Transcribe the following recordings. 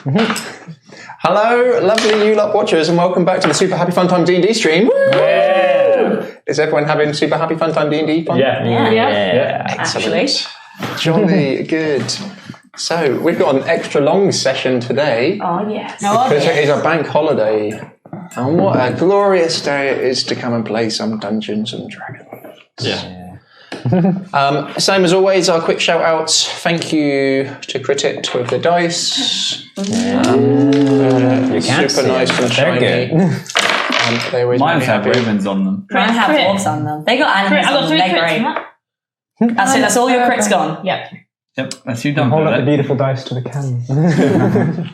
Hello, lovely you lot watchers, and welcome back to the Super Happy Fun Time D&D stream. Yeah. Is everyone having Super Happy Fun Time D&D fun? Yeah. Excellent. Jolly good. So, we've got an extra long session today. Oh, yes. Because it is a bank holiday. And what a glorious day it is to come and play some Dungeons and Dragons. Yeah. Same as always, our quick shout outs. Thank you to Critit with the dice. Super nice and shiny. They always Mine have ribbons on them. Mine have orbs on them. They got animals on them. They're great. That's it. That's all your crits gone. Yep. That's you done. Hold up the beautiful dice to the camera.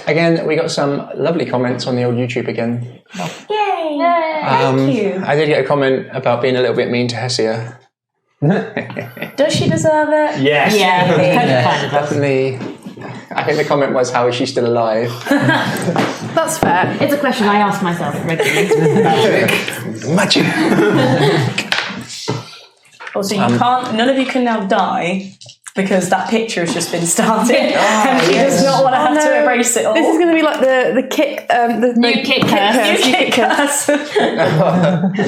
Again, we got some lovely comments on the old YouTube again. Yay! Thank you. I did get a comment about being a little bit mean to Hessia. Does she deserve it? Yes. Yeah. Definitely. I think the comment was, how is she still alive? That's fair. It's a question I ask myself regularly. Magic. Also, you can't. None of you can now die because that picture has just been started, and she does not want to have to erase it all. This is going to be like the kick, the New kick curse.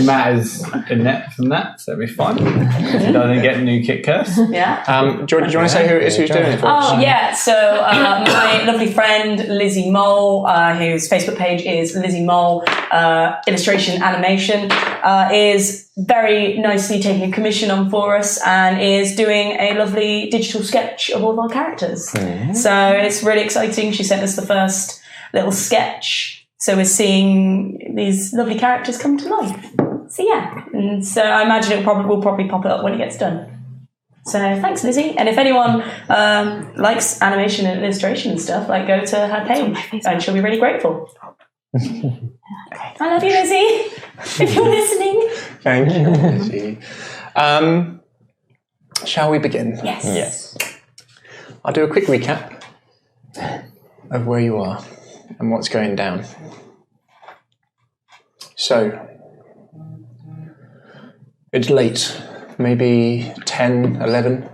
Matt is inept from that, so it'll be fine. He doesn't get new kick curse. Yeah. Do you want to say who it is who's doing it for us? Oh, yeah. So, my lovely friend, Lizzie Mole, whose Facebook page is Lizzie Mole Illustration Animation, is very nicely taking a commission on for us and is doing a lovely digital sketch of all of our characters. So, it's really exciting. She sent us the first little sketch. So, we're seeing these lovely characters come to life. So, yeah. And so, I imagine we'll probably pop it up when it gets done. So thanks, Lizzie. And if anyone likes animation and illustration and stuff, like go to her page and she'll be really grateful. I love you, Lizzie. If you're listening. Thank you, Lizzie. Shall we begin? Yes. I'll do a quick recap of where you are and what's going down. So, it's late. Maybe 10, 11.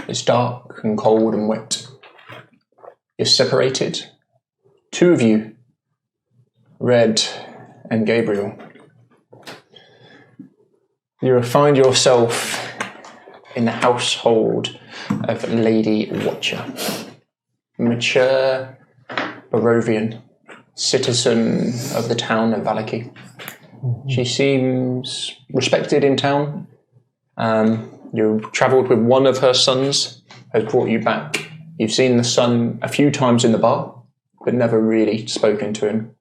It's dark and cold and wet. You're separated. Two of you, Red and Gabriel. You find yourself in the household of Lady Watcher. Mature Barovian, citizen of the town of Vallakovich. She seems respected in town. You travelled with one of her sons, has brought you back. You've seen the son a few times in the bar, but never really spoken to him.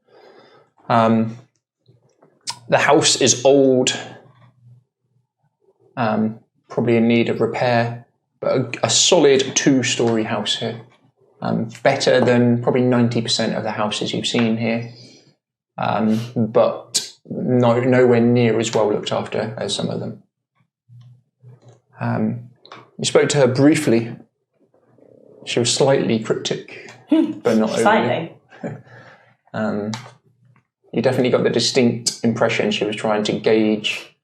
The house is old, probably in need of repair, but a solid 2-story house here. Better than probably 90% of the houses you've seen here, but nowhere near as well looked after as some of them. You spoke to her briefly. She was slightly cryptic, but not Slightly. overly. You definitely got the distinct impression she was trying to gauge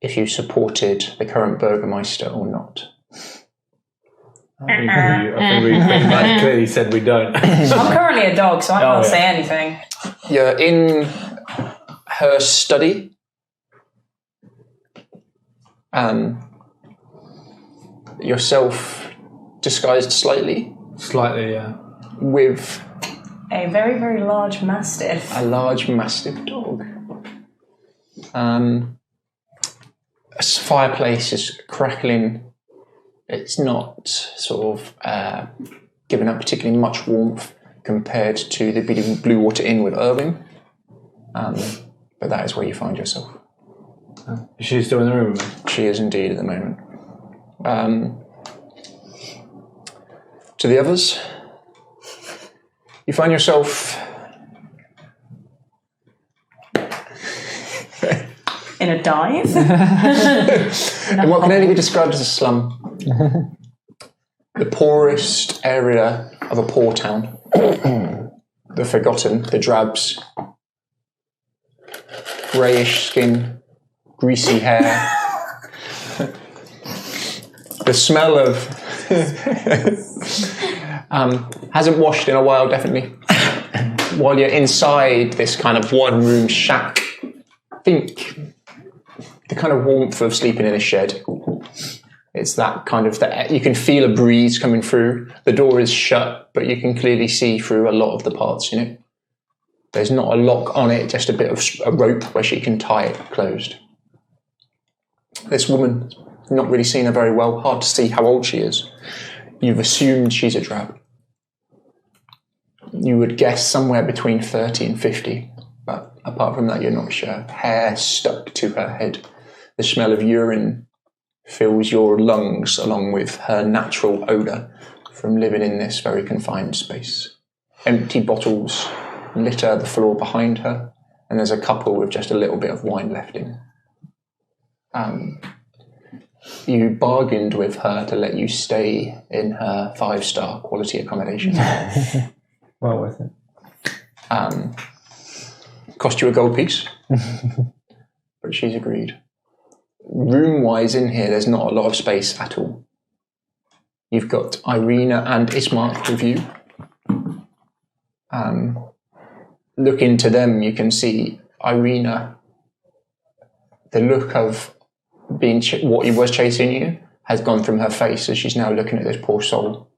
if you supported the current Burgermeister or not. I think we pretty much clearly said we don't. I'm currently a dog, so I can't say anything. You're in her study. Yourself disguised slightly. Slightly, yeah. With A very, very large mastiff. a large mastiff dog. A fireplace is crackling. It's not sort of giving up particularly much warmth compared to the Blue Water Inn with Irving. But that is where you find yourself. Is she still in the room with me? She is indeed at the moment. To the others, you find yourself In a dive? in what can only be described as a slum. The poorest area of a poor town. The forgotten, the drabs. Greyish skin, greasy hair. The smell of Hasn't washed in a while, definitely. While you're inside this kind of one-room shack, think the kind of warmth of sleeping in a shed. It's that kind of, you can feel a breeze coming through. The door is shut, but you can clearly see through a lot of the parts in it. There's not a lock on it, just a bit of a rope where she can tie it closed. This woman, not really seen her very well, hard to see how old she is. You've assumed she's a drab. You would guess somewhere between 30 and 50, but apart from that, you're not sure. Hair stuck to her head. The smell of urine fills your lungs along with her natural odour from living in this very confined space. Empty bottles litter the floor behind her, and there's a couple with just a little bit of wine left in. You bargained with her to let you stay in her 5-star quality accommodation. Well worth it. Cost you a gold piece, but she's agreed. Room-wise in here, there's not a lot of space at all. You've got Irina and Ismark with you. Look into them, you can see Irina, the look of being what he was chasing you has gone from her face as she's now looking at this poor soul.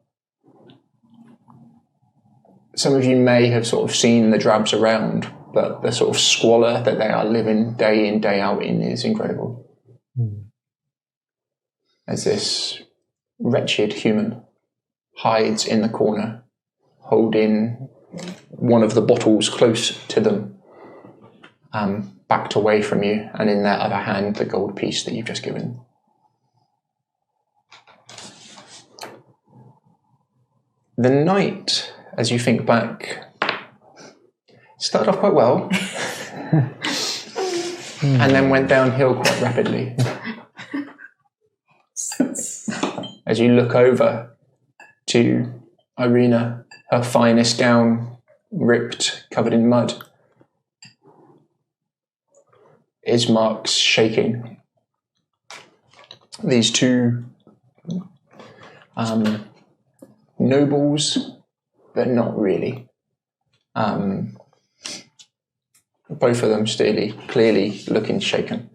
Some of you may have sort of seen the drabs around, but the sort of squalor that they are living day in, day out in is incredible. As this wretched human hides in the corner, holding one of the bottles close to them, backed away from you, and in their other hand, the gold piece that you've just given. The night, as you think back, started off quite well, and then went downhill quite rapidly. As you look over to Irina, her finest gown ripped, covered in mud. Ismark's shaking. These two nobles, but not really. Both of them still clearly looking shaken.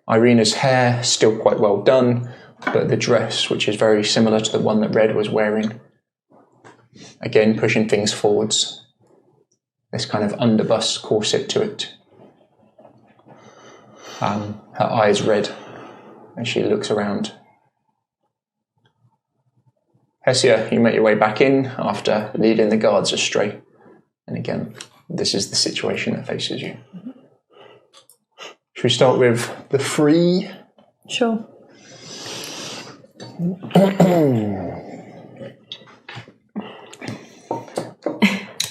Irina's hair still quite well done, but the dress, which is very similar to the one that Red was wearing, again pushing things forwards. This kind of underbust corset to it. Her eyes red as she looks around. Hesia, you make your way back in after leading the guards astray. And again, this is the situation that faces you. Should we start with the free? Sure.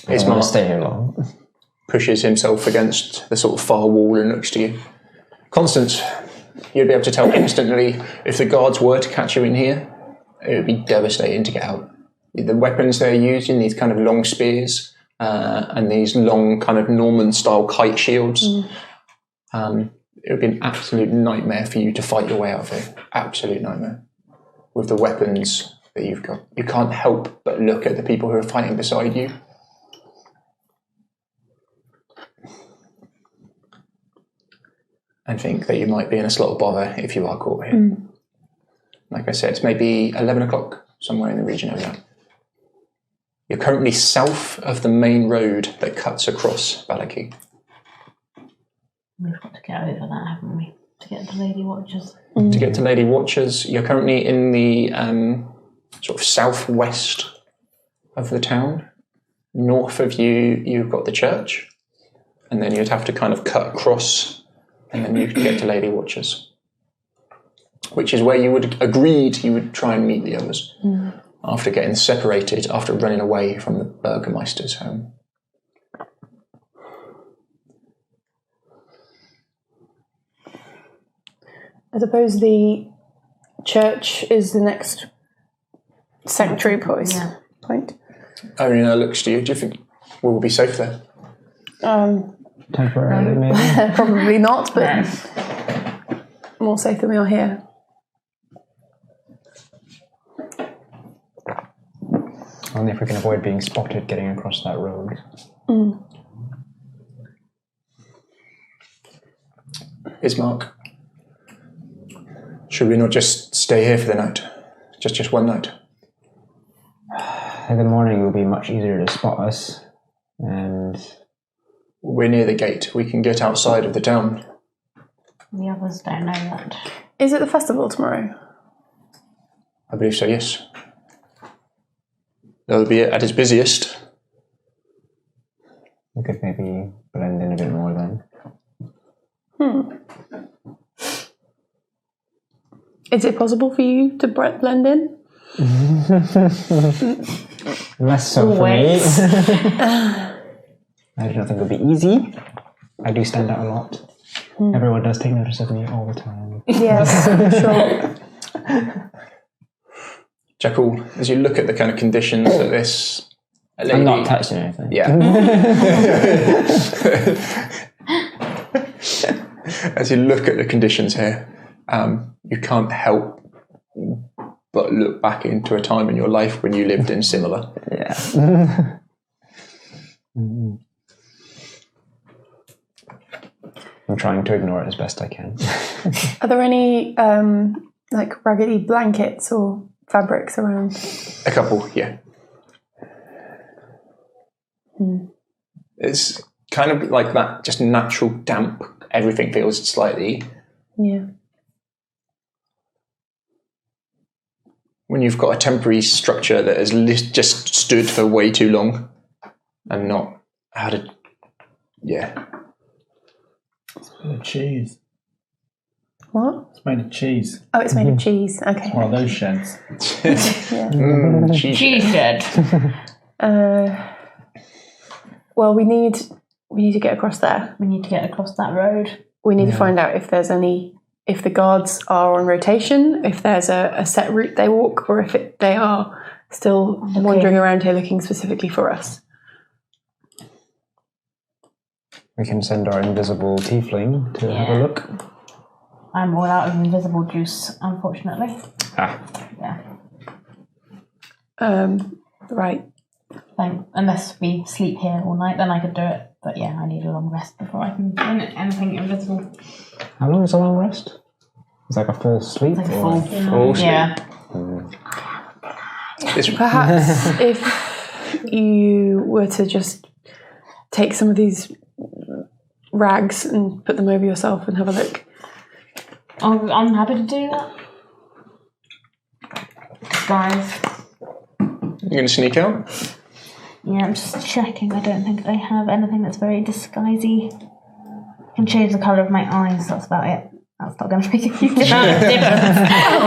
Ismark stay here long. pushes himself against the sort of far wall and looks to you. Constance, you'd be able to tell instantly if the guards were to catch you in here, it would be devastating to get out. The weapons they're using, these kind of long spears and these long kind of Norman-style kite shields, it would be an absolute nightmare for you to fight your way out of it. Absolute nightmare. With the weapons that you've got. You can't help but look at the people who are fighting beside you. And think that you might be in a slot of bother if you are caught here. Like I said, it's maybe 11 o'clock, somewhere in the region of that. You're currently south of the main road that cuts across Vallakovich. We've got to get over that, haven't we? To get to Lady Watchers. To get to Lady Watchers, you're currently in the sort of southwest of the town. North of you, you've got the church. And then you'd have to kind of cut across and then you could get to Lady Watchers. Which is where you would agreed you would try and meet the others. After getting separated, after running away from the Burgermeister's home. I suppose the church is the next sanctuary point. Irina looks to you. Do you think we will be safe there? Temporarily, maybe. Probably not, but more safe than we are here. Only if we can avoid being spotted getting across that road. Ismark, should we not just stay here for the night? Just one night? In the morning it will be much easier to spot us, and we're near the gate. We can get outside of the town. The others don't know that. Is it the festival tomorrow? I believe so, yes. It'll be at its busiest. we could maybe blend in a bit more then. Is it possible for you to blend in? Less so for me. I don't think it'll be easy. I do stand out a lot. Everyone does take notice of me all the time. Yes, sure. Jackal, as you look at the kind of conditions that this lady... I'm not touching anything. Yeah. As you look at the conditions here, you can't help but look back into a time in your life when you lived in similar. Yeah. I'm trying to ignore it as best I can. Are there any like raggedy blankets or fabrics around? A couple, yeah. It's kind of like that, just natural damp. Everything feels slightly... Yeah. When you've got a temporary structure that has just stood for way too long and not had a... Yeah. It's made of cheese. What? It's made of cheese. Oh, it's made of cheese. Okay. One of those sheds. Cheese shed. Well, we need to get across there. We need to get across that road. We need to find out if there's if the guards are on rotation, if there's a set route they walk, or if they are still wandering around here looking specifically for us. We can send our invisible tiefling to have a look. I'm all out of invisible juice, unfortunately. Ah. Yeah. Right. Unless we sleep here all night, then I could do it. But yeah, I need a long rest before I can do anything invisible. How long is a long rest? It's like a full sleep? Like a or? full sleep. Yeah. Perhaps if you were to just take some of these rags and put them over yourself and have a look. I'm happy to do that. Guys. You're going to sneak out? Yeah, I'm just checking. I don't think they have anything that's very disguisey. I can change the colour of my eyes, that's about it. That's not going to make a huge amount of difference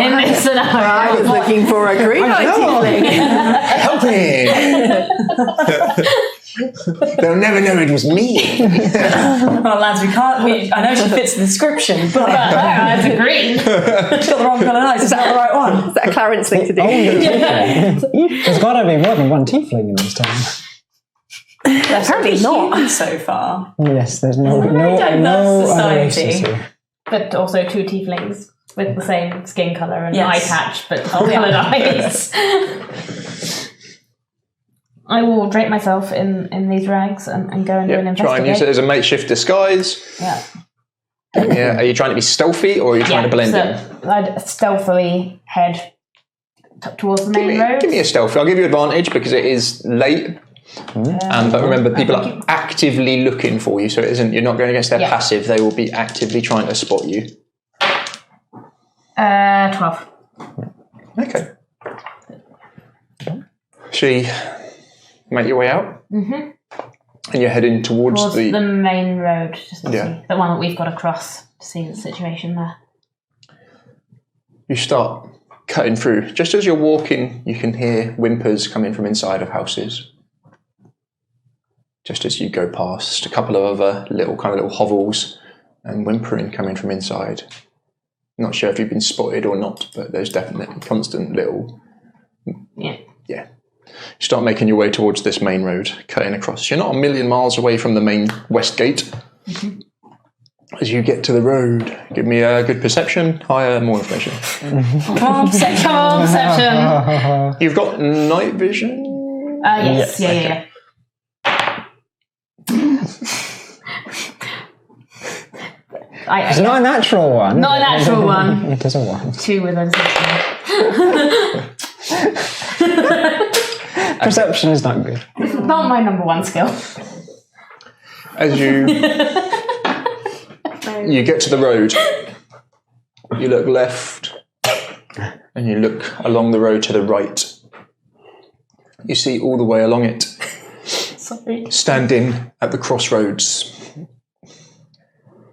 in this scenario. I was looking for a green-eyed tiefling. They'll never know it was me. Well, lads, we can't. I know she fits the description, but It's a green. she's got the wrong colour eyes. Is that the right one? Is that a Clarence thing to do? There's got to be more than one tiefling in this town. Apparently not. So far. Yes, there's no diverse other races society. here. But also two tieflings with the same skin colour and Yes. eye patch, but coloured eyes. I will drape myself in these rags and go and do an Try investigate. and use it as a makeshift disguise. Yeah. Yeah. Are you trying to be stealthy or are you trying to blend in? I'd stealthily head towards the main road. Give me a stealth. I'll give you advantage because it is late. But remember, people are actively looking for you, so it isn't. You're not going against their passive. They will be actively trying to spot you. 12. Okay. She make your way out, and you're heading towards the main road, just to see the one that we've got to cross to see the situation there. You start cutting through. Just as you're walking, you can hear whimpers coming from inside of houses. Just as you go past, a couple of other little hovels and whimpering coming from inside. Not sure if you've been spotted or not, but there's definitely constant little... Yeah. You start making your way towards this main road, cutting across. You're not a million miles away from the main west gate. As you get to the road, give me a good perception, higher, more information. Come on, perception. You've got night vision? Yes. Yeah. It's not a natural one. Not a natural one. It is a 1. 2 with a Perception is not good. Not my number 1 skill. As you get to the road, you look left and you look along the road to the right. You see all the way along it, standing at the crossroads.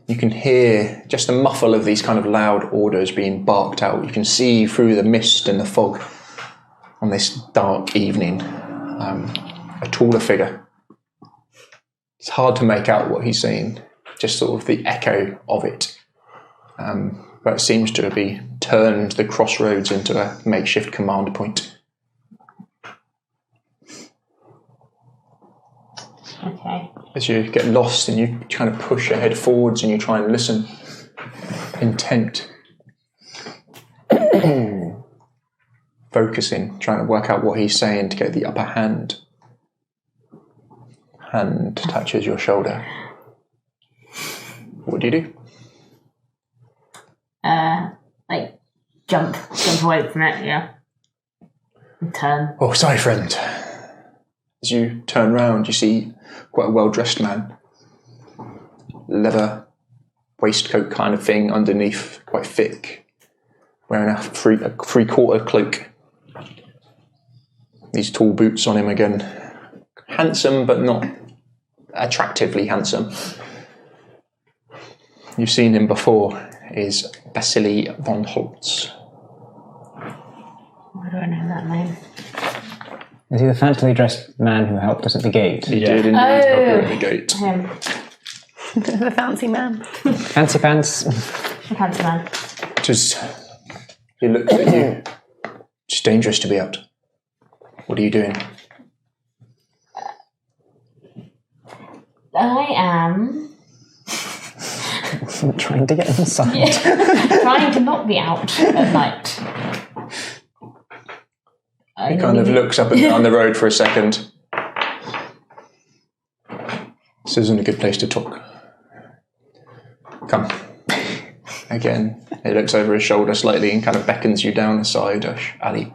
You can hear just the muffle of these kind of loud orders being barked out. You can see through the mist and the fog on this dark evening a taller figure. It's hard to make out what he's saying, just sort of the echo of it. But it seems to be turned the crossroads into a makeshift command point. Okay. As you get lost and you kind of push your head forwards and you try and listen, intent, focusing, trying to work out what he's saying to get the upper hand. Hand touches your shoulder. What do you do? Like jump away from it, yeah. And turn. Oh, sorry, friend. As you turn round, you see quite a well-dressed man. Leather waistcoat kind of thing underneath, quite thick. Wearing a three-quarter cloak. These tall boots on him again. Handsome, but not attractively handsome. You've seen him before. Is Vasily von Holtz. Why do I know that name? Is he the fancily dressed man who helped us at the gate? He did indeed help you at the gate. Him. The fancy man. Fancy pants. The fancy man. He looks at you. It's dangerous to be out. What are you doing? I am Trying to get inside. trying to not be out at night. He kind of looks up and down the road for a second. This isn't a good place to talk. Come. Again, he looks over his shoulder slightly and kind of beckons you down a side alley.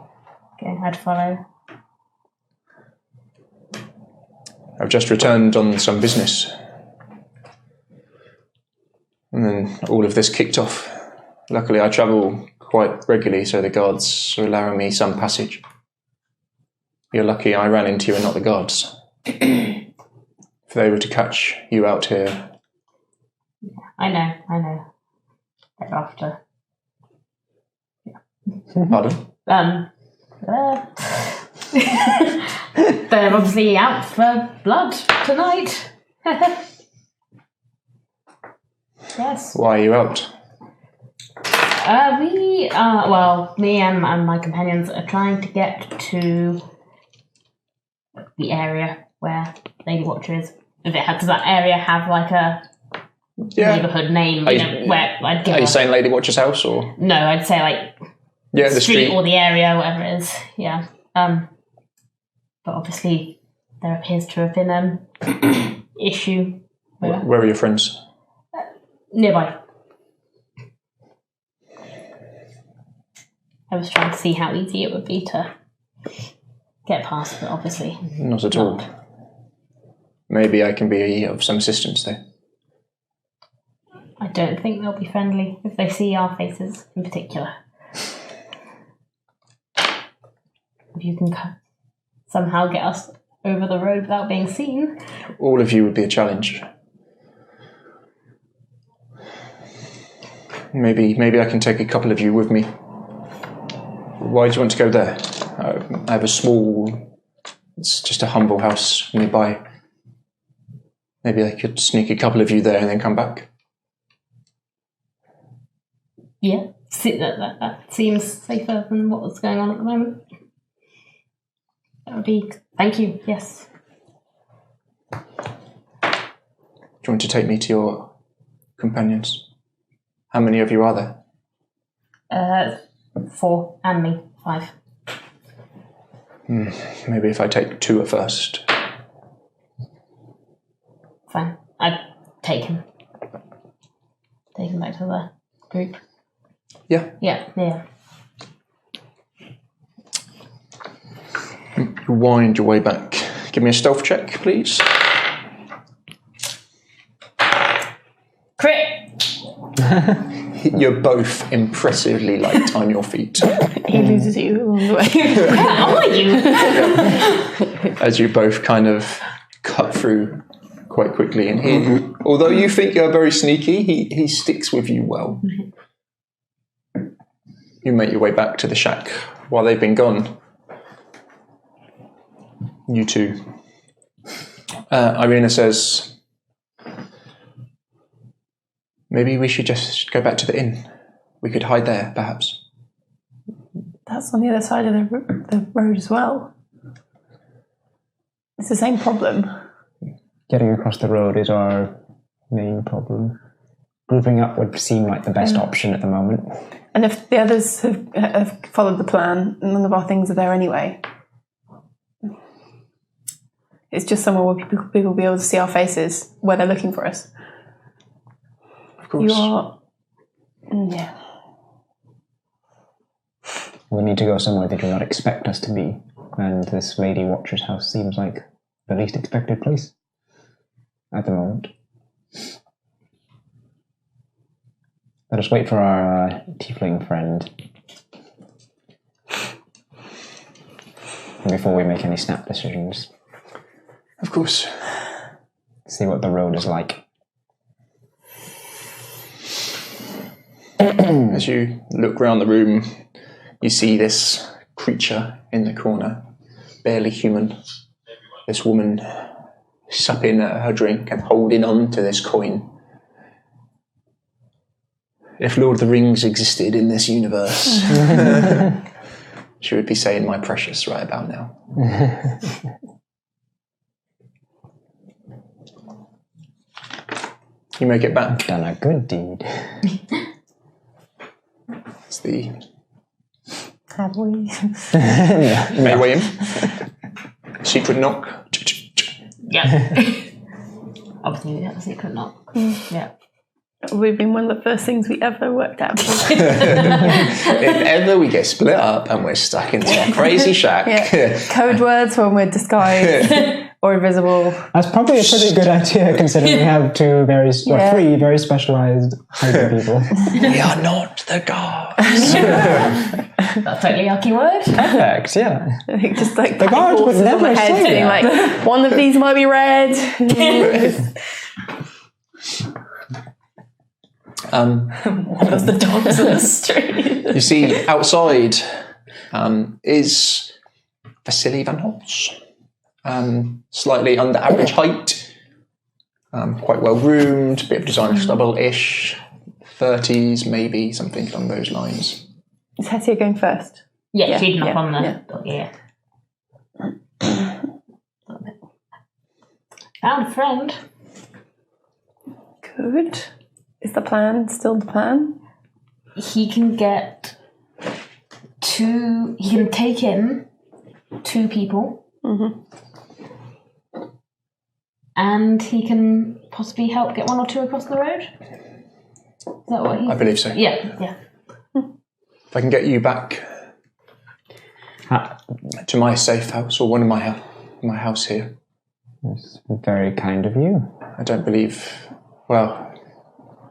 Okay, I'd follow. I've just returned on some business. And then all of this kicked off. Luckily, I travel quite regularly, so the guards are allowing me some passage. You're lucky I ran into you and not the guards. If they were to catch you out here... I know. They're after. Pardon? They're obviously out for blood tonight. Yes. Why are you out? We are, well, me and my companions are trying to get to the area where Lady Watcher is. Does that area have like a neighbourhood name? Where I'd give Are you saying Lady Watcher's house or? No, I'd say like Yeah, the street street. or the area, whatever it is. Yeah. But obviously there appears to have been an issue Where are your friends? nearby. I was trying to see how easy it would be to get past, but obviously Not at all. Maybe I can be of some assistance there. I don't think they'll be friendly if they see our faces in particular. If you can somehow get us over the road without being seen. All of you would be a challenge. Maybe I can take a couple of you with me. Why do you want to go there? I have a small... It's just a humble house nearby. Maybe I could sneak a couple of you there and then come back. Yeah, that seems safer than what's going on at the moment. That would be... Thank you, yes. Do you want to take me to your companions? How many of you are there? 4 and me, 5. Maybe if I take 2 at first. Fine. I take him. Take him back to the group. Yeah. Yeah. You wind your way back. Give me a stealth check, please. Crit! You're both impressively light on your feet. He loses you along the way. How are you? As you both kind of cut through quite quickly. And he, although you think you're very sneaky, he sticks with you well. You make your way back to the shack while they've been gone. You two. Irina says, maybe we should just go back to the inn. We could hide there, perhaps. That's on the other side of the road as well. It's the same problem. Getting across the road is our main problem. Grouping up would seem like the best option at the moment. And if the others have followed the plan, none of our things are there anyway. It's just somewhere where people will be able to see our faces where they're looking for us. Of course. You are... Yeah. We need to go somewhere they do not expect us to be. And this Lady Watcher's house seems like the least expected place at the moment. Let us wait for our tiefling friend before we make any snap decisions. Of course. See what the road is like. As you look around the room, you see this creature in the corner, barely human. This woman supping at her drink and holding on to this coin. If Lord of the Rings existed in this universe, she would be saying "my precious" right about now. You make it back. Done a good deed. It's the... Have we? You make your way in. Secret knock. Yeah. Obviously, that's a secret knock. Yeah. We've been one of the first things we ever worked out. If ever we get split up and we're stuck in some crazy shack. Yeah. Code words when we're disguised or invisible. That's probably a pretty good idea considering we have three very specialised hiding people. We are not the gods. That's totally yucky word. Perfect, yeah. Just like The guards would never my head say being that. like, one of these might be red. One of the dogs in the street. You see, outside is Vasily Van Holtz. Slightly under average height, quite well groomed, bit of designer stubble-ish, 30s maybe, something along those lines. Is Hetty going first? Yeah, she'd knock yeah, on the yeah. door, yeah. Found a friend. Good. Is the plan still the plan? He can get he can take in 2 people. Mm-hmm. And he can possibly help get 1 or 2 across the road. Is that what he... I believe so. Yeah. If I can get you back to my safe house, or one of my house here. That's very kind of you. I don't believe... Well,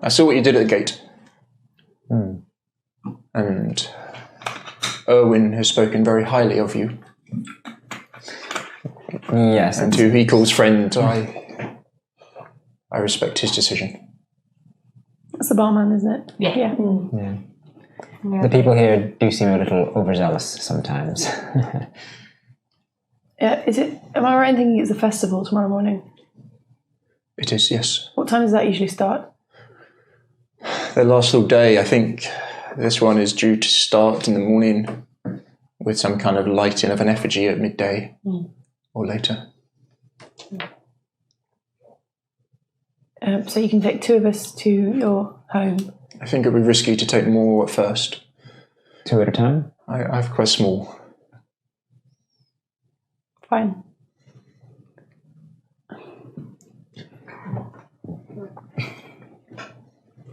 I saw what you did at the gate. And Erwin has spoken very highly of you. Yes. And who he calls friend, I respect his decision. That's the barman, isn't it? Yeah. Yeah. The people here do seem a little overzealous sometimes. Yeah. Is it? Am I right in thinking it's a festival tomorrow morning? It is, yes. What time does that usually start? They last all day. I think this one is due to start in the morning with some kind of lighting of an effigy at midday or later. So you can take 2 of us to your home. I think it would be risky to take more at first. 2 at a time? I'm quite small. Fine.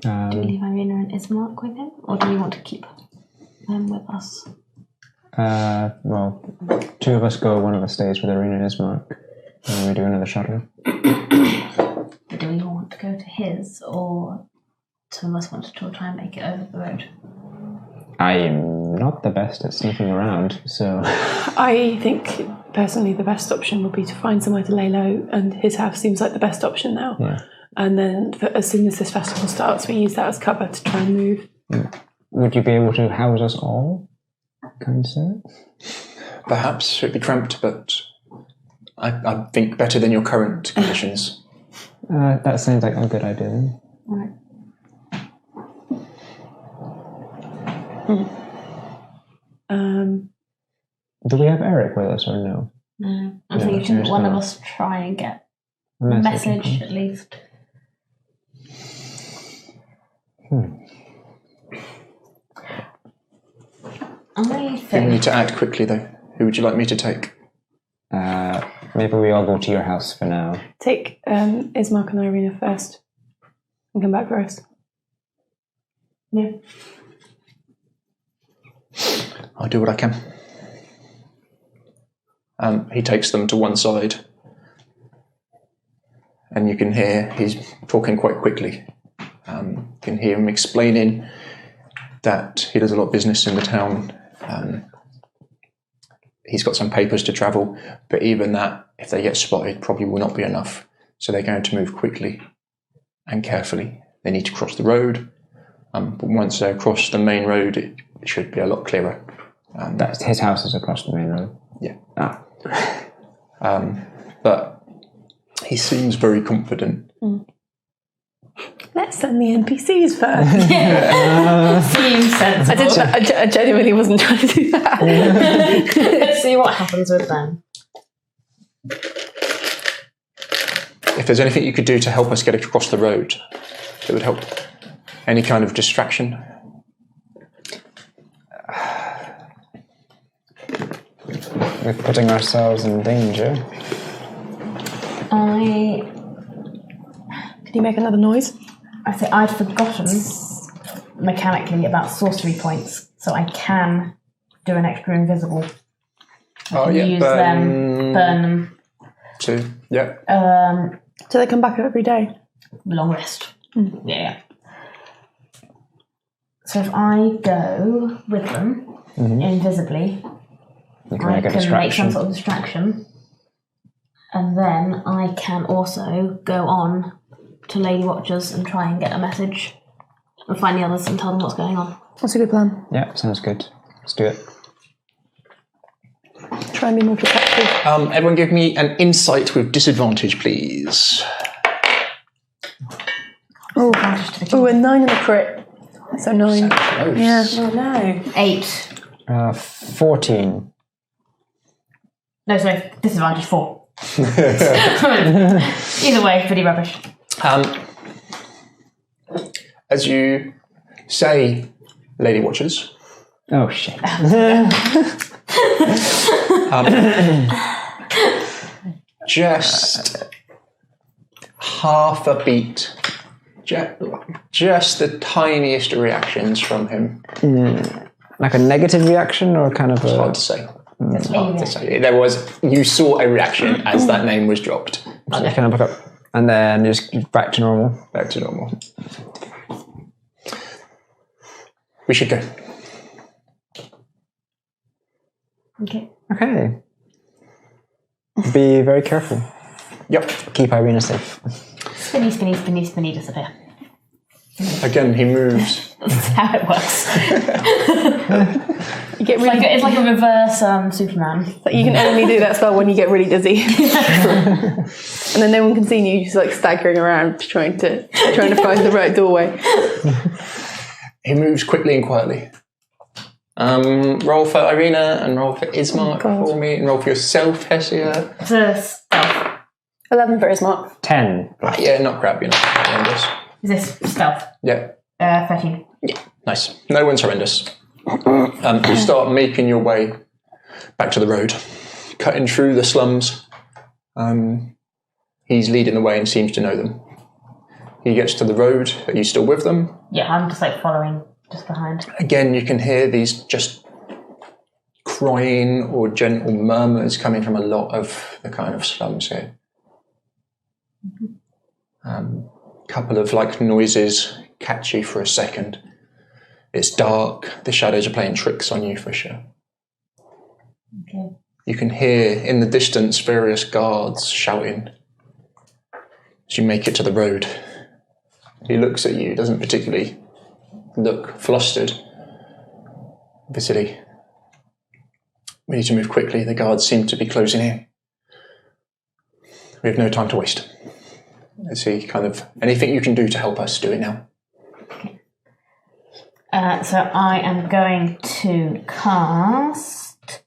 Do we leave Irina and Ismark with him, or do we want to keep them with us? Well, 2 of us go, 1 of us stays with Arena and Ismark, and we do another shuttle. Do we want to go to his, or some of us want to try and make it over the road? I'm not the best at sneaking around, so... I think, personally, the best option would be to find somewhere to lay low, and his house seems like the best option now. Yeah. And then, as soon as this festival starts, we use that as cover to try and move. Would you be able to house us all, kind sir? Perhaps it'd be cramped, but I think better than your current conditions. That sounds like a good idea then. Right. Do we have Eric with us or no? No. I'm thinking shouldn't one of us try and get a message at least? I We need to act quickly, though. Who would you like me to take? Maybe we all go to your house for now. Take Ismark and Irina first, and come back for us. Yeah. I'll do what I can. He takes them to one side, and you can hear he's talking quite quickly. You can hear him explaining that he does a lot of business in the town. He's got some papers to travel, but even that, if they get spotted, probably will not be enough. So they're going to move quickly and carefully. They need to cross the road, but once they cross the main road, it should be a lot clearer. That's his house is across the main road. Yeah. Ah. But he seems very confident. Let's send the NPCs first. Seems sensible. I genuinely wasn't trying to do that. Let's see what happens with them. If there's anything you could do to help us get across the road, that would help. Any kind of distraction. We're putting ourselves in danger. Did you make another noise? I say I'd forgotten mechanically about sorcery points, so I can do an extra invisible. I can use them, burn them. Do they come back every day? Long rest. Yeah. So if I go with them invisibly, You can I make a can make distraction. some sort of distraction, and then I can also go on to Lady Watchers and try and get a message and find the others and tell them what's going on. That's a good plan. Yeah, sounds good. Let's do it. Try and be more protective. Everyone give me an insight with disadvantage, please. Oh, a 9 and a crit. So 9. Yeah. Oh no. 8. 14. No, sorry, disadvantage 4. Either way, pretty rubbish. As you say, Lady Watchers, Oh, shit. just half a beat, just the tiniest reactions from him. Like a negative reaction or kind of It's a... hard to say. It's hard to say. There was, you saw a reaction as that name was dropped. Kind of look up. And then just back to normal. Back to normal. We should go. Okay. Okay. Be very careful. Yep. Keep Irina safe. Spinny, spinny, spinny, spinny, disappear. Again, he moves. That's how it works. You get really, It's like a reverse Superman. you can only do that spell when you get really dizzy. And then no one can see you, just like staggering around trying to find the right doorway. He moves quickly and quietly. Roll for Irina and roll for Ismark for me and roll for yourself, Hessia. It's a stealth. 11 for Ismark. 10. Yeah, not crap, you're not horrendous. Is this stealth? Yeah, 13. nice. No one's horrendous. You start making your way back to the road. cutting through the slums. He's leading the way and seems to know them. He gets to the road. Are you still with them? Yeah, I'm just like following, just behind. Again, you can hear these just crying or gentle murmurs coming from a lot of the kind of slums here. Couple of like noises catch you for a second. It's dark. The shadows are playing tricks on you for sure. Okay. You can hear in the distance various guards shouting as you make it to the road. He looks at you, doesn't particularly look flustered. Vasily, we need to move quickly. The guards seem to be closing in. We have no time to waste. Is he kind of, anything you can do to help us, do it now. Okay. So I am going to cast...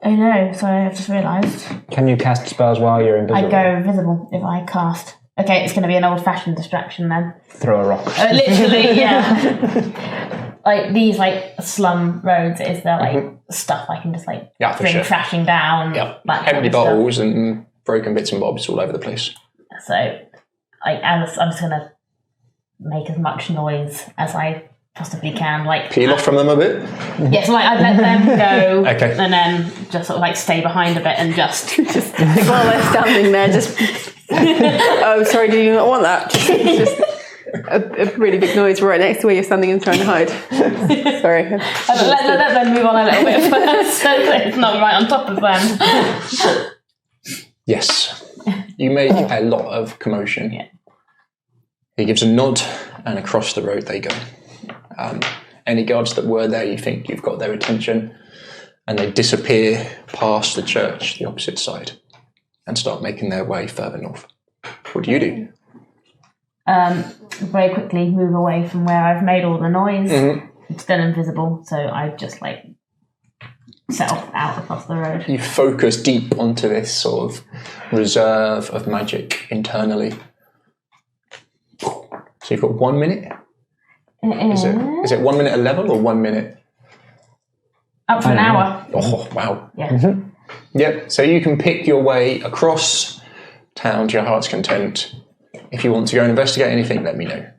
Oh no, sorry, I've just realised. Can you cast spells while you're invisible? I go invisible if I cast. Okay, it's going to be an old-fashioned distraction then. Throw a rock. Literally, yeah. Like these like slum roads, is there like stuff I can just like Yeah, for bring sure. crashing down? Yeah, that kind empty of stuff. bottles and broken bits and bobs all over the place. So I'm just going to make as much noise as I possibly can. Like Peel off from them a bit. yes, like I let them go, Okay. and then just sort of like stay behind a bit and just While they're standing there, just. Oh, sorry, do you not want that? Just a really big noise right next to where you're standing and trying to hide. Sorry. let them move on a little bit first, so that it's not right on top of them. Yes. You make a lot of commotion. Yeah. He gives a nod and across the road they go. Any guards that were there, you think you've got their attention, and they disappear past the church, the opposite side, and start making their way further north. What do you do? Very quickly move away from where I've made all the noise. I'm still invisible, so I just like set off out across the road. You focus deep onto this sort of reserve of magic internally. So you've got 1 minute? Is it 1 minute a level or 1 minute? Up to an hour. Oh, wow. Yeah. Yep, so you can pick your way across town to your heart's content. If you want to go and investigate anything, let me know.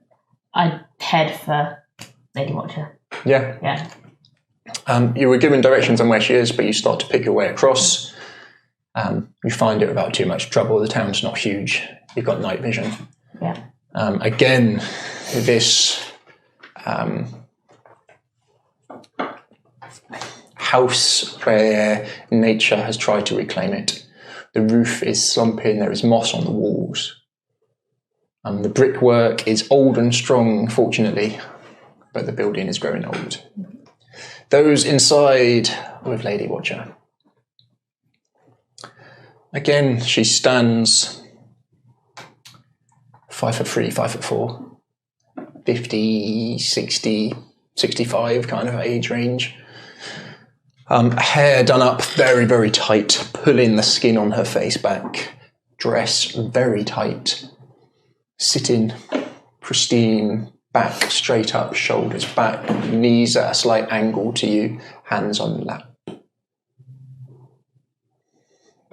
I'd head for Lady Watcher. Yeah. Yeah. You were given directions on where she is, but you start to pick your way across. You find it without too much trouble. The town's not huge. You've got night vision. Yeah. Again, this house where nature has tried to reclaim it. The roof is slumping, there is moss on the walls. The brickwork is old and strong, fortunately, but the building is growing old. Those inside with Lady Watcher. Again, she stands 5'3", 5'4", 50, 60, 65 kind of age range. Hair done up very, very tight, pulling the skin on her face back. Dress very tight. Sitting pristine, back straight up, shoulders back, knees at a slight angle to you, hands on lap.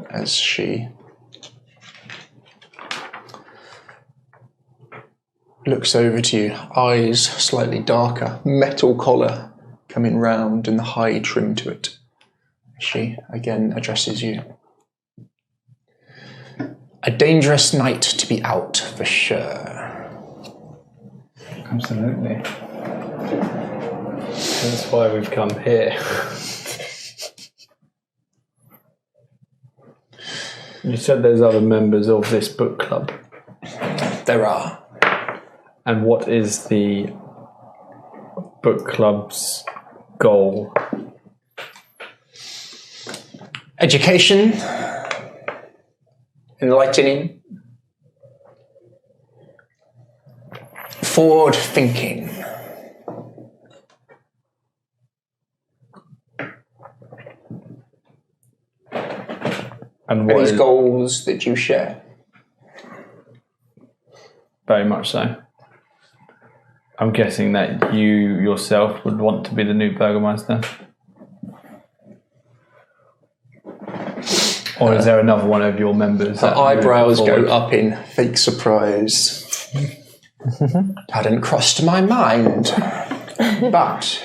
As she looks over to you, eyes slightly darker, metal collar coming round and the high trim to it. She again addresses you. A dangerous night to be out, for sure. Absolutely. That's why we've come here. You said there's other members of this book club. There are. And what is the book club's goal? Education, enlightening, forward thinking. And Are what these is goals that you share? very much so. I'm guessing that you yourself would want to be the new Burgomaster. Or is there another one of your members? Her that eyebrows moving go forward? up in fake surprise. Hadn't crossed my mind. But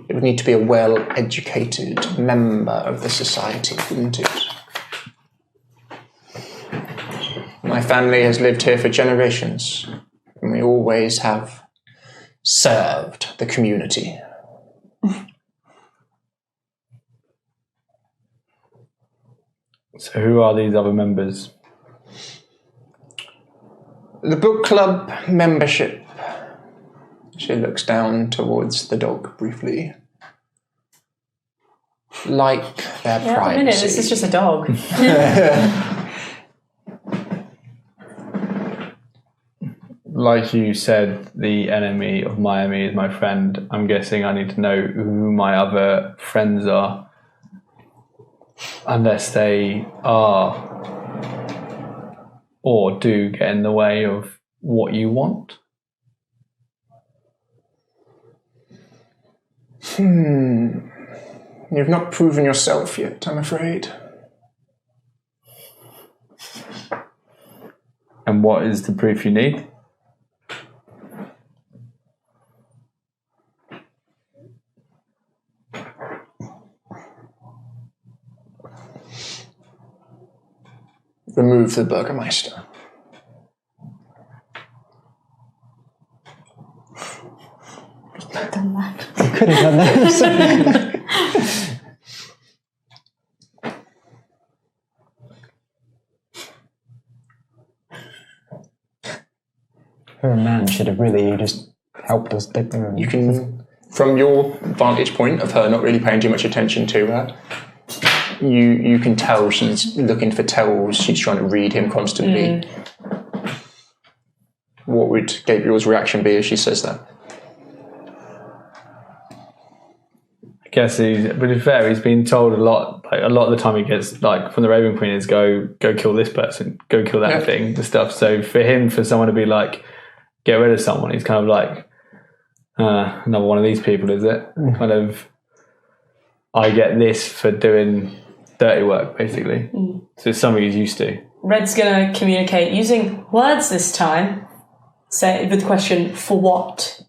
it would need to be a well-educated member of the society, wouldn't it? My family has lived here for generations, and we always have served the community. So who are these other members? The book club membership. She looks down towards the dog briefly. Like their Yeah, privacy. a minute, this is just a dog. Like you said, the enemy of Miami is my friend. I'm guessing I need to know who my other friends are. Unless they are or do get in the way of what you want. You've not proven yourself yet, I'm afraid. And what is the proof you need? Remove the Burgermeister. Done that. Could have done that. Her man should have really just helped us. You can, from your vantage point of her not really paying too much attention to her, you can tell she's looking for tells, she's trying to read him constantly. What would Gabriel's reaction be as she says that? I guess but to be fair, he's been told a lot. Like a lot of the time, he gets like from the Raven Queen is go kill this person, go kill that thing, the stuff. So for someone to be like, get rid of someone, he's kind of like another one of these people, is it? Kind of, I get this for doing dirty work, basically. So it's something he's used to. Red's going to communicate using words this time. Say with the question, for what?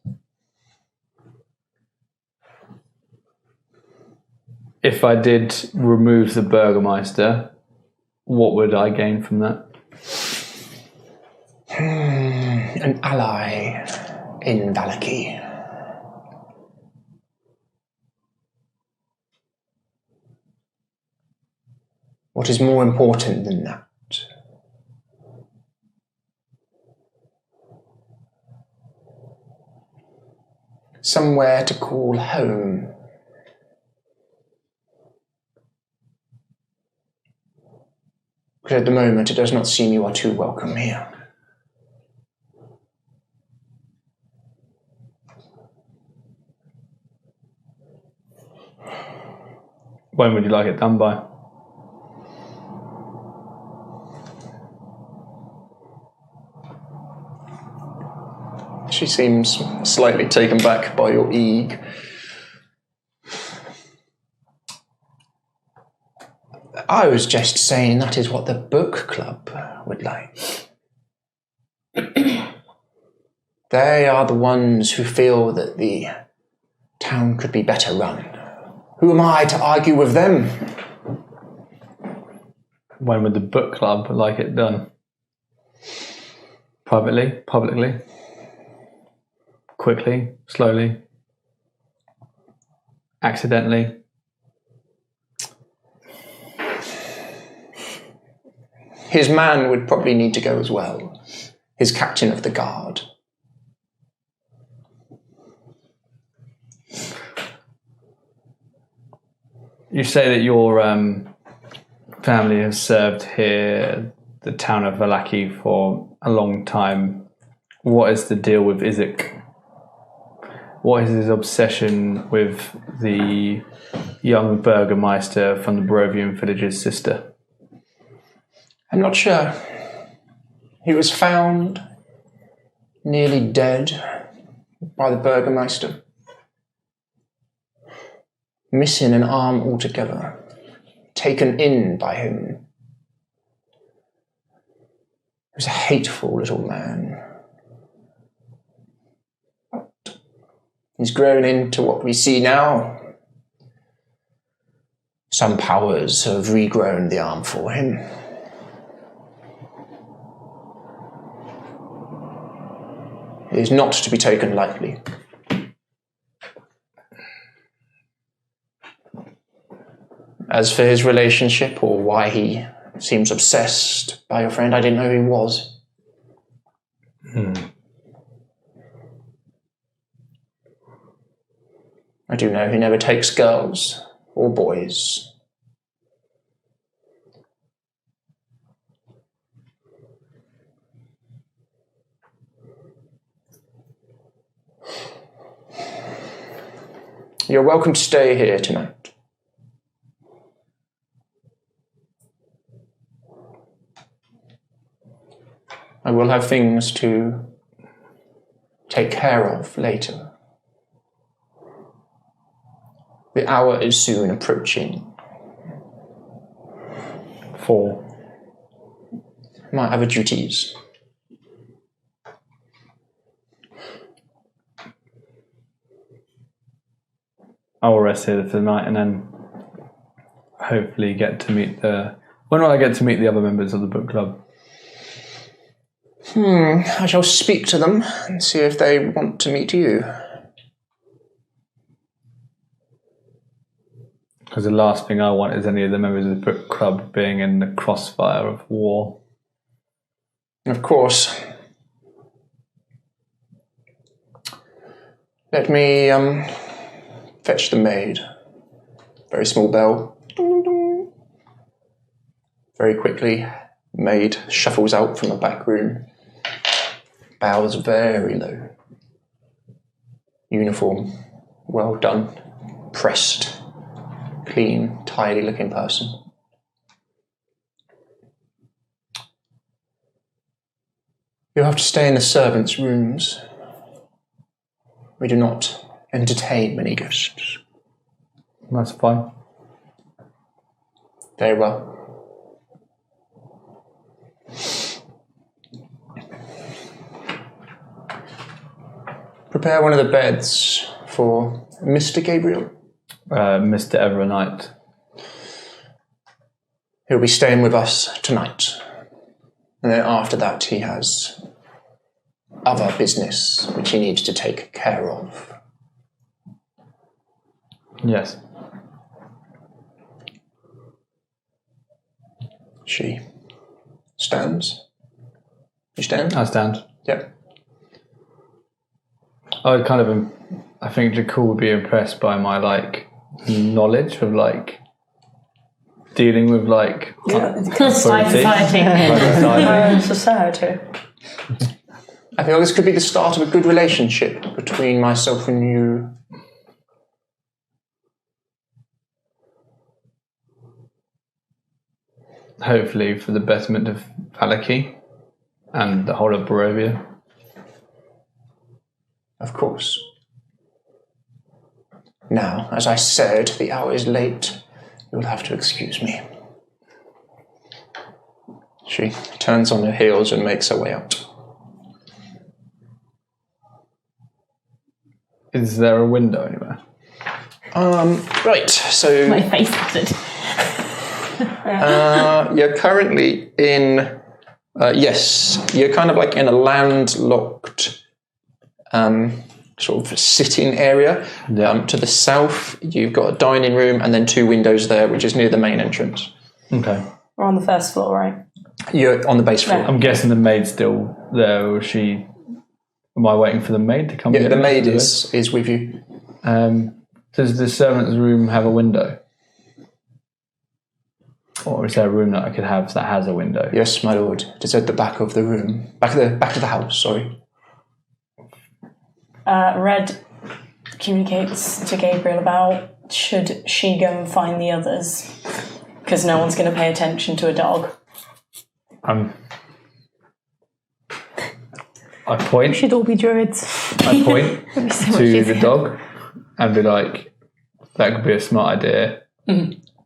If I did remove the Burgermeister, what would I gain from that? An ally in Valaki. What is more important than that? Somewhere to call home. But at the moment, it does not seem you are too welcome here. When would you like it done by? She seems slightly taken back by your eag. I was just saying that is what the book club would like. They are the ones who feel that the town could be better run. Who am I to argue with them? When would the book club like it done? Privately? Publicly? Quickly? Slowly? Accidentally? His man would probably need to go as well. His captain of the guard. You say that your family has served here, the town of Vallaki, for a long time. What is the deal with Isaac? What is his obsession with the young Burgermeister from the Barovian village's sister? I'm not sure. He was found nearly dead by the Burgermeister. Missing an arm altogether. taken in by him. He was a hateful little man. He's grown into what we see now. Some powers have regrown the arm for him. It is not to be taken lightly. As for his relationship, or why he seems obsessed by your friend, I didn't know who he was. I do know he never takes girls or boys. You're welcome to stay here tonight. I will have things to take care of later. The hour is soon approaching. 4. My other duties. I will rest here for the night and then hopefully get to meet the... When will I get to meet the other members of the book club? I shall speak to them and see if they want to meet you. Because the last thing I want is any of the members of the book club being in the crossfire of war. Of course. Let me fetch the maid. Very small bell. Ding, ding. Very quickly, maid shuffles out from the back room. Bows very low. Uniform, well done, pressed, clean, tidy looking person. You'll have to stay in the servants' rooms. We do not entertain many guests. That's fine. Very well. Prepare one of the beds for Mr. Gabriel. Mr. Evernight. He'll be staying with us tonight. And then after that he has other business which he needs to take care of. Yes. She stands. You stand? I stand. Yep. I think Jakul would be impressed by my knowledge of dealing with Society. I feel this could be the start of a good relationship between myself and you. Hopefully for the betterment of Vallakovich and the whole of Barovia. Of course. Now, as I said, the hour is late. You'll have to excuse me. She turns on her heels and makes her way out. Is there a window anywhere? Right, so... My face did. You're currently in... yes, you're kind of in a landlocked sort of sitting area. Yeah. To the south, you've got a dining room and then 2 windows there, which is near the main entrance. Okay. We're on the first floor, right? You're on the base floor. I'm guessing the maid's still there, or is she... Am I waiting for the maid to come? Yeah, the maid is with you. Does the servant's room have a window? Or is there a room that I could have that has a window? Yes, my lord. It is at the back of the room. Back of the house, sorry. Red communicates to Gabriel about should she go and find the others, because no one's going to pay attention to a dog. I point. Should all be druids. I point That'd be so much to easier. the dog and be like, "That could be a smart idea.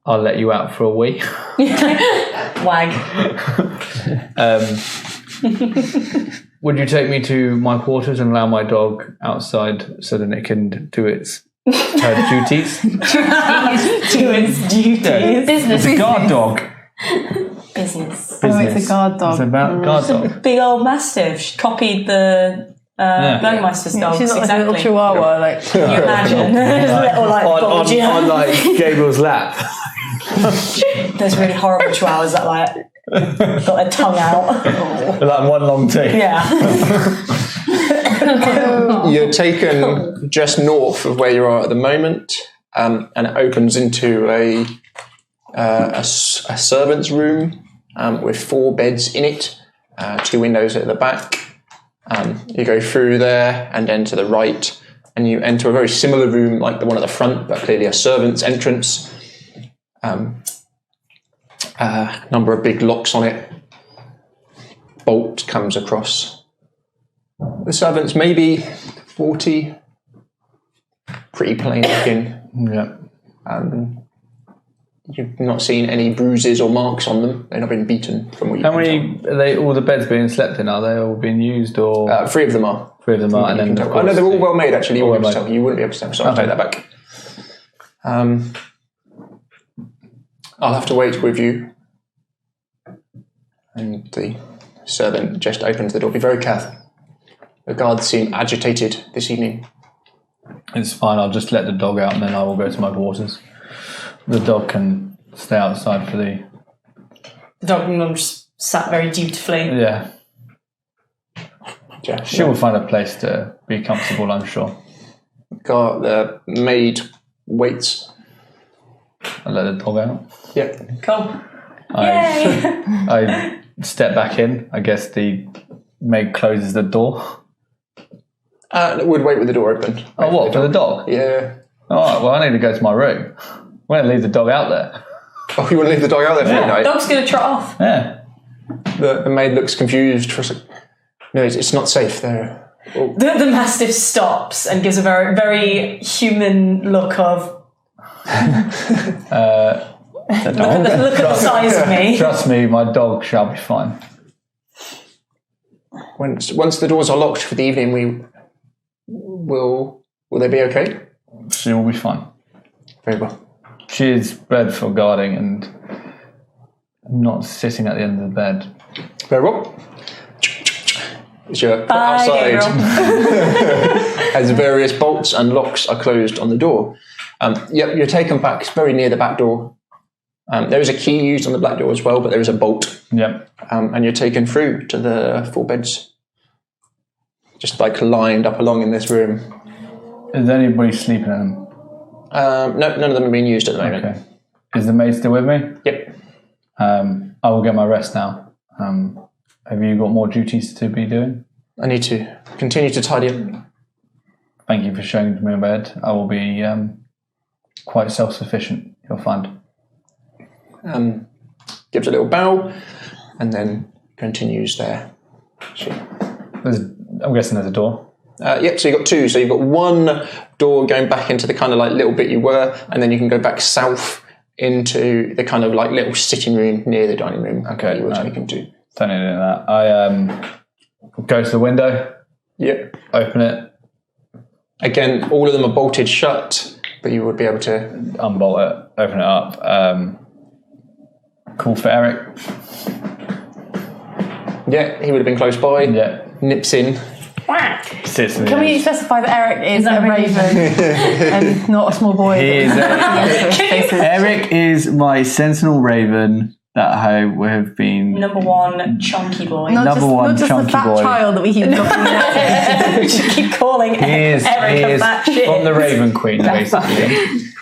I'll let you out for a wee. Wag. Would you take me to my quarters and allow my dog outside so that it can do its duties? Do its duties. It's a guard dog. Business. Oh, it's a guard dog. It's about guard dog. Big old mastiff. She copied the Burgmeister's dogs. She's not exactly. like a little chihuahua. Like, Can you imagine? Little like bulgy. on like Gabriel's lap. There's really horrible chihuahuas that like got their tongue out. Like one long teeth. Yeah. You're taken just north of where you are at the moment, and it opens into a servant's room with 4 beds in it, 2 windows at the back. You go through there and then to the right, and you enter a very similar room like the one at the front, but clearly a servant's entrance. Number of big locks on it. Bolt comes across. The servants maybe 40, pretty plain looking. Yeah. You've not seen any bruises or marks on them. They've not been beaten from what you How can many are they? All the beds being slept in? Are they all being used or? tell. 3 of them are. 3 of them are, and then of Oh, no, course they're all well made actually. You all wouldn't, well made. you wouldn't be able to tell, so I'll take that back. I'll have to wait with you. And the servant just opens the door. Be very careful. The guards seem agitated this evening. It's fine. I'll just let the dog out, and then I will go to my quarters. The dog can stay outside for the. The dog just sat very dutifully. Yeah. Yeah, She will find a place to be comfortable, I'm sure. the maid waits. I'll let the dog out. Yeah. Cool. I step back in. I guess the maid closes the door. Would wait with the door open. Oh, what, for the dog? Yeah. All right, well, I need to go to my room. I'm going to leave the dog out there. Oh, you want to leave the dog out there for the night? Dog's going to trot off. Yeah. The maid looks confused for a second. No, it's not safe there. Oh. The Mastiff stops and gives a very, very human look of. Look at the size of me. Trust me, my dog shall be fine. Once the doors are locked for the evening, will they be okay? She will be fine. Very well. She is bred for guarding and not sitting at the end of the bed. Very well. As you're put Bye, outside, Gabriel. as various bolts and locks are closed on the door. You're taken back very near the back door. There is a key used on the back door as well, but there is a bolt. Yep. And you're taken through to the 4 beds. Just like lined up along in this room. Is anybody sleeping in them? No, none of them are being used at the moment. Okay. Is the maid still with me? Yep. I will get my rest now. Have you got more duties to be doing? I need to continue to tidy up. Thank you for showing me a bed. I will be quite self-sufficient, you'll find. Gives a little bow and then continues there. I'm guessing there's a door. Yep, so you've got 2. So you've got one door going back into the kind of like little bit you were, and then you can go back south into the kind of like little sitting room near the dining room. Okay, You were no. taken to. Don't need that. I go to the window, Yep. open it, Again, all of them are bolted shut, but you would be able to. unbolt it, open it up. Call for Eric. Yeah, he would have been close by. Yeah. Nips in. Sits in the Can we edge. specify that Eric is that a raven and not a small boy? He is Faces. Eric is my sentinel raven that I have been. Number 1, chunky boy. Not Number just, one, not just chunky the fat boy. child that we keep looking at. We should keep calling He is Eric a fat shit. from the Raven Queen, basically.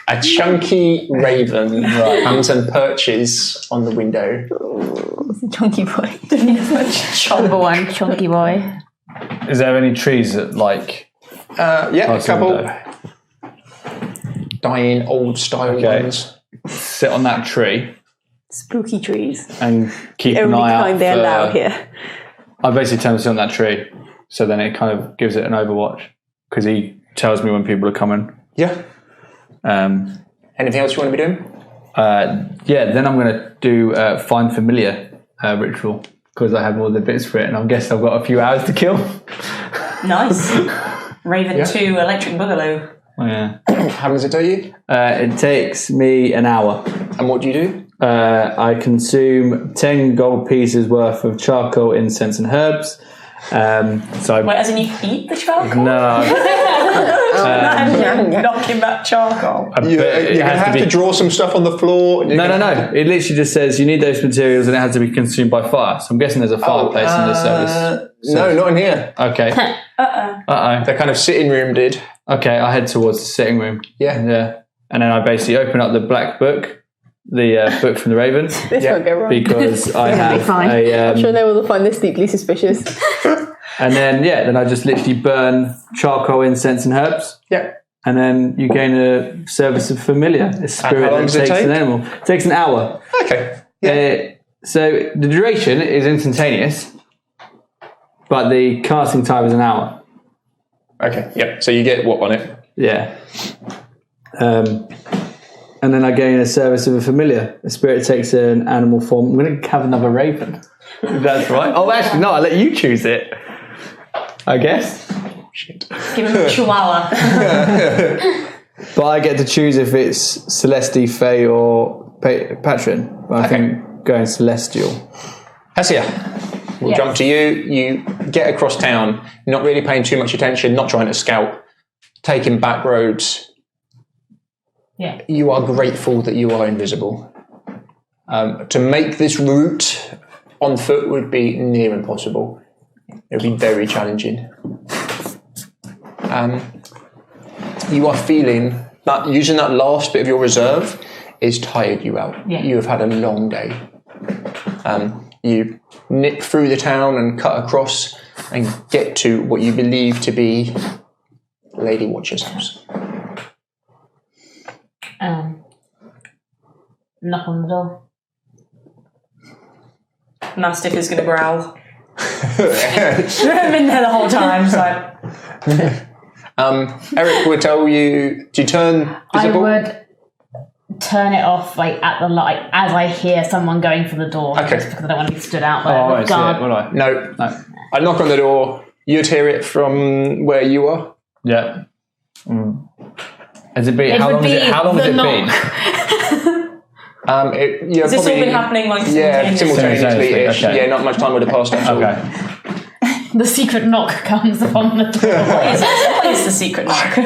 A chunky raven comes and perches on the window. Chunky boy. Number 1, chunky boy. Is there any trees that like? Yeah, a Past the couple. window? Dying old style Okay. ones. Sit on that tree Spooky trees. and keep an Only eye out kind they allow for. here. I basically tell him to sit on that tree, so then it kind of gives it an overwatch because he tells me when people are coming. Yeah. Um, Anything else you want to be doing? Then I'm going to do Find Familiar ritual because I have all the bits for it, and I guess I've got a few hours to kill. Nice. Raven 2 Electric Boogaloo. Oh, yeah. How long does it take you? It takes me an hour. And what do you do? I consume 10 gold pieces worth of charcoal, incense, and herbs. Wait, as in you eat the charcoal? No. Knocking that charcoal. You have to draw some stuff on the floor. No. It literally just says you need those materials and it has to be consumed by fire. So I'm guessing there's a fireplace in the service. No, not in here. Okay. Uh-oh. The kind of sitting room did. Okay, I head towards the sitting room. Yeah. And then I basically open up the black book, the book from the Raven. This won't go wrong. Because I have I'm sure no one will find this deeply suspicious. And then I just literally burn charcoal, incense, and herbs. Yeah. And then you gain a service of familiar, a spirit that takes an animal. It takes an hour. Okay. Yeah. So the duration is instantaneous, but the casting time is an hour. Okay. Yep. So you get what on it? Yeah. And then I gain a service of a familiar. A spirit takes an animal form. I'm going to have another raven. If that's right. Oh, actually, no. I'll let you choose it. I guess. Shit. Give him a chihuahua. But I get to choose if it's Celesti, Fae, or Patron. But I think going Celestial. Hesia, we'll jump to you. You get across town, not really paying too much attention, not trying to scout, taking back roads. Yeah. You are grateful that you are invisible. To make this route on foot would be near impossible. It would be very challenging. You are feeling that using that last bit of your reserve is tired you out. Yeah. You have had a long day. You nip through the town and cut across and get to what you believe to be Lady Watcher's house. Knock on the door. Mastiff is going to growl. I've been there the whole time, so. Eric would tell you, do you turn visible? I would turn it off like at the light as I hear someone going for the door. Okay. Just because I don't want to be stood out there. Oh, I with see it, guard. will I? No. I knock on the door. You'd hear it from where you are. Yeah. Has it been? It How would long has be it? How long has the it been? Has this all been happening like simultaneously-ish. Okay. Yeah, not much time would have passed actually. Okay. The secret knock comes upon the door. What is the secret knock?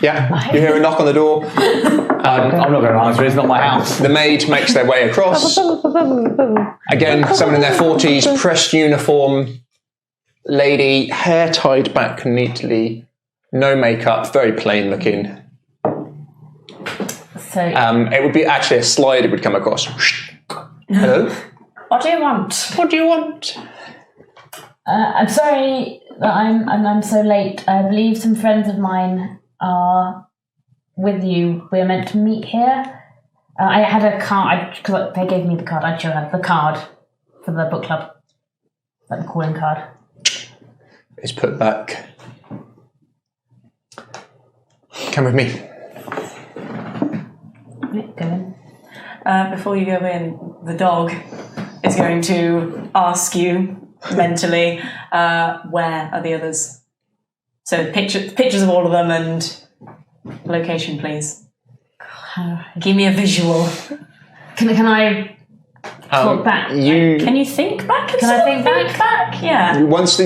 Yeah, you hear a knock on the door. I'm not going to answer. It's not my house. The maid makes their way across. Again, someone in their 40s, pressed uniform, lady, hair tied back neatly, no makeup, very plain looking. So It would be actually a slide it would come across. Hello? What do you want? What do you want? I'm sorry that I'm so late. I believe some friends of mine are with you. We're meant to meet here. I had a card because they gave me the card. I had the card for the book club, like the calling card. It's put back. Come with me. Go in. Before you go in, the dog is going to ask you mentally, where are the others? So pictures of all of them and location, please. Give me a visual. Can I talk back? Can you think back? Can I think back? Yeah. Once that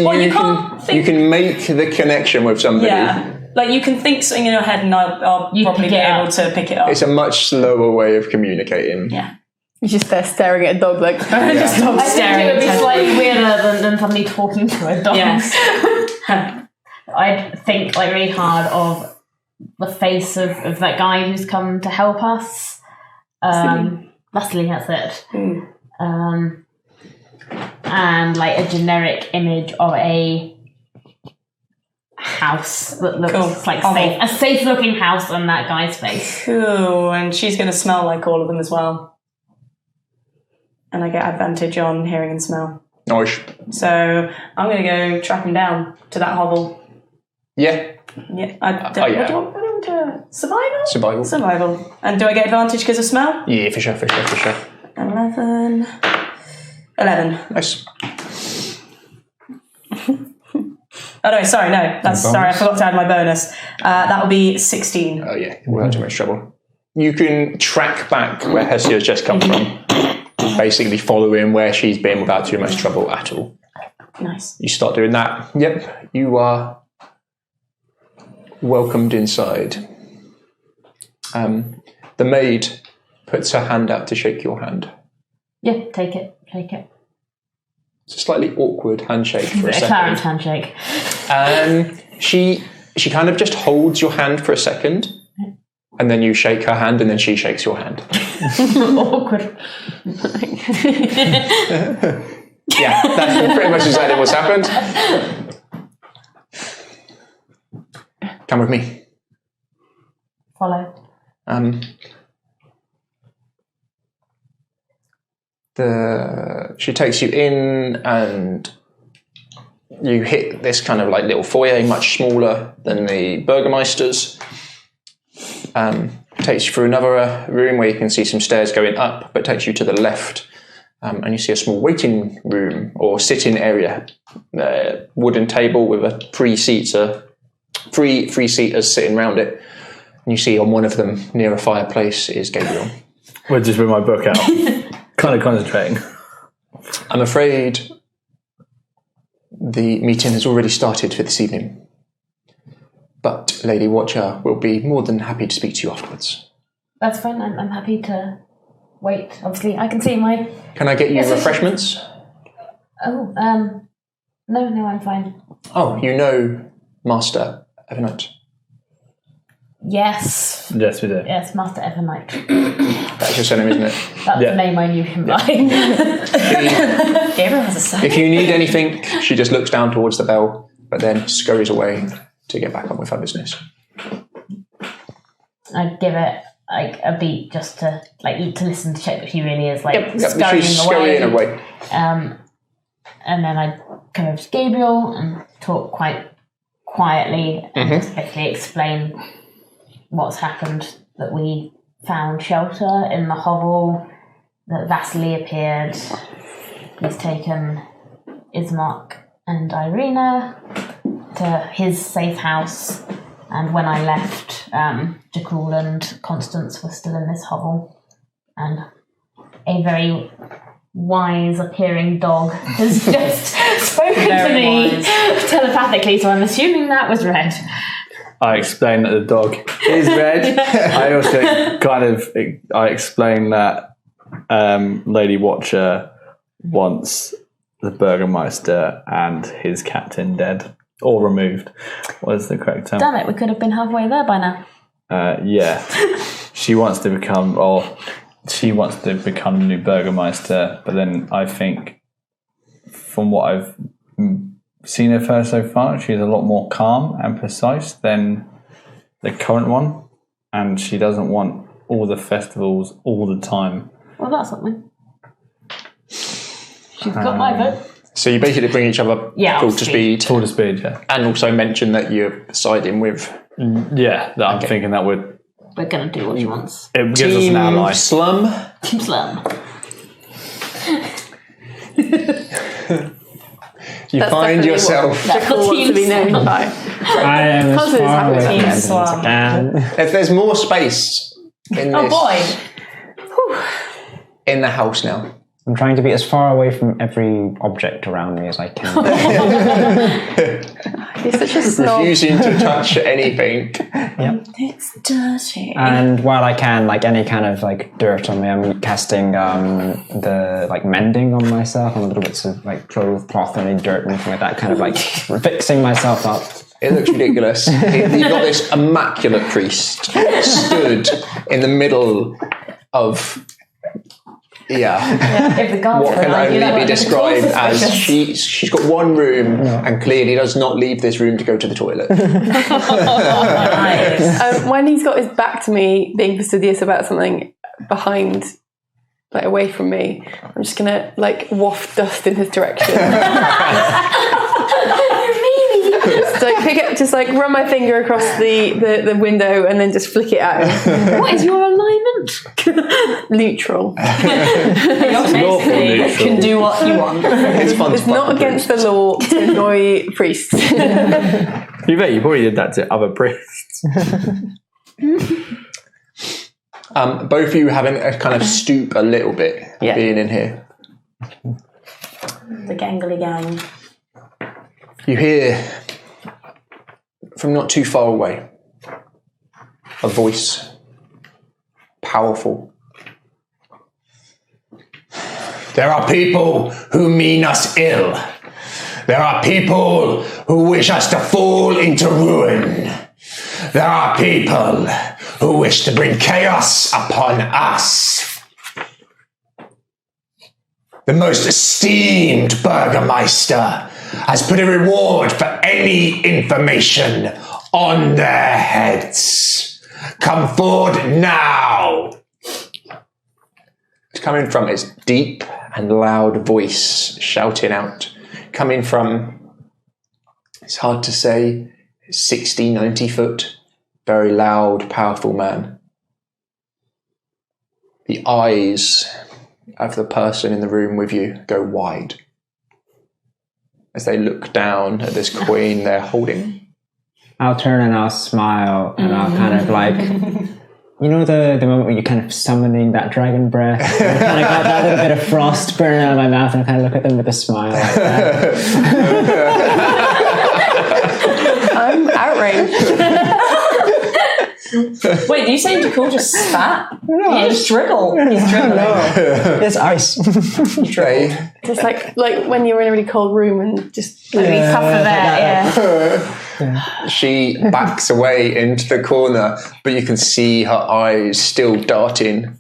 you can make the connection with somebody. Yeah. Like you can think something in your head and I'll probably be able to pick it up. It's a much slower way of communicating. Yeah. You're just there staring at a dog like, Just stop I think staring. it would be slightly weirder than suddenly talking to a dog. Yes. I'd think like really hard of the face of that guy who's come to help us. Vasily, that's it. And like a generic image of a house that looks like safe. A safe looking house on that guy's face. Cool. And she's going to smell like all of them as well. And I get advantage on hearing and smell. Nice. So I'm going to go track him down to that hovel. Yeah. Yeah. yeah. What do you want? going to survival? Survival. Survival. And do I get advantage because of smell? Yeah, for sure. 11. Nice. Oh no, sorry, no. That's sorry, I forgot to add my bonus. That will be 16. Oh yeah, we're in too much trouble. You can track back where Hesia's just come from, basically following where she's been without too much trouble at all. Nice. You start doing that. Yep, you are welcomed inside. The maid puts her hand out to shake your hand. Yeah, take it. It's a slightly awkward handshake for a second. Clarence handshake. She kind of just holds your hand for a second, and then you shake her hand, and then she shakes your hand. Awkward. Yeah, that's pretty much exactly what's happened. Come with me. Follow. She takes you in, and you hit this kind of like little foyer, much smaller than the Burgermeister's. Takes you through another room where you can see some stairs going up, but takes you to the left, and you see a small waiting room or sitting area, wooden table with a three seaters sitting around it. And you see on one of them, near a fireplace, is Gabriel. We're just with my book out, kind of concentrating. I'm afraid the meeting has already started for this evening, but Lady Watcher will be more than happy to speak to you afterwards. That's fine. I'm happy to wait. Obviously, I can see my... Can I get you refreshments? Oh, no, I'm fine. Oh, you know Master Evernight? Yes. Yes, we do. Yes, Master Evernight. That's your surname, isn't it? That's the name I knew him by. Gabriel has a son. If you need anything, she just looks down towards the bell, but then scurries away to get back on with her business. I'd give it like a beat just to listen to check that she really is She's scurrying away. And then I'd come over to Gabriel and talk quite quietly and just basically explain what's happened, that we found shelter in the hovel, that Vasily appeared, he's taken Ismark and Irina to his safe house, and when I left, Jakul and Constance were still in this hovel, and a very wise appearing dog has just spoken to me telepathically, so I'm assuming that was Red. I explain that the dog is red. I also I explain that Lady Watcher wants the Burgermeister and his captain dead or removed. What is the correct term? Damn it, we could have been halfway there by now. Yeah. She wants to become the new Burgermeister, but then I think from what I've seen of her so far, she's a lot more calm and precise than the current one, and she doesn't want all the festivals all the time. Well, that's something. She's got my vote. So you basically bring each other full to speed. Full to speed, yeah. And also mention that you're siding with... Yeah, I'm thinking that would... We're going to do what she wants. It gives us an ally. Slum. Team Slum. You find yourself... Jakul wants to be known by. I am as far away from Team Edmonds as I Slum. can. If there's more space in this... Oh boy. In the house now. I'm trying to be as far away from every object around me as I can. He's such a snob. Refusing to touch anything. It's dirty. And while I can, like any kind of like dirt on me, I'm casting the like mending on myself, on little bits of like cloth or any dirt or anything like that, kind of like fixing myself up. It looks ridiculous. You've got this immaculate priest stood in the middle of... Yeah. If the guards What can only be described as she's got one room and clearly does not leave this room to go to the toilet. Nice. When he's got his back to me, being fastidious about something behind, like away from me, I'm just gonna like waft dust in his direction. just like pick it, just like run my finger across the window and then just flick it at him. What is your alignment? Neutral. You can do what you want. It's not against the law to annoy priests. You bet you probably did that to other priests. Both of you having a kind of stoop a little bit, being in here. The gangly gang. You hear from not too far away a voice, powerful. There are people who mean us ill. There are people who wish us to fall into ruin. There are people who wish to bring chaos upon us. The most esteemed Burgermeister has put a reward for any information on their heads. Come forward now. It's coming from its deep and loud voice, shouting out. Coming from, it's hard to say, 60, 90 foot, very loud, powerful man. The eyes of the person in the room with you go wide as they look down at this queen they're holding. I'll turn and I'll smile and I'll kind of like, you know, the moment where you're kind of summoning that dragon breath, and kind of got that little bit of frost burning out of my mouth, and I kind of look at them with a smile like that. I'm outraged. Wait, do you say Jakul just spat? No, He just dribble. He's dribbling. It's ice. They, Just like when you're in a really cold room and just Puff of air, yeah. she backs away into the corner, but you can see her eyes still darting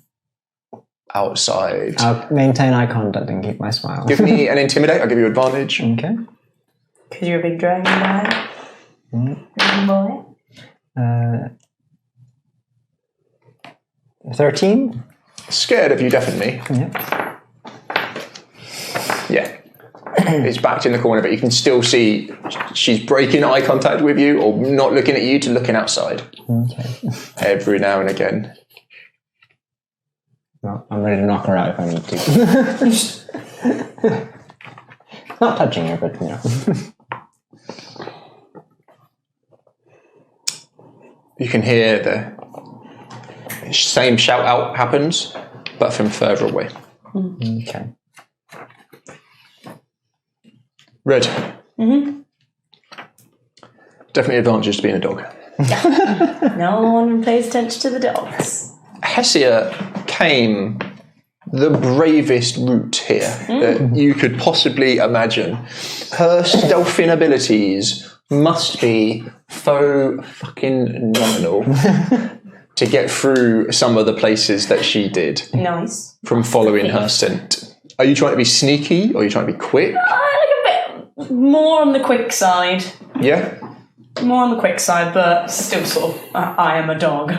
outside. I'll maintain eye contact and keep my smile. Give me an intimidate. I'll give you advantage. Okay. Because you're a big dragon guy. Boy. 13? Scared of you, definitely. Yeah. It's backed in the corner, but you can still see she's breaking eye contact with you or not looking at you to looking outside. Okay. Every now and again. No, I'm ready to knock her out if I need to. Not touching her, but you know. You can hear the same shout out happens, but from further away. Okay. Red. Mm-hmm. Definitely advantage to being a dog. No one pays attention to the dogs. Hessia came the bravest route here that you could possibly imagine. Her stealthing abilities must be so fucking nominal to get through some of the places that she did Nice. from following her scent. Are you trying to be sneaky or are you trying to be quick? Like a bit more on the quick side. Yeah? More on the quick side, but still sort of, I am a dog.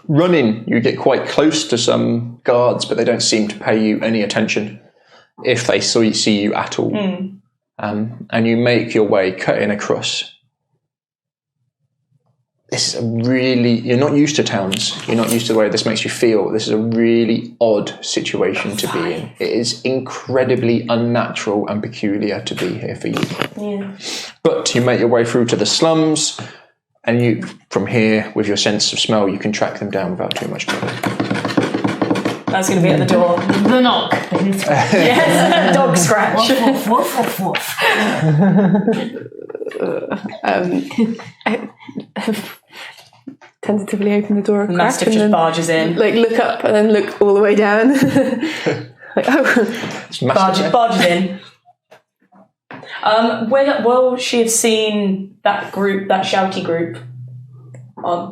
Running, you get quite close to some guards, but they don't seem to pay you any attention if they see you at all. And you make your way cutting across. This is a really, you're not used to towns. You're not used to the way this makes you feel. This is a really odd situation to be in. It is incredibly unnatural and peculiar to be here for you. Yeah. But you make your way through to the slums, and you, from here, with your sense of smell, you can track them down without too much trouble. That's going to be at the door. The knock. Yes, dog scratch. Woof, woof, woof, woof. Tentatively open the door a crack Mastiff and just then barges in. like look up and then look all the way down. Like, oh. It's massive. Barges in. Will she have seen that group, that shouty group,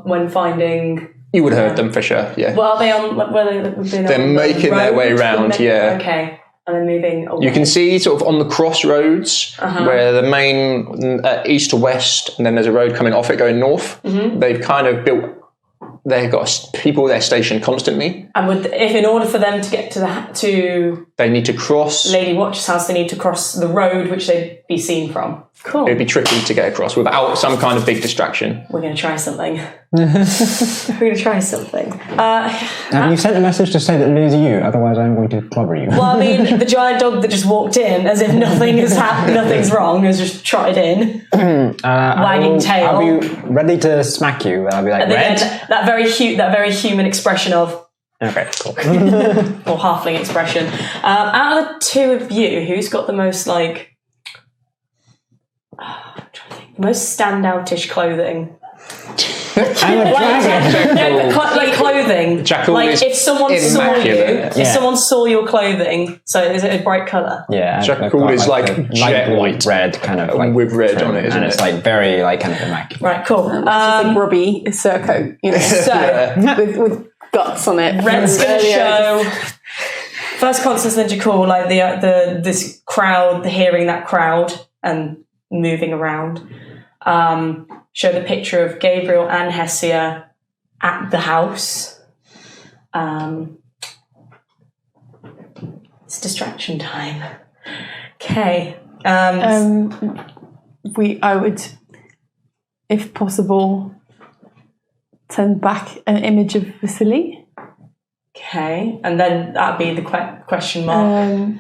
when finding? You would have heard them for sure, yeah. Well, are they on? They're making their way round, yeah. Okay, and then moving away. You can see sort of on the crossroads where the main east to west, and then there's a road coming off it going north. They've kind of built they've got people there stationed constantly. And if in order for them to get to They need to cross. Lady Watch's house, they need to cross the road which they'd be seen from. Cool. It'd be tricky to get across without some kind of big distraction. We're going to try something. Have you sent a message to say that Liz you? Otherwise, I'm going to clobber you. Well, I mean, the giant dog that just walked in, as if nothing has happened, nothing's wrong, has just trotted in, wagging tail. I'll be ready to smack you, and I'll be like, and red. That very human expression of. Okay, cool. Or halfling expression. Out of the two of you, who's got the most most standoutish clothing? I'm a dragon. Like clothing. Jackal like is if someone saw you, immaculate. if someone saw your clothing, so is it a bright colour? Yeah, Jackal is like a jet light white. red kind of like with red trim, on it, isn't and it's it? like very like kind of immaculate. Right, cool. It's a grubby surcoat, you know, So with guts on it. Red's going to show. First constant's ninja cool, like this crowd, hearing that crowd and moving around. Show the picture of Gabriel and Hessia at the house. It's distraction time. Okay. I would, if possible, send back an image of Vasily. Okay, and then that'd be the question mark.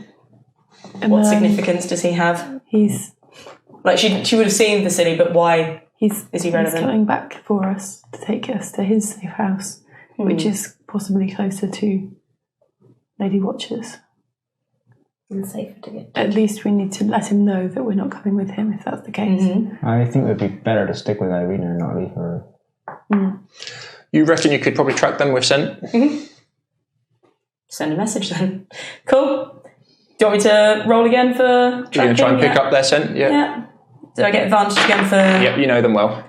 What significance does he have? He's like she would have seen the city, but why is he relevant? He's coming back for us to take us to his safe house, which is possibly closer to Lady Watch's. And safer to get to. At least we need to let him know that we're not coming with him, if that's the case. I think it would be better to stick with Irina and not leave her. You reckon you could probably track them with scent? Send a message then. Cool. Do you want me to roll again for tracking? You're going to try and pick up their scent? Yeah. Do I get advantage again for... Yep, you know them well.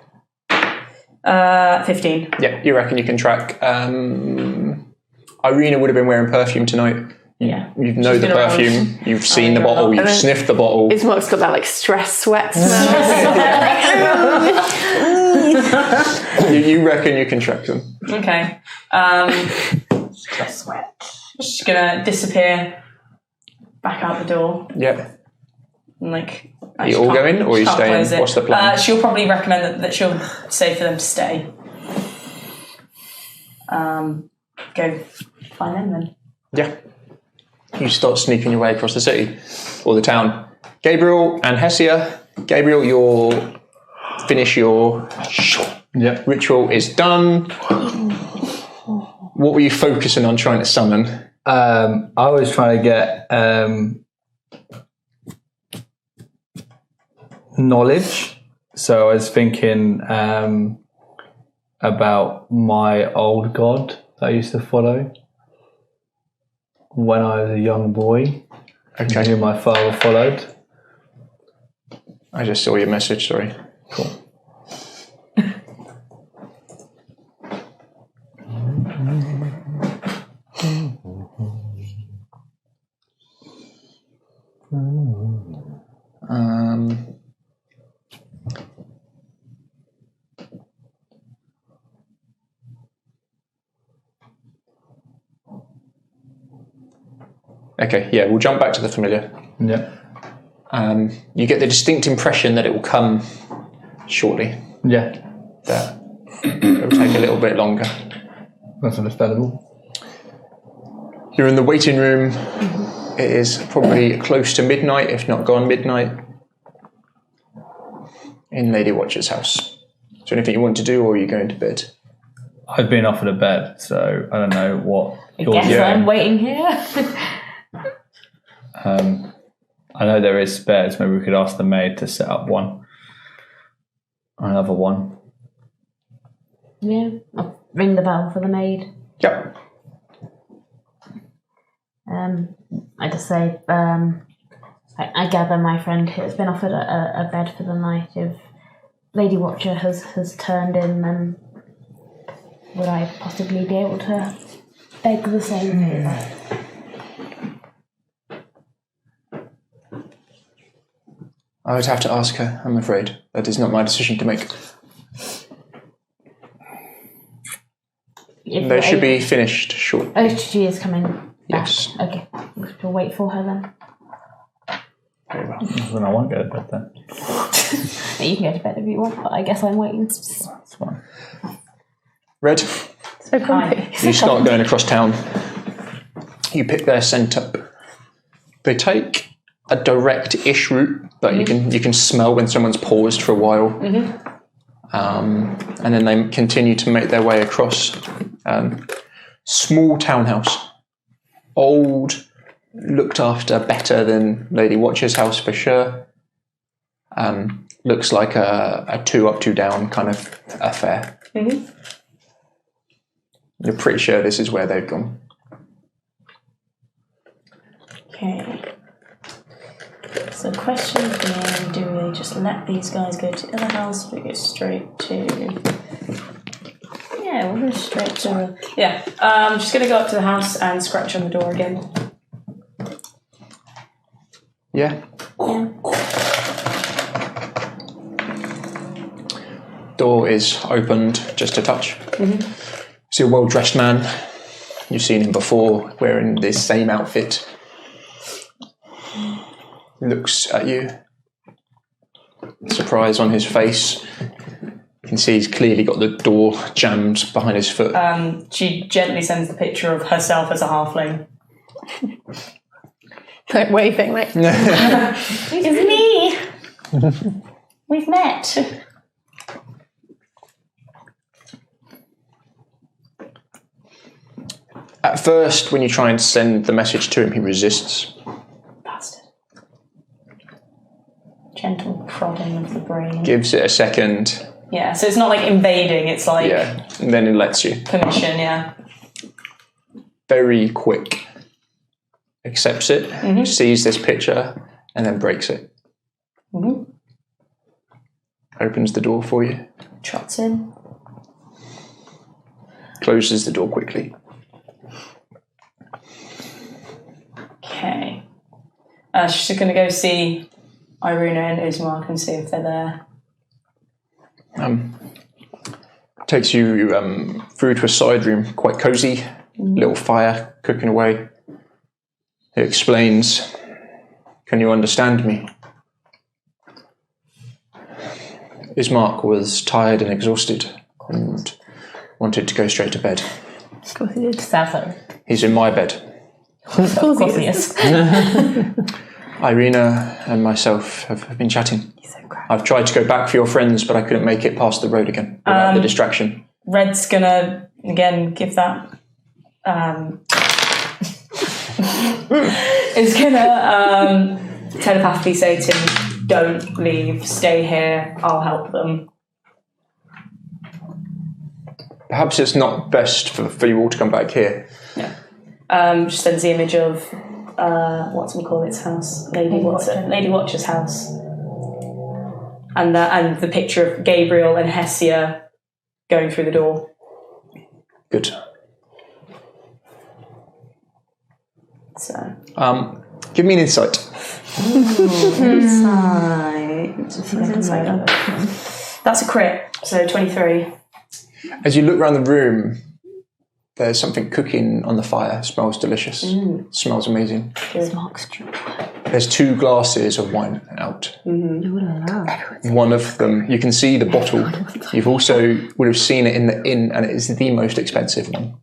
15. Yep, you reckon you can track... Irina would have been wearing perfume tonight. Yeah. You know the perfume. You've seen the bottle. You've sniffed the bottle. Ismark's got that like stress sweat smell. You reckon you can track them? Okay. Stress sweat. Just gonna disappear back out the door. Yep. And like... Are you all going or are you staying? What's the plan? She'll probably recommend that she'll say for them to stay. Go find them then. Yeah. You start sneaking your way across the city or the town. Gabriel and Hessia. Gabriel, finish your ritual is done. What were you focusing on trying to summon? I was trying to get knowledge. So I was thinking about my old god that I used to follow when I was a young boy. Okay. Who my father followed. I just saw your message, sorry. Cool. Okay, yeah, we'll jump back to the familiar. Yeah. You get the distinct impression that it will come shortly. Yeah. That it will take a little bit longer. That's understandable. You're in the waiting room. It is probably close to midnight, if not gone midnight, in Lady Watcher's house. Is there anything you want to do, or are you going to bed? I've been offered a bed, so I don't know what yours Guess is. I'm waiting here. I know there is spares. Maybe we could ask the maid to set up one. Another one. Yeah, I'll ring the bell for the maid. Yep. I just say, I gather my friend has been offered a bed for the night. If Lady Watcher has turned in, then would I possibly be able to beg the same favour? I would have to ask her, I'm afraid. That is not my decision to make. They should be finished short. Oh, she is coming back. Yes. Okay. We'll wait for her then. Very well. Then I won't go to bed then. You can go to bed if you want, but I guess I'm waiting. That's fine. Red, So grumpy. you start going across town. You pick their scent up. They take a direct-ish route, but you can smell when someone's paused for a while. And then they continue to make their way across. Small townhouse. Old, looked after better than Lady Watcher's house for sure. Looks like a 2 up, 2 down kind of affair. You're pretty sure this is where they've gone. Okay. So the question being, do we just let these guys go to the other house, or we go straight to... Yeah, we'll go straight to... Yeah, I'm just going to go up to the house and scratch on the door again. Yeah. Yeah. Door is opened just a touch. See a well-dressed man. You've seen him before, wearing this same outfit. Looks at you. Surprise on his face. You can see he's clearly got the door jammed behind his foot. She gently sends the picture of herself as a halfling. Like waving, like It's me! We've met. At first, when you try and send the message to him, he resists. Bastard. Gentle prodding of the brain. Gives it a second. Yeah, so it's not like invading, it's like Yeah. And then he lets you. permission, yeah. Very quick. Accepts it. Sees this picture. And then breaks it. Opens the door for you. Trots in. Closes the door quickly. Okay. She's going to go see Irina and Ismark and see if they're there. Takes you through to a side room, quite cosy. Little fire cooking away. He explains, "Can you understand me?" Ismark was tired and exhausted and wanted to go straight to bed. of course he did. Sappho. He's in my bed. Of course He is. Irina and myself have been chatting. He's so crap. I've tried to go back for your friends, but I couldn't make it past the road again without the distraction. Red's going to, again, give that... is going to telepathically say to him, "Don't leave, stay here, I'll help them." Perhaps it's not best for you all to come back here. Yeah. Just sends the image of what's house, Lady Watcher's house, and the picture of Gabriel and Hessia going through the door. Good. So Give me an insight. insight. That's a crit. So 23. As you look around the room, there's something cooking on the fire. It smells delicious. Smells amazing. There's 2 glasses of wine out. One of them, you can see the bottle. You've also would have seen it in the inn, and it is the most expensive one.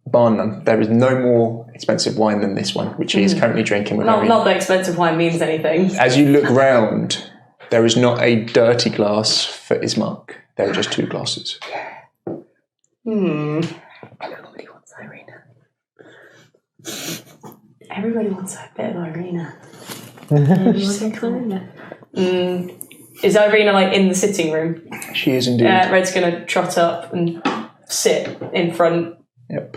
Bar none. There is no more expensive wine than this one, which he is currently drinking with Irene. Not that expensive wine means anything. As you look round, there is not a dirty glass for Ismark. There are just 2 glasses. Everybody wants Irina. Everybody wants a bit of Irina. Is Irina like in the sitting room? She is indeed. Red's gonna trot up and sit in front. Yep.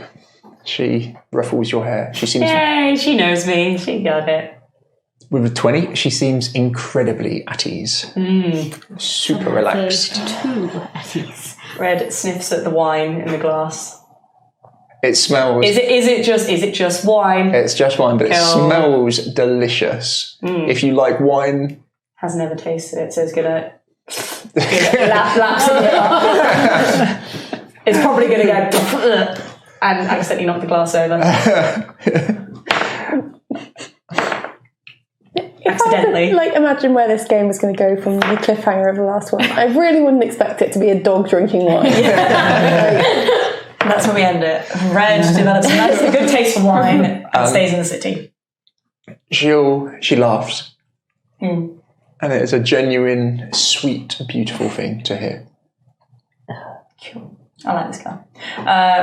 She ruffles your hair. She seems, Yay, she knows me. She got it. with a 20, she seems incredibly at ease. Super relaxed. Red sniffs at the wine in the glass. It smells. Is it just wine? It's just wine, but it Cool. smells delicious. If you like wine, Has never tasted it, so it's gonna lapse in it. It's probably going to go and accidentally knock the glass over. Accidentally. Like, imagine where this game was going to go from the cliffhanger of the last one. I really wouldn't expect it to be a dog drinking wine. That's where we end it. Red develops a good taste for wine and stays in the city. She laughs. Mm. And it is a genuine, sweet, beautiful thing to hear. Cool. I like this guy.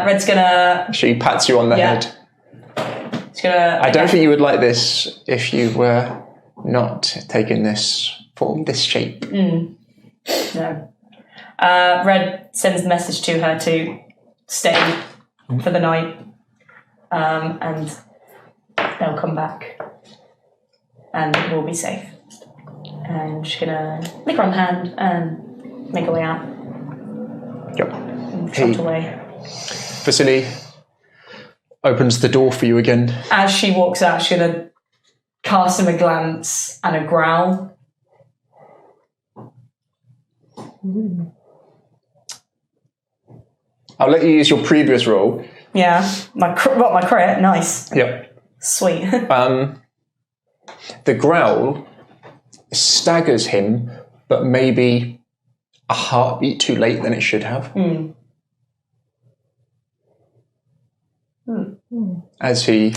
Red's gonna... She pats you on the head. She's gonna... I don't think you would like this if you were not taking this form, this shape. No. Red sends a message to her to stay for the night, and they'll come back, and we'll be safe. And she's gonna lick her on the hand and make her way out. Yep. And trot away. Vasily opens the door for you again. As she walks out, she's gonna cast him a glance and a growl. I'll let you use your previous roll. Yeah, my crit, nice, Yep. sweet. The growl staggers him, but maybe a heartbeat too late than it should have. As he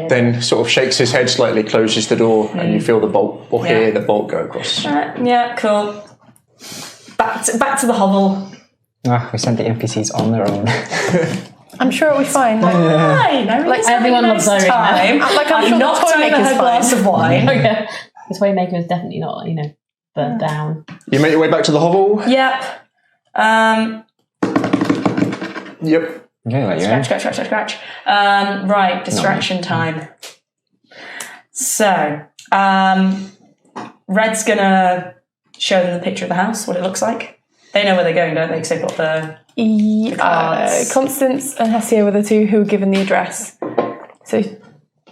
then sort of shakes his head slightly, closes the door, and you feel the bolt, or hear the bolt go across. Yeah, cool. Back to the hovel. We sent the NPCs on their own. I'm sure it'll be fine. Fine. Like everyone loves Irene. time. Like, I'm sure not the toy turning maker's her glass of wine. Okay. This way maker is definitely not, burnt down. You make your way back to the hovel? Yep. Yep. Okay, let you in. Scratch. Right, distraction time. So, Red's gonna show them the picture of the house, what it looks like. They know where they're going, don't they? Because they've got the cards. Constance and Hessia were the two who were given the address. So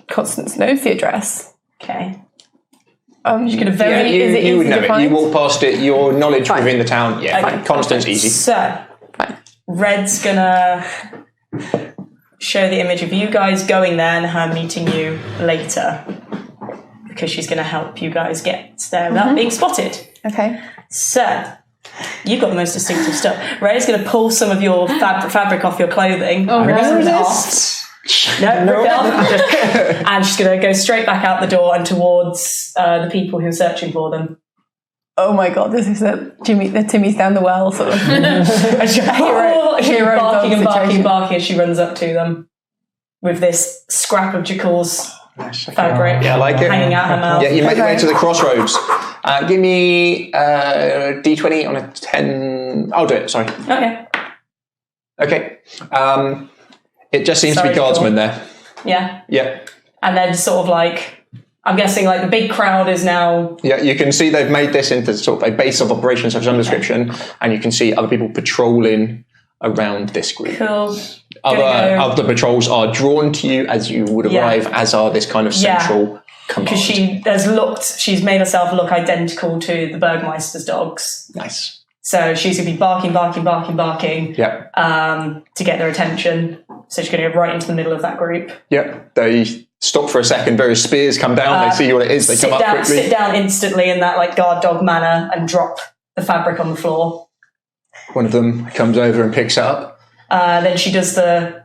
Constance knows the address. Okay. She's gonna You would know it. You walk past it. Your knowledge Fine. within the town. Yeah, Okay. Constance, easy. So, Red's gonna show the image of you guys going there and her meeting you later, because she's gonna help you guys get there without being spotted. Okay. So, you've got the most distinctive stuff. Red is going to pull some of your fabric off your clothing. Oh, rip no. it off. No, rip it off. And she's going to go straight back out the door and towards the people who are searching for them. Oh my god, this is the Timmy's down the well sort of. And she's barking and situation. barking as she runs up to them with this scrap of Jekyll's fabric Yeah, I like it. hanging out her mouth. Yeah, you make your way to the crossroads. Give me D20 on a 10. I'll do it, sorry. Okay. It just seems to be guardsmen there. Yeah. Yeah. And then sort of like, I'm guessing like the big crowd is now... Yeah, you can see they've made this into sort of a base of operations of some description, and you can see other people patrolling around this group. Cool. Other patrols are drawn to you as you would arrive, as are this kind of central command. Because she's made herself look identical to the Burgmeister's dogs. Nice. So she's going to be barking Yeah. to get their attention. So she's going to go right into the middle of that group. Yeah. They stop for a second, various spears come down, they see what it is, they come up quickly. Sit down instantly in that like guard dog manner and drop the fabric on the floor. One of them comes over and picks it up. Then she does the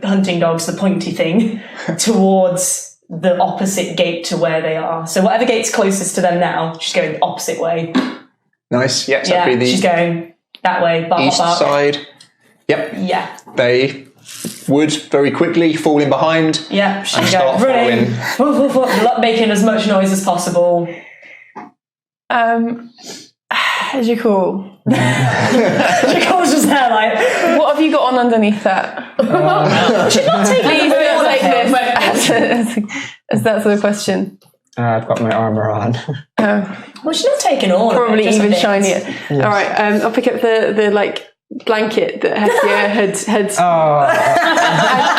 hunting dogs, the pointy thing, towards the opposite gate to where they are. So whatever gate's closest to them now, she's going the opposite way. Nice. Yeah, so that'd be the she's going that way. Bark, east bark. side. Yep. Yeah. They would very quickly fall in behind. Yeah, she's and going start running, following. making as much noise as possible. Jacoul. Jacoul's just there like, What have you got on underneath that? she's not taking As that sort of question. I've got my armour on. Well, she's not taking all Probably of it, just a even bit. shinier. All right, I'll pick up the like blanket that Hestia had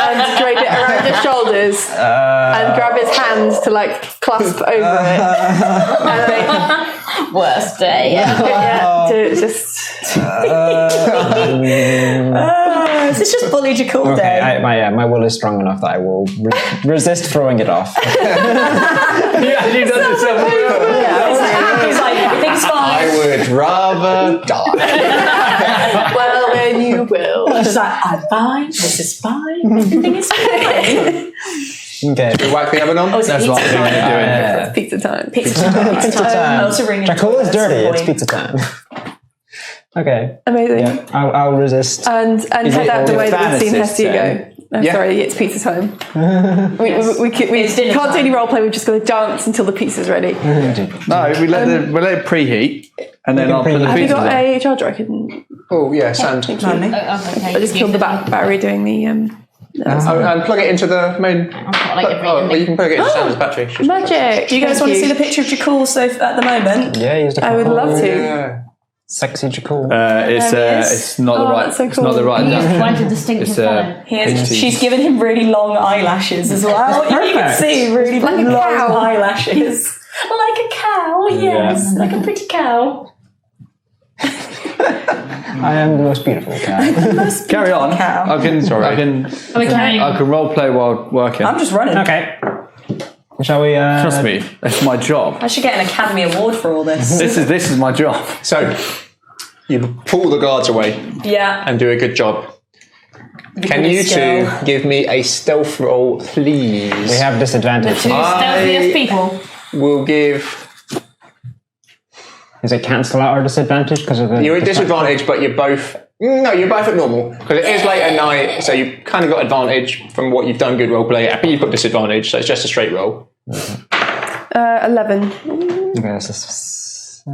and drape it around his shoulders and grab his hands to like clasp over it. And Worst day. Yeah, to just. It's just bully Jakul day. My will is strong enough that I will resist throwing it off. You've done yourself. He's like, everything's fine. I would rather die. Well, then you will. She's like, I'm fine. This is fine. Everything is fine. Okay. We whack the oven on? That's what I'm doing. It's pizza time. Pizza time. time. Also ringing. Jakul is dirty. Boy. It's pizza time. Okay. Amazing. Yeah, I'll resist. And head out the way that we've seen Fantasist Hestia then? go. Oh, Yeah. Sorry, it's pizza time. we It's dinner can't do any time. role play. We've just got to dance until the pizza's ready. No, we let it preheat, and then I'll put the Have you pizza got on. a charger? I can. Oh, yeah, sand. Thank you. Manly. I just killed the battery doing the. And plug it into the main. Well, you can plug it into Sand's battery. She's- Magic. Do you guys want to see the picture of Jakul at the moment? Yeah, use the I would love to. Yeah. Sexy Jakul. It's not the right. that's so It's not the cool. right. Quite a distinctive It's fellow. She's given him really long eyelashes as well. You can see really Like a long cow. eyelashes. Like a cow, yes. Like a pretty cow. I am the most beautiful cat. Carry on. Cow. I can role play while working. I'm just running. Okay. Shall we? Trust me, that's my job. I should get an Academy Award for all this. This is my job. So, you pull the guards away Yeah. and do a good job. Can you two give me a stealth roll, please? We have disadvantage. Stealthiest people. We'll give... Is it cancel out our disadvantage because of the? You're at disadvantage, but you're both... No, you're both at normal. Because it is late at night, so you've kind of got advantage from what you've done good roleplay. I think you've got disadvantage, so it's just a straight roll. 11. Okay, that's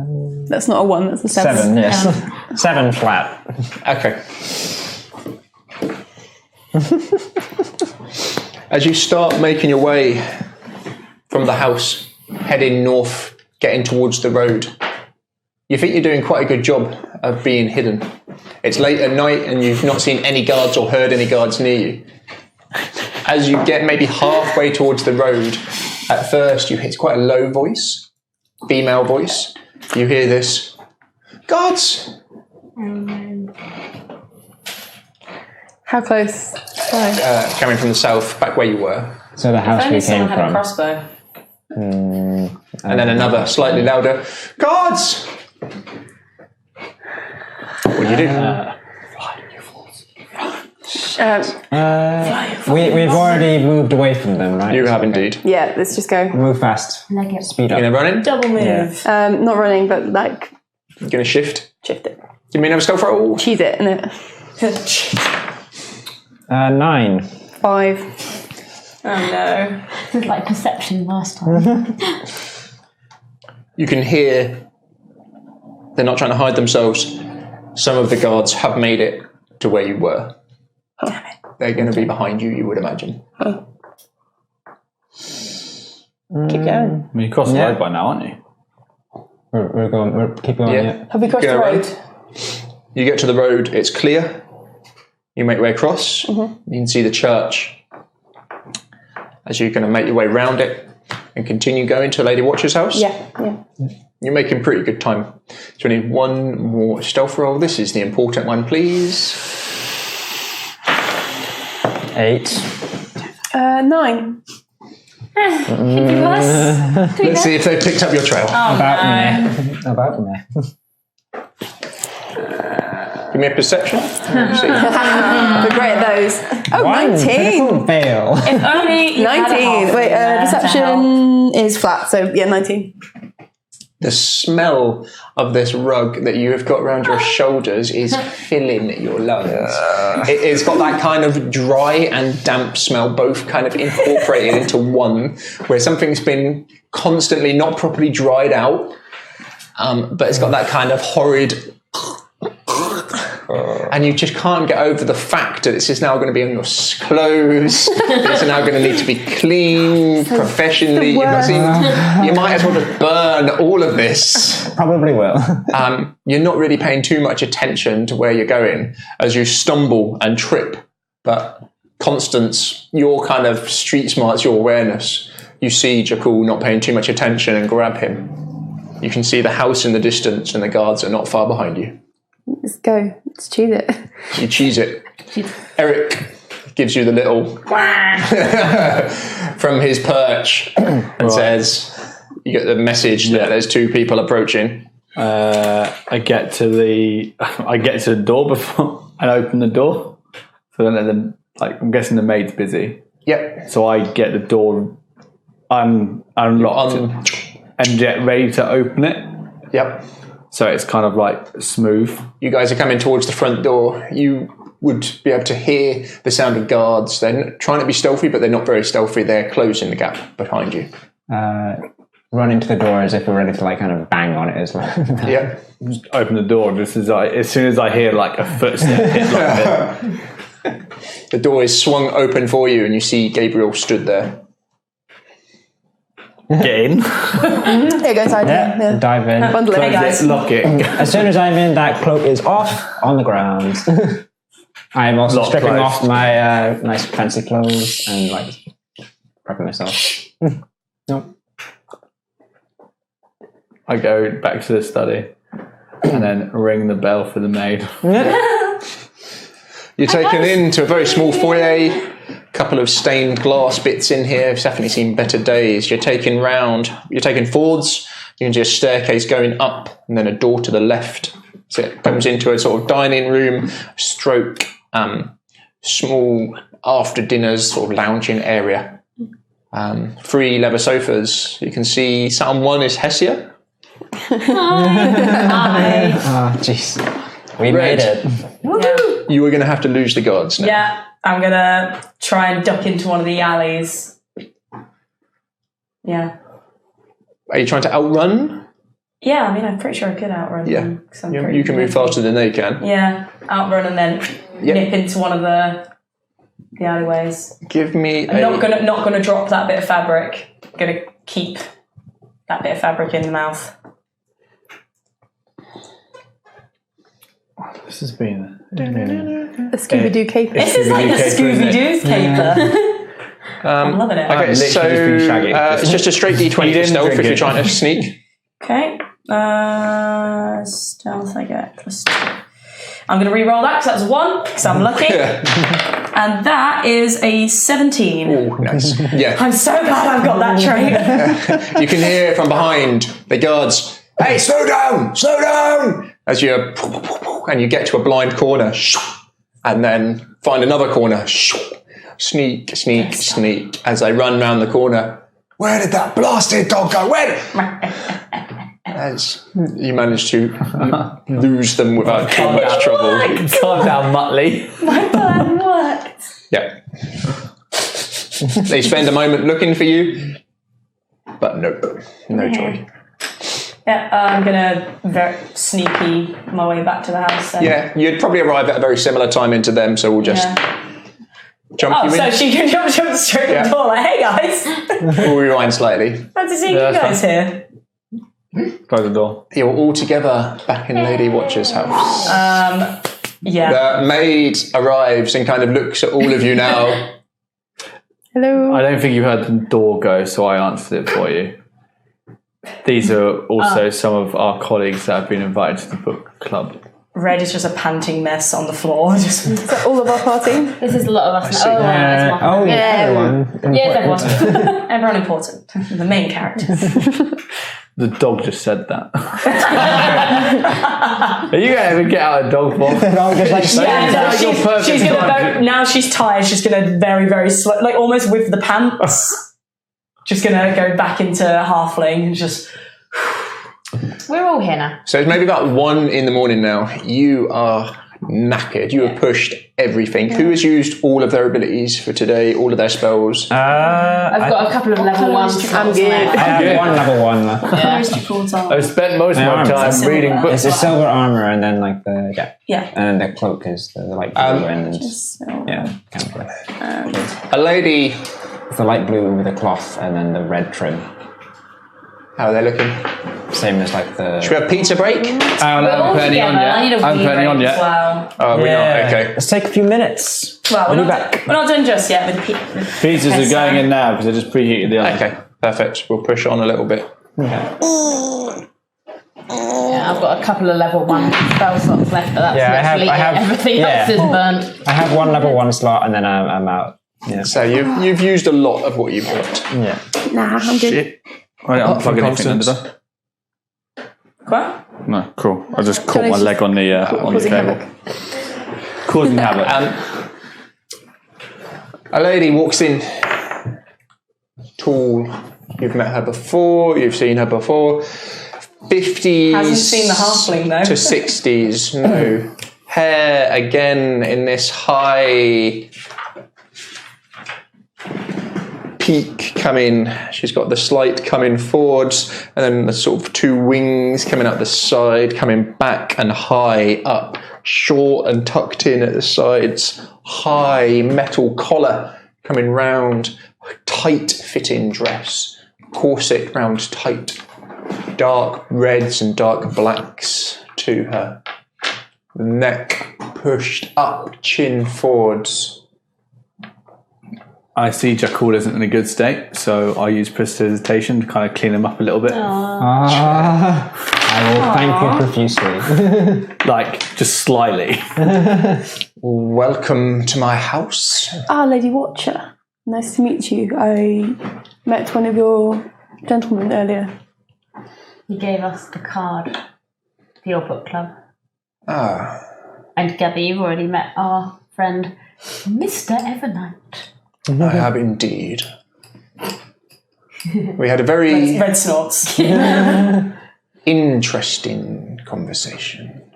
That's not a 1. That's a 7. 7. Yes, 7 flat. Okay. As you start making your way from the house, heading north, getting towards the road, you think you're doing quite a good job of being hidden. It's late at night and you've not seen any guards or heard any guards near you. As you get maybe halfway towards the road, at first it's quite a low voice, female voice. You hear this, guards! How close? Coming from the south, back where you were. So the house Only we someone came had a from. crossbow. And then another, slightly louder, guards! What do you do? We've already moved away from them, right? You have indeed. Yeah, let's just go. Move fast. Like it. Speed You're up. going to run in? Double move. Not running, but like You're going to shift? shift it. Give me another stealth roll. Cheese it, innit? 9. 5. Oh no. It was like perception last time. You can hear they're not trying to hide themselves. Some of the guards have made it to where you were. Damn it. They're going to be behind you, you would imagine. Keep going. I mean, you crossed the road by now, aren't you? We're going. We're keep going. Yeah. Have we crossed Go the around. road? You get to the road, it's clear. You make your way across. You can see the church. As you're going to make your way round it and continue going to Lady Watcher's house. Yeah. You're making pretty good time. So we need one more stealth roll. This is the important one, please. 8. 9. Let's see if they picked up your trail. About me. Give me a perception. We're great at those. Oh, 19. Critical fail. If only you had a 19. half Wait, there to perception help. is flat, so yeah, 19. The smell of this rug that you have got around your shoulders is filling your lungs. It's got that kind of dry and damp smell, both kind of incorporated into one, where something's been constantly not properly dried out, but it's got that kind of horrid... And you just can't get over the fact that this is now going to be on your clothes. It's now going to need to be clean professionally. You might as well just burn all of this. Probably will. You're not really paying too much attention to where you're going as you stumble and trip. But Constance, your kind of street smarts, your awareness, you see Jakul not paying too much attention and grab him. You can see the house in the distance, and the guards are not far behind you. Let's go. Let's choose it. You cheese it. Eric gives you the little from his perch and says, you get the message that there's 2 people approaching. I get to the door before and open the door. So then I'm guessing the maid's busy. Yep. So I get the door unlocked and get ready to open it. Yep. So it's kind of like smooth. You guys are coming towards the front door. You would be able to hear the sound of guards. They're trying to be stealthy, but they're not very stealthy. They're closing the gap behind you. Run into the door as if we're ready to like kind of bang on it as well. Yeah. Just open the door just as soon as I hear like a footstep hit like The door is swung open for you, and you see Gabriel stood there. Get in. Here goes idea. Dive in. Bundle it. Hey guys. Lock it. As soon as I'm in, that cloak is off on the ground. I am also Lock stripping closed. off my nice fancy clothes and like prepping myself. Nope. I go back to the study and then ring the bell for the maid. You're taken into a very small foyer. Couple of stained glass bits in here. It's definitely seen better days. You're taken forwards. You can see a staircase going up and then a door to the left. So it comes into a sort of dining room stroke, small after dinners sort of lounging area. 3 leather sofas. You can see sat on one is Hessia. Hi. Oh, jeez. We Red. made it. You are going to have to lose the guards now. Yeah, I'm gonna try and duck into one of the alleys. Yeah. Are you trying to outrun? Yeah, I mean, I'm pretty sure I could outrun Yeah. them. 'Cause I'm You pretty can move nifty. faster than they can. Yeah, outrun and then nip into one of the alleyways. Give me I'm not gonna drop that bit of fabric. I'm gonna keep that bit of fabric in the mouth. This has been A Scooby-Doo cape. This is like a Scooby-Doo's caper. I'm loving it. Okay, literally so just been shaggy. it's just a straight D20 for didn't stealth drink if you're it. trying to sneak. Okay. Stealth I get +2. I'm going to re-roll that because that's 1 because I'm lucky. And that is a 17. Oh, nice. Yeah. I'm so glad I've got that trait. You can hear from behind the guards, hey, slow down, as you get to a blind corner, and then find another corner, sneak, as they run round the corner. Where did that blasted dog go? As you manage to lose them without too much trouble. calm down, Muttley. My plan worked. Yeah. They spend a moment looking for you, but no joy. Yeah, I'm going to very sneaky my way back to the house then. Yeah, you'd probably arrive at a very similar time into them, so we'll just jump you in. So she can jump straight in the door like, hey guys, We'll rewind slightly. glad to see you that's guys here. Close the door. You're all together back in Lady Watcher's house. Yeah. The maid arrives and kind of looks at all of you now. Hello. I don't think you heard the door go, so I answered it for you. These are also some of our colleagues that have been invited to the book club. Red is just a panting mess on the floor. Just Is that all of our party? This is a lot of us. see. There's one. Oh, yeah, everyone. Yes, everyone. everyone important. The main characters. The dog just said that. Are you going to ever get out of dog form? I'm just like, Yeah, no, You're perfect she's gonna time. go, now she's tired, she's gonna very, very slow, like almost with the pants, just gonna go back into halfling and just. We're all here now. So it's maybe about 1 a.m. now. You are knackered. You have pushed everything. Who has used all of their abilities for today, all of their spells? I've got a couple of level 1s. I'm good. I have one level 1 left. I've spent most of my time reading books. It's the silver armor and then like the Yeah. and then the cloak is the light blue and kind of like A lady. it's the light blue with the cloth and then the red trim. How are they looking? Same as like the. Should we have pizza break? We're all together. I need a I'm wee turning on break yet. as well. Oh, we're not. Okay. Let's take a few minutes. Well, We'll be we're not done just yet with the Pizzas are going in now because I just preheated the oven. Okay, perfect. We'll push on a little bit. Yeah, I've got a couple of level 1 spell slots left, but that's literally I have everything else is burnt. I have one level 1 slot, and then I'm out. Yeah. So you've used a lot of what you've got. Yeah. Nah, I'm good. Shit. I don't unplug anything under there. What? No, cool. I just caught my leg on the Causing table. havoc. Causing havoc. A lady walks in. Tall. You've met her before. You've seen her before. 50s. Hasn't seen the halfling though. To 60s. No. Hair again in this high peak coming. She's got the slight coming forwards, and then the sort of 2 wings coming out the side, coming back and high up, short and tucked in at the sides. High metal collar coming round, tight fitting dress, corset round tight, dark reds and dark blacks to her. The neck pushed up, chin forwards. I see Jakul isn't in a good state, so I use prestidigitation to kind of clean him up a little bit. I will thank you profusely. Like, just slightly. Welcome to my house. Lady Watcher. Nice to meet you. I met one of your gentlemen earlier. He gave us the card for your book club. Ah, And together you've already met our friend, Mr. Evernight. I have indeed. We had a very Red snorts. interesting conversation.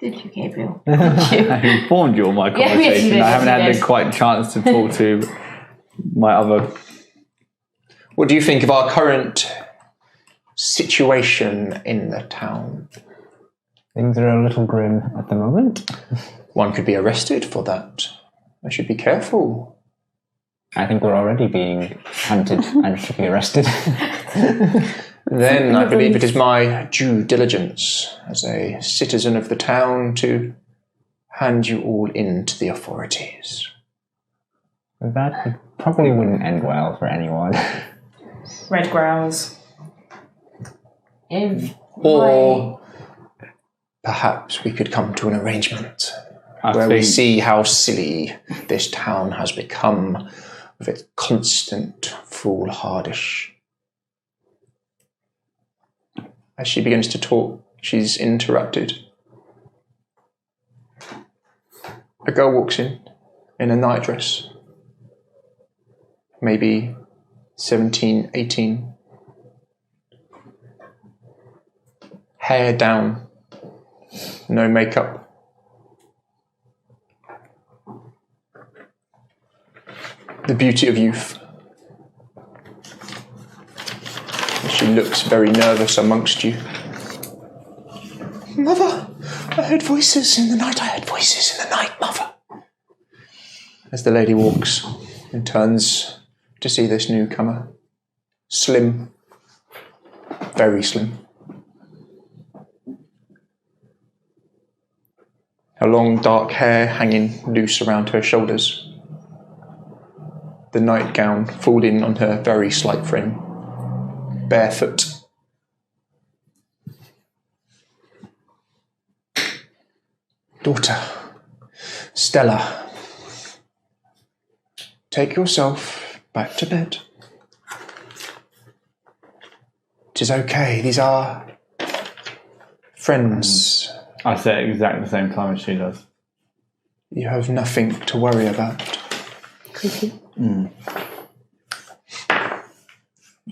Did you, Gabriel? I informed you on my Yeah, yes, conversation. you did, I haven't yes, you had did. the quite chance to talk to my other. What do you think of our current situation in the town? Things are a little grim at the moment. One could be arrested for that. I should be careful. I think we're already being hunted and should be arrested. Then I believe it is my due diligence as a citizen of the town to hand you all in to the authorities. That probably wouldn't end well for anyone. Red growls. If Or perhaps we could come to an arrangement where we see how silly this town has become with its constant foolhardish. As she begins to talk, she's interrupted. A girl walks in a nightdress, maybe 17, 18. Hair down, no makeup. The beauty of youth. She looks very nervous amongst you. Mother, I heard voices in the night. I heard voices in the night, Mother. As the lady walks and turns to see this newcomer. Slim. Very slim. Her long dark hair hanging loose around her shoulders. The nightgown falling on her very slight frame. Barefoot. Daughter, Stella, take yourself back to bed. It is okay, these are friends. I say it exactly the same time as she does. You have nothing to worry about. Creepy.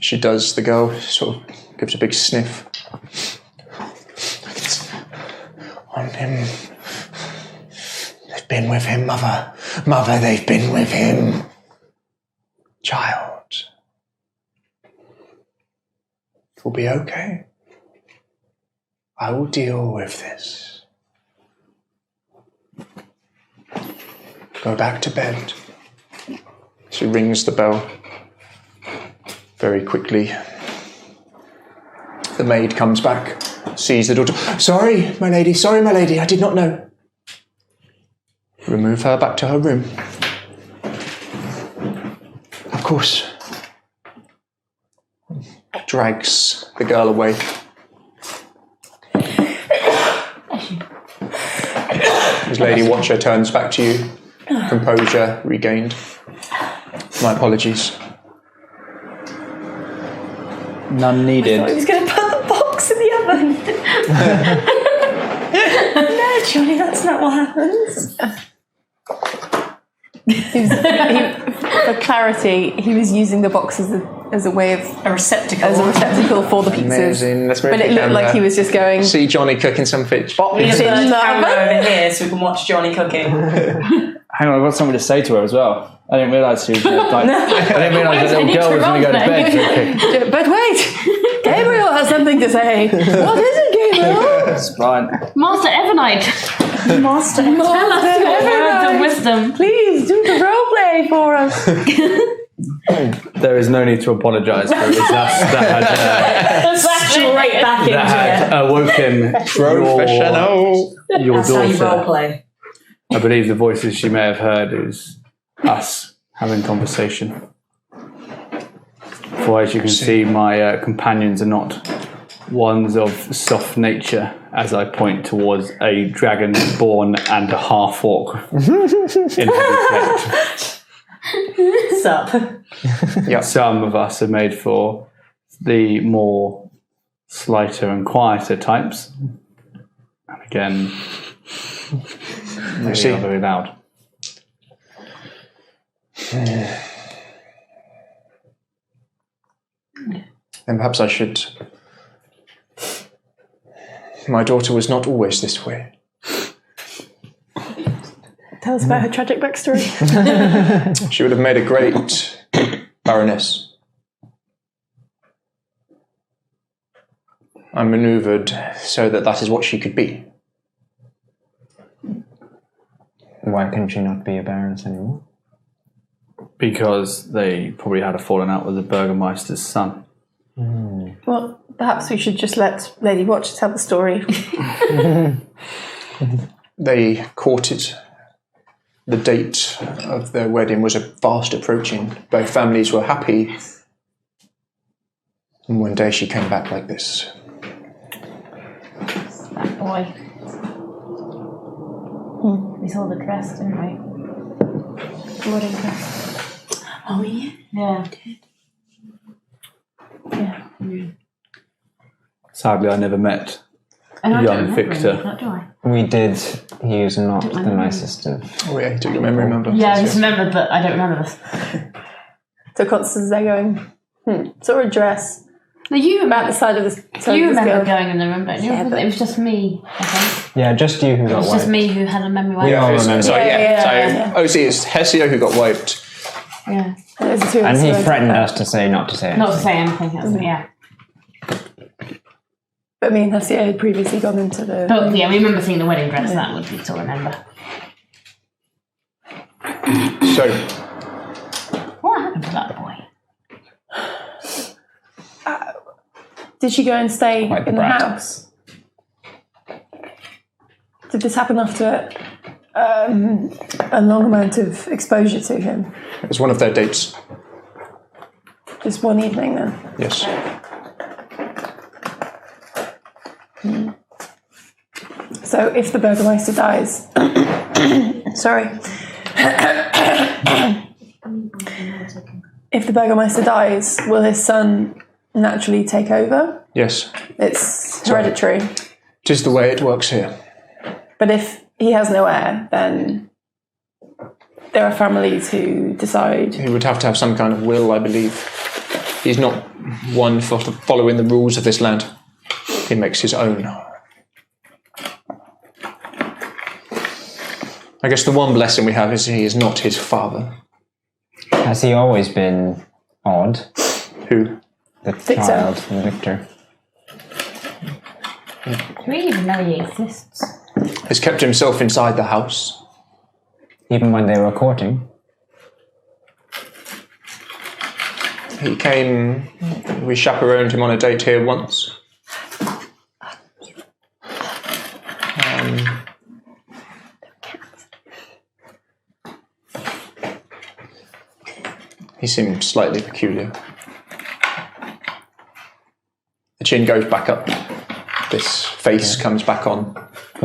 She does, the girl sort of gives a big sniff. On him. They've been with him, Mother. Mother, they've been with him. Child. It will be okay. I will deal with this. Go back to bed. She rings the bell. Very quickly. The maid comes back, sees the daughter. Sorry, my lady, I did not know. Remove her back to her room. Of course. drags the girl away. As Lady Watcher turns back to you, composure regained. My apologies. None needed. He was going to put the box in the oven. No, Johnny, that's not what happens. For clarity, he was using the box as a way of A receptacle. for the pizzas. Amazing. Let's move But the it looked camera. like he was just going. See Johnny cooking some fish. We just in put the the camera oven. over here so we can watch Johnny cooking. Hang on, I've got something to say to her as well. I didn't realise she was I didn't realise that little girl was going to go to bed. But wait, Gabriel has something to say. What is it, Gabriel? It's fine. Master Evernight. Master. Tell us your words of wisdom. Please do the role play for us. There is no need to apologise for it. Straight back into That had it. awoken Professional. your That's how you daughter. roleplay. I believe the voices she may have heard is us having conversation. For as you can see, my companions are not ones of soft nature, as I point towards a dragon-born and a half-orc in heavy plate. Sup? Some of us are made for the more slighter and quieter types. And again, they see. are very loud. Then perhaps I should... My daughter was not always this way. Tell us about her tragic backstory. She would have made a great baroness. I manoeuvred so that is what she could be. Why can she not be a baroness anymore? Because they probably had a falling out with the Burgermeister's son. Well, perhaps we should just let Lady Watcher tell the story. They courted. The date of their wedding was fast approaching. Both families were happy. And one day she came back like this. That boy. We saw the dress, didn't we? Wedding dress. Oh, yeah. Yeah. Sadly, I never met And I young don't remember Victor. any of that, do I? We did. He was not the nicest of. Oh yeah, took your memory, remember? Yeah, I just remembered, but I don't remember this. So Constance is there going, saw a dress No, you about the side of the You remember girl. going in the room, don't you? Yeah, but- It was just me, I think. Yeah, just you who It got was wiped. just me who had a memory wipe. We all It was- remember. sorry, Yeah. So OC is Hesio who got wiped. Yeah. There's the two of And us he who went- threatened us to say not to say Not it. to say anything else, but yeah. But me and Hessia had previously gone into the... But yeah, we remember seeing the wedding dress, that would be to remember. So What happened to that boy? Did she go and stay Quite the in the brat. house? Did this happen after a long amount of exposure to him? it was one of their dates. Just one evening then? Yes. So if the Burgermeister dies... Sorry. If the Burgermeister dies, will his son naturally take over? Yes. It's hereditary. Tis the way it works here. But if he has no heir, then there are families who decide... He would have to have some kind of will, I believe. He's not one for following the rules of this land. He makes his own. I guess the one blessing we have is he is not his father. Has he always been odd? Who? The Victor. child, Victor. Do we even know he exists? Has kept himself inside the house. Even when they were courting. He came, we chaperoned him on a date here once. He seemed slightly peculiar. chin goes back up. This face comes back on.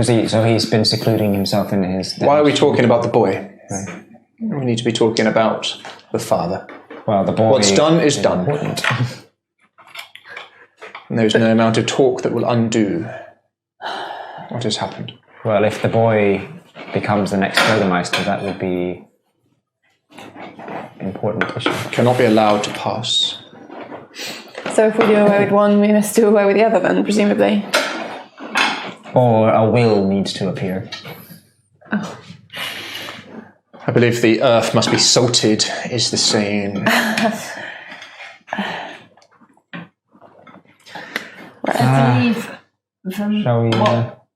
So he's been secluding himself in his... Why are we talking about the boy? Right. We need to be talking about the father. Well, the boy... What's done is done. And there's no amount of talk that will undo what has happened. Well, if the boy becomes the next Burgermeister, that would be important issue. Cannot be allowed to pass. So if we do away with one, we must do away with the other then, presumably. Or a will needs to appear. Oh. I believe the earth must be salted, is the saying. Shall we...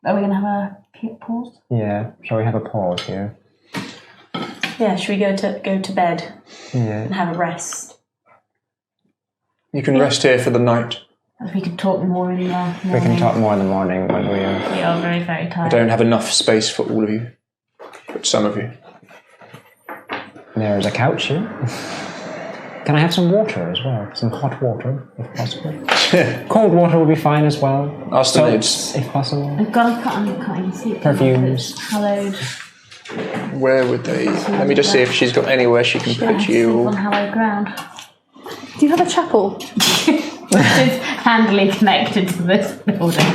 Are we going to have a pause? Yeah. Shall we have a pause here? Yeah, should we go to bed Yeah. and have a rest? You can rest here for the night. We could talk more in the morning. We can talk more in the morning when we are... We are very, very I tired. don't have enough space for all of you, but some of you. There is a couch here. Can I have some water as well? Some hot water, if possible. Cold water would be fine as well. Ask the maids. If possible. I've got to cut in sleep. Perfumes. Hallowed. Where would they... Let me just see if she's got anywhere she can put you. On hallowed ground. Do you have a chapel? Which is handily connected to this building.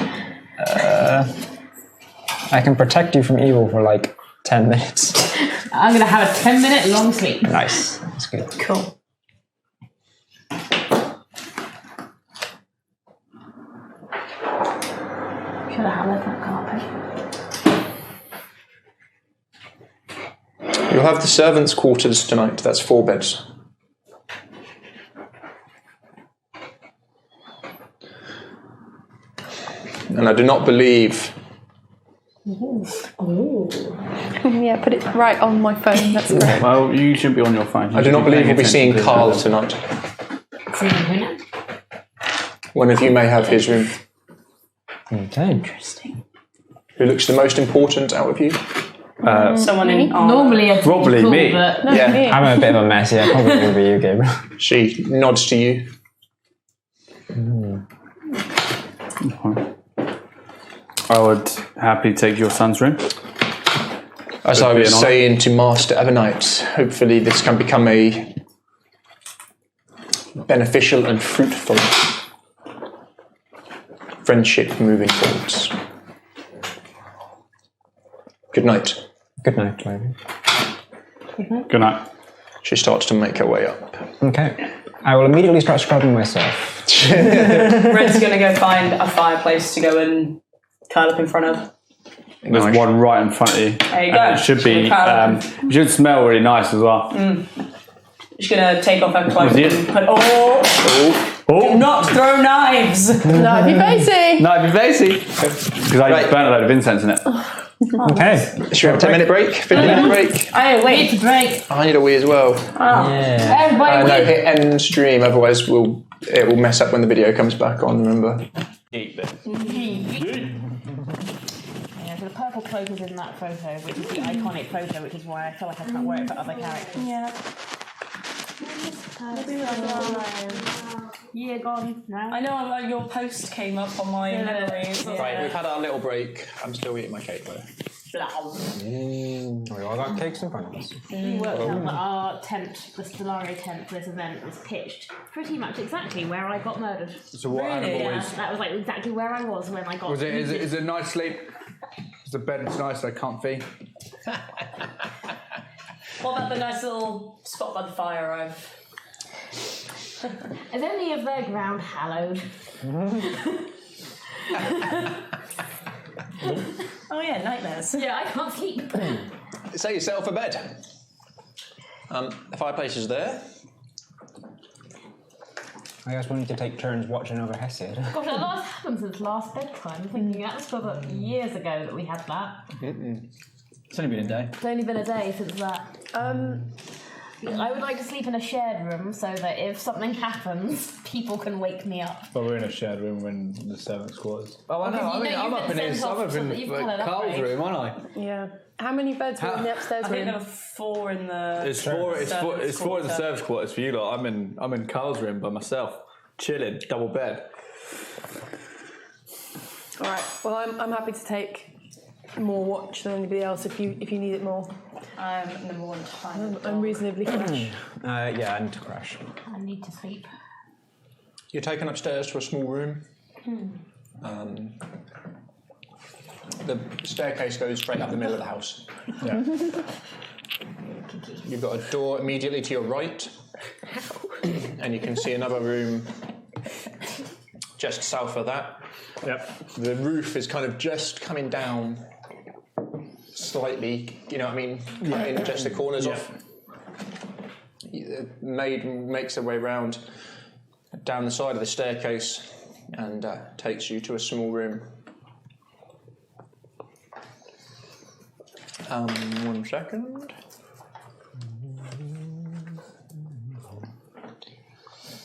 I can protect you from evil for like 10 minutes. I'm going to have a 10-minute long sleep. Nice. That's good. Cool. Should I hallowed that carpet? You'll have the servants' quarters tonight. That's 4 beds. And I do not believe... Yeah, put it right on my phone. That's great. Well, you shouldn't be on your phone. I do not believe we'll be seeing Carl tonight. One of you may have his room. Okay. Interesting. Who looks the most important out of you? Someone in Normally, it's Probably cool, me. But Yeah. Me. I'm a bit of a mess, yeah. Probably will be you, Gabriel. She nods to you. I would happily take your son's room. As I was saying to Master Evernight, hopefully this can become a beneficial and fruitful friendship moving forwards. Good night. Good night, lady. Good night. She starts to make her way up. Okay. I will immediately start scrubbing myself. Red's going to go find a fireplace to go and curl up in front of. There's one right in front of you. There you go. And it should be. It should smell really nice as well. She's going to take off her clothes Was it? and put... Do not throw knives! No, be basic. No, it'd be basic. Because I just burnt a load of incense in it. Okay. Should we have a 10-minute break? 15-minute break? Oh, wait. it's a break. I need a wee as well. Yeah. Everybody, No, wait. hit end stream, otherwise it will mess up when the video comes back on, remember? Yeah, so the purple cloak is in that photo, which is the iconic photo, which is why I feel like I can't wear it for other characters. Yeah. Year gone now. I know, your post came up on my memories. Right, we've had our little break. I'm still eating my cake though. We all got cakes in front of us. We worked out that our tent, the Stellario tent for this event, was pitched pretty much exactly where I got murdered. So what animal Yeah, is? that was like exactly where I was when I got. Was it? Is it a nice sleep? Is the bed nice? So comfy. What about the nice little spot by the fire I've... Is any of their ground hallowed? Oh yeah, nightmares. Yeah, I can't sleep. Set yourself a bed. The fireplace is there. I guess we need to take turns watching over Hesiod. Gosh, that last happened since last bedtime. I'm thinking that was probably years ago that we had that. It's only been a day. It's only been a day since that. I would like to sleep in a shared room so that if something happens, people can wake me up. But we're in a shared room in the servants' quarters. Oh, I know. Because I mean, I'm up in his. I'm up in you've coloured up, Carl's right? room, aren't I? Yeah. How many beds were in the upstairs I think room? there were 4 in the... It's four. It's four. It's 4 in the quarter. servants' quarters for you lot. I'm in Carl's room by myself, chilling, double bed. All right. Well, I'm happy to take more watch than anybody else if you need it more. I'm number one to find. I'm reasonably fresh. Yeah, I need to crash. I need to sleep. You're taken upstairs to a small room. The staircase goes straight up the middle of the house. Yeah. You've got a door immediately to your right, and you can see another room just south of that. Yep. The roof is kind of just coming down slightly, you know what I mean? Cutting just the corners off. The maid makes her way round down the side of the staircase and takes you to a small room. 1 second.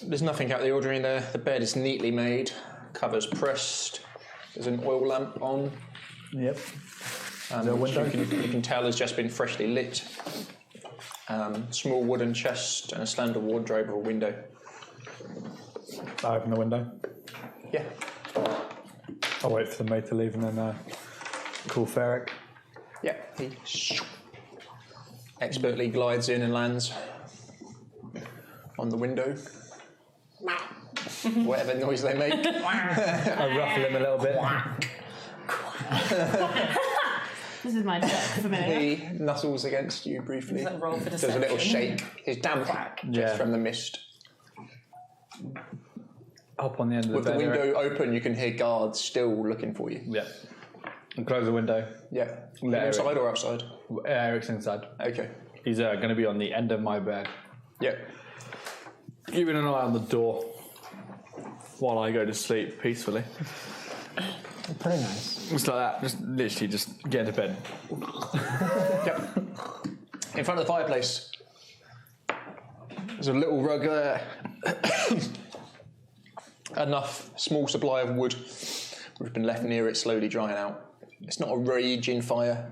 There's nothing out of the ordinary in there. The bed is neatly made, covers pressed. There's an oil lamp on. Yep. The window you can tell has just been freshly lit. Small wooden chest and a slender wardrobe or window. I open the window. Yeah. I'll wait for the maid to leave and then call Ferric. Yeah. He expertly glides in and lands on the window. Whatever noise they make. I ruffle him a little bit. This is my duck familiar. He nuzzles against you briefly. Does that roll for Does a little deception? shake. He's damp just Yeah. from the mist. Up on the end of the With the bed. window open, you can hear guards still looking for you. Yeah. And close the window. Yeah. Let Inside Eric- or outside? Eric's inside. Okay. He's going to be on the end of my bed. Yeah. Keeping an eye on the door while I go to sleep peacefully. Pretty nice. Just like that. Just literally just get into bed. Yep. In front of the fireplace, there's a little rug there. Enough small supply of wood which has been left near it, slowly drying out. It's not a raging fire.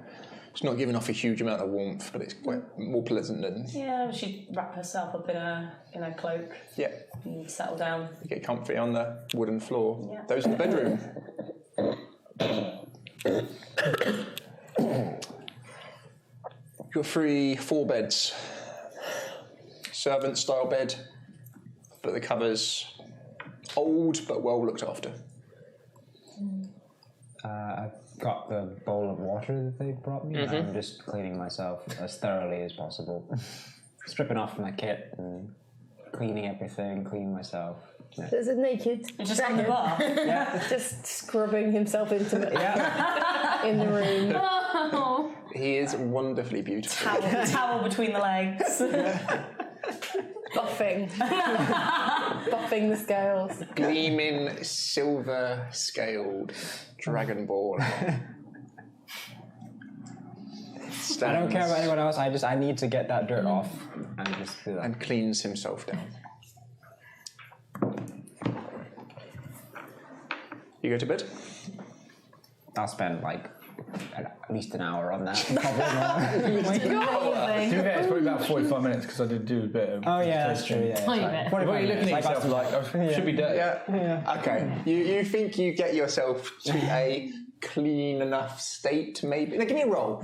It's not giving off a huge amount of warmth, but it's quite more pleasant than. Yeah, she'd wrap herself up in a cloak Yeah. and settle down. You get comfy on the wooden floor. Yeah. Those in the bedroom. You've got 4 beds. Servant style bed, but the covers old but well looked after. I've got the bowl of water that they brought me. I'm just cleaning myself as thoroughly as possible. Stripping off my kit and cleaning everything, cleaning myself. Yeah. There's a naked Just on the bar. just scrubbing himself into in the room. Oh, He is wonderfully beautiful. Towel between the legs. Buffing. Buffing the scales. Gleaming silver scaled dragon ball. I don't care about anyone else. I need to get that dirt off and just do that. And cleans himself down. You go to bed? I'll spend like at least an hour on that. It's probably about 45 minutes because I did do a bit of. Oh yeah, that's true. Yeah, Tiny it's bit. like, What are you looking at yourself like? I should be dirty. Yeah. Okay. You think you get yourself to a clean enough state, maybe? Now give me a roll.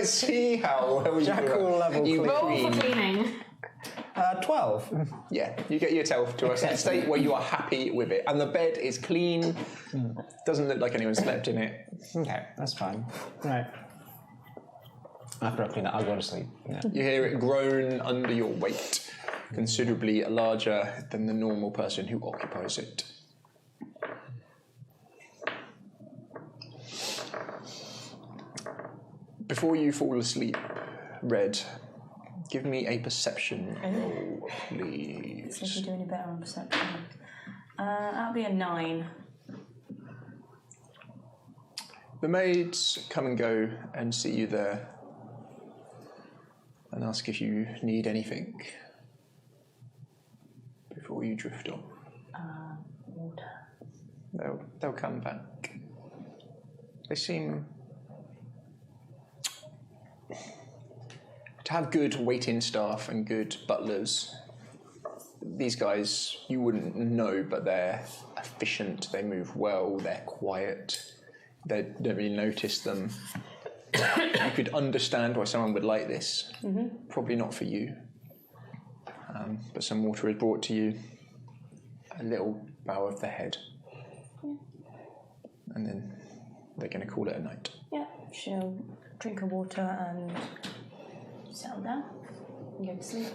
See how well Jackal level you clean. roll for clean. cleaning. 12. Yeah, you get yourself to a state where you are happy with it, and the bed is clean. Doesn't look like anyone slept in it. Okay, that's fine. Right. After I clean that, I'll go to sleep. Yeah. You hear it groan under your weight, considerably larger than the normal person who occupies it. Before you fall asleep, Red, give me a perception roll, please. See if we do any better on perception. That'll be a 9. The maids come and go and see you there and ask if you need anything before you drift off. Water. They'll come back. They seem to have good waiting staff and good butlers. these guys, you wouldn't know, but they're efficient, they move well, they're quiet, they don't really notice them. You could understand why someone would like this. Probably not for you. But some water is brought to you, a little bow of the head. And then they're going to call it a night. Yeah, she'll drink her water and settle down and go to sleep.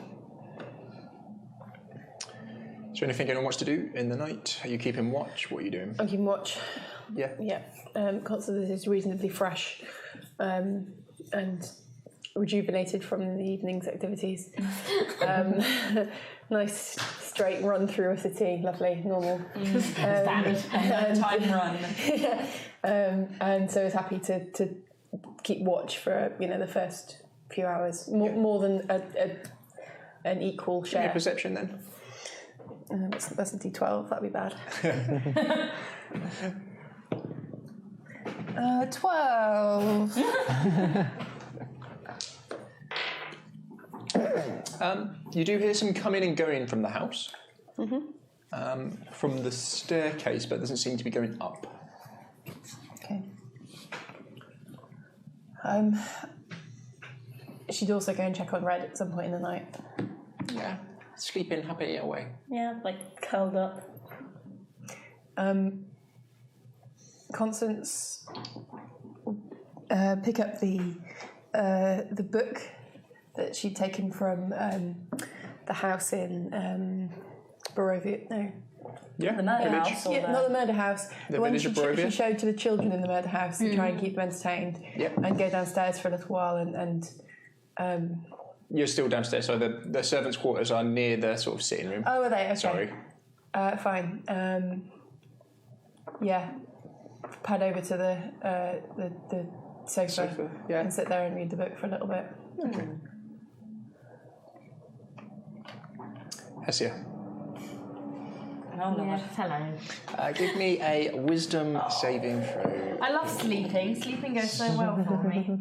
Is there anything anyone wants to do in the night? Are you keeping watch? What are you doing? I'm keeping watch. Yeah. Yeah. Constance is reasonably fresh and rejuvenated from the evening's activities. Nice straight run through a city, lovely, normal. Standard time run. And so is happy to keep watch for the first few hours, more than an equal share. Your perception then? That's a D12. That'd be bad. 12. You do hear some coming and going from the house. From the staircase, but it doesn't seem to be going up. Okay. She'd also go and check on Red at some point in the night. Yeah. Sleeping happy away. Yeah, like curled up. Constance pick up the book that she'd taken from the house in Barovia. No. Yeah. The murder village. house. Or Yeah, not the murder house. The one village she, of Barovia? she showed to the children in the murder house to try and keep them entertained. Yep. And go downstairs for a little while and You're still downstairs, so the servants' quarters are near the sort of sitting room. oh, are they? Okay. Sorry. Fine. Yeah. Pad over to the sofa, yeah. and sit there and read the book for a little bit. Okay. Hessia, Oh, Lord. Yeah, hello. give me a wisdom saving throw. I love sleeping. Sleeping goes so well for me.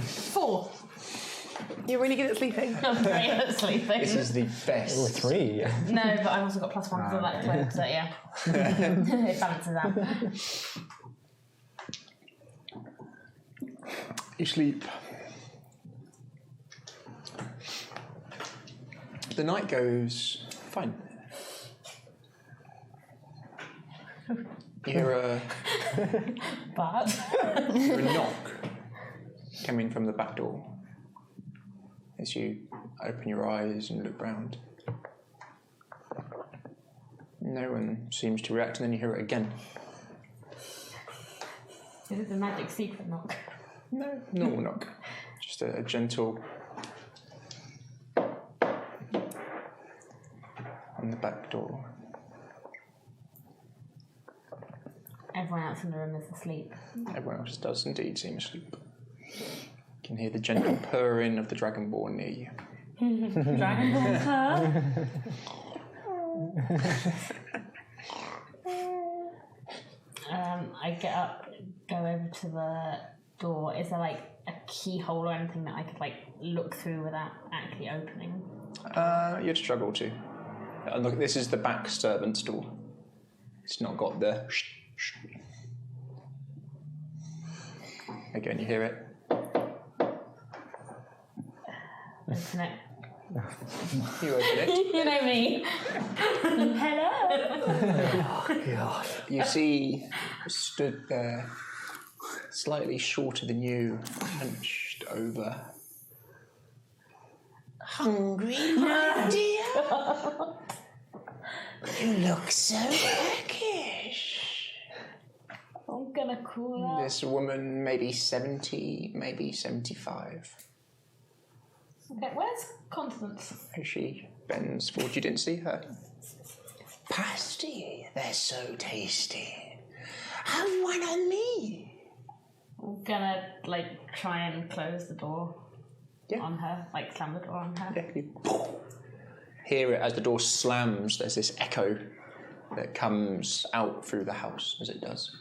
4. You're really good at sleeping. I'm great at sleeping. This is the best. Or 3. No, but I've also got +1 because of that clothes, so yeah. It balances out. You sleep. The night goes fine. You hear a But knock coming from the back door as you open your eyes and look round. No one seems to react, and then you hear it again. is it the magic secret knock? No, normal knock. Just a gentle on the back door. Everyone else in the room is asleep. Everyone else does indeed seem asleep. You can hear the gentle purring of the dragonborn near you. Dragon Ball purr. I get up, go over to the door. Is there like a keyhole or anything that I could like look through without actually opening? You'd struggle to. Look, this is the back servant's door. It's not got the Again, you hear it. Open it. You open it. You know me. Hello. You see, stood there, slightly shorter than you, hunched over. Hungry, my dear? You look so peckish. I'm gonna call out. This woman, maybe 70, maybe 75. Okay, where's Constance? As she bends forward, you didn't see her. Pasty, they're so tasty. Have one on me. I'm gonna like try and close the door on her, like slam the door on her. Yeah, you hear it as the door slams. There's this echo that comes out through the house as it does.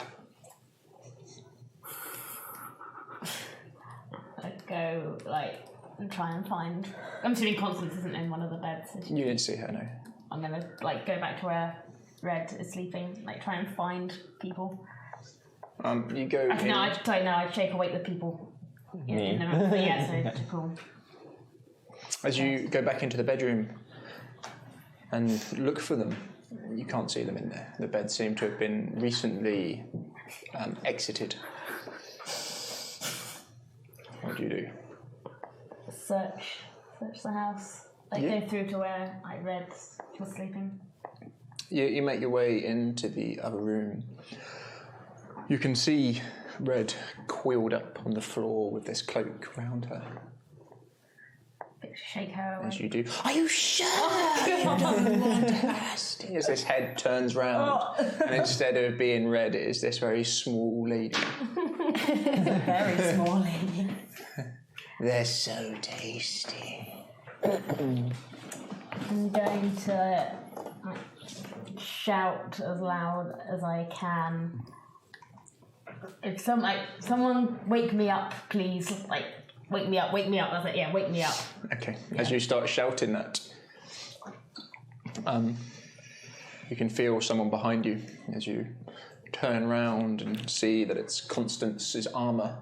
I'd go like and try and find. I'm assuming Constance isn't in one of the beds. You didn't see her, no. I'm gonna like go back to where Red is sleeping, like try and find people. You go. I shake awake the people. In the room. Yeah, so cool. As you go back into the bedroom and look for them, you can't see them in there. The beds seem to have been recently exited. What do you do? Search the house. Like go through to where Red was sleeping. You make your way into the other room. You can see Red coiled up on the floor with this cloak round her. Shake her away. As you do. Are you sure? You don't want us? As this head turns round, and instead of being Red, it is this very small lady. Very small lady. They're so tasty. I'm going to shout as loud as I can. If someone wake me up, please. Like, wake me up. I was like, yeah, wake me up. Okay. Yeah. As you start shouting that, you can feel someone behind you as you turn around and see that it's Constance's armour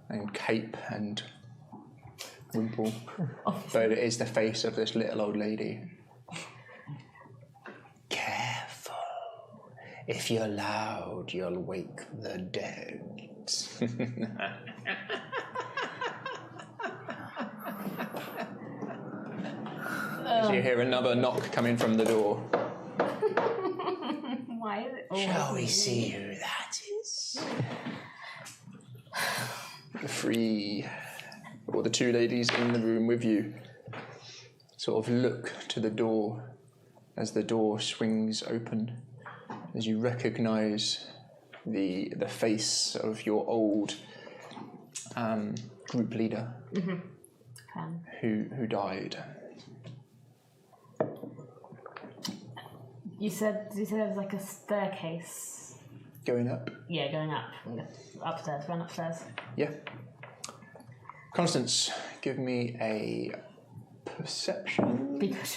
and cape and wimple, but it is the face of this little old lady. Careful. If you're loud, you'll wake the dead. As you hear another knock coming from the door. Why is it? Shall we see who that is? The two ladies in the room with you sort of look to the door as the door swings open, as you recognise the face of your old group leader who died. You said there was like a staircase. Going up? Yeah, going up. Upstairs, run upstairs. Yeah. Constance, give me a perception. Be good.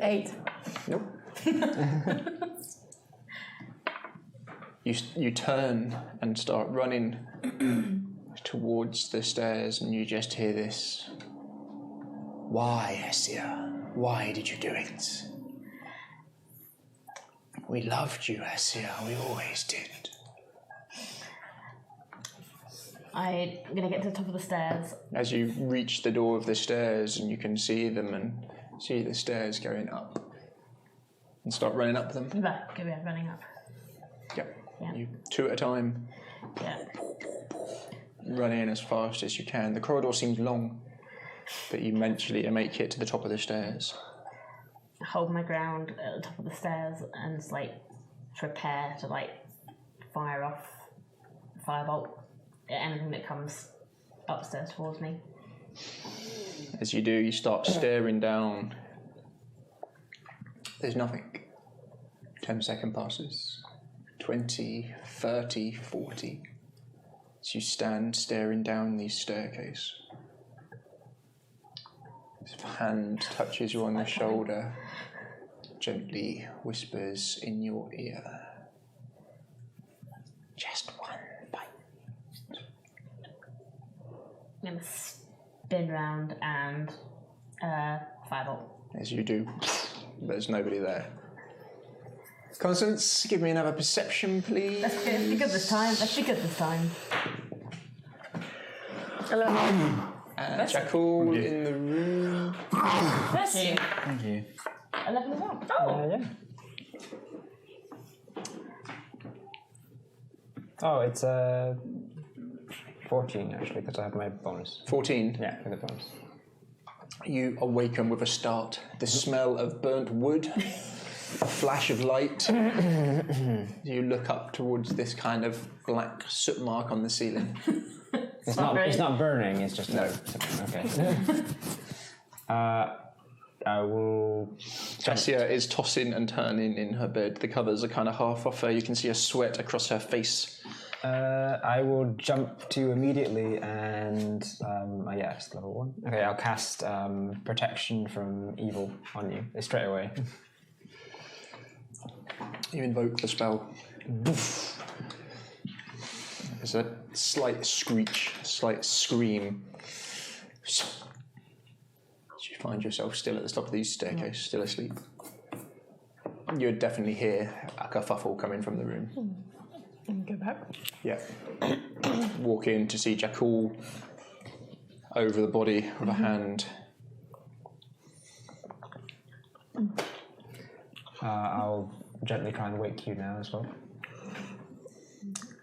8. Nope. You turn and start running towards the stairs, and you just hear this. Why, Essia? Why did you do it? We loved you, Essia. We always did. I'm going to get to the top of the stairs. As you reach the door of the stairs and you can see them and see the stairs going up and start running up them. Running up. Yep. Yeah. You two at a time. Yeah. Running as fast as you can. The corridor seems long, but you eventually make it to the top of the stairs. I hold my ground at the top of the stairs and just prepare to fire off firebolt at anything that comes upstairs towards me. As you do, you start staring down. There's nothing. 10 seconds passes. 20, 30, 40. As you stand staring down the staircase. His hand touches you on the shoulder, gently whispers in your ear. Just one bite. I'm going to spin round and firebolt. As you do, there's nobody there. Constance, give me another perception, please. Let's be good this time. 11. Jackal in the room. Bless you. Thank you. 11 as well. Oh! Yeah. Oh, it's 14 actually, because I have my bonus. 14. Yeah, with the bonus. You awaken with a start. The smell of burnt wood, a flash of light. You look up towards this kind of black soot mark on the ceiling. It's not burning, it's just... No. Okay. I will... Essia is tossing and turning in her bed. The covers are kind of half off her. You can see her sweat across her face I will jump to immediately and yeah, it's level 1. Okay, I'll cast protection from evil on you straight away. You invoke the spell. There's a slight screech, a slight scream. You find yourself still at the top of the staircase, still asleep. You'd definitely hear a kerfuffle coming from the room. And go back. Yeah. Walk in to see Jakul over the body with a hand. I'll gently try and wake you now as well.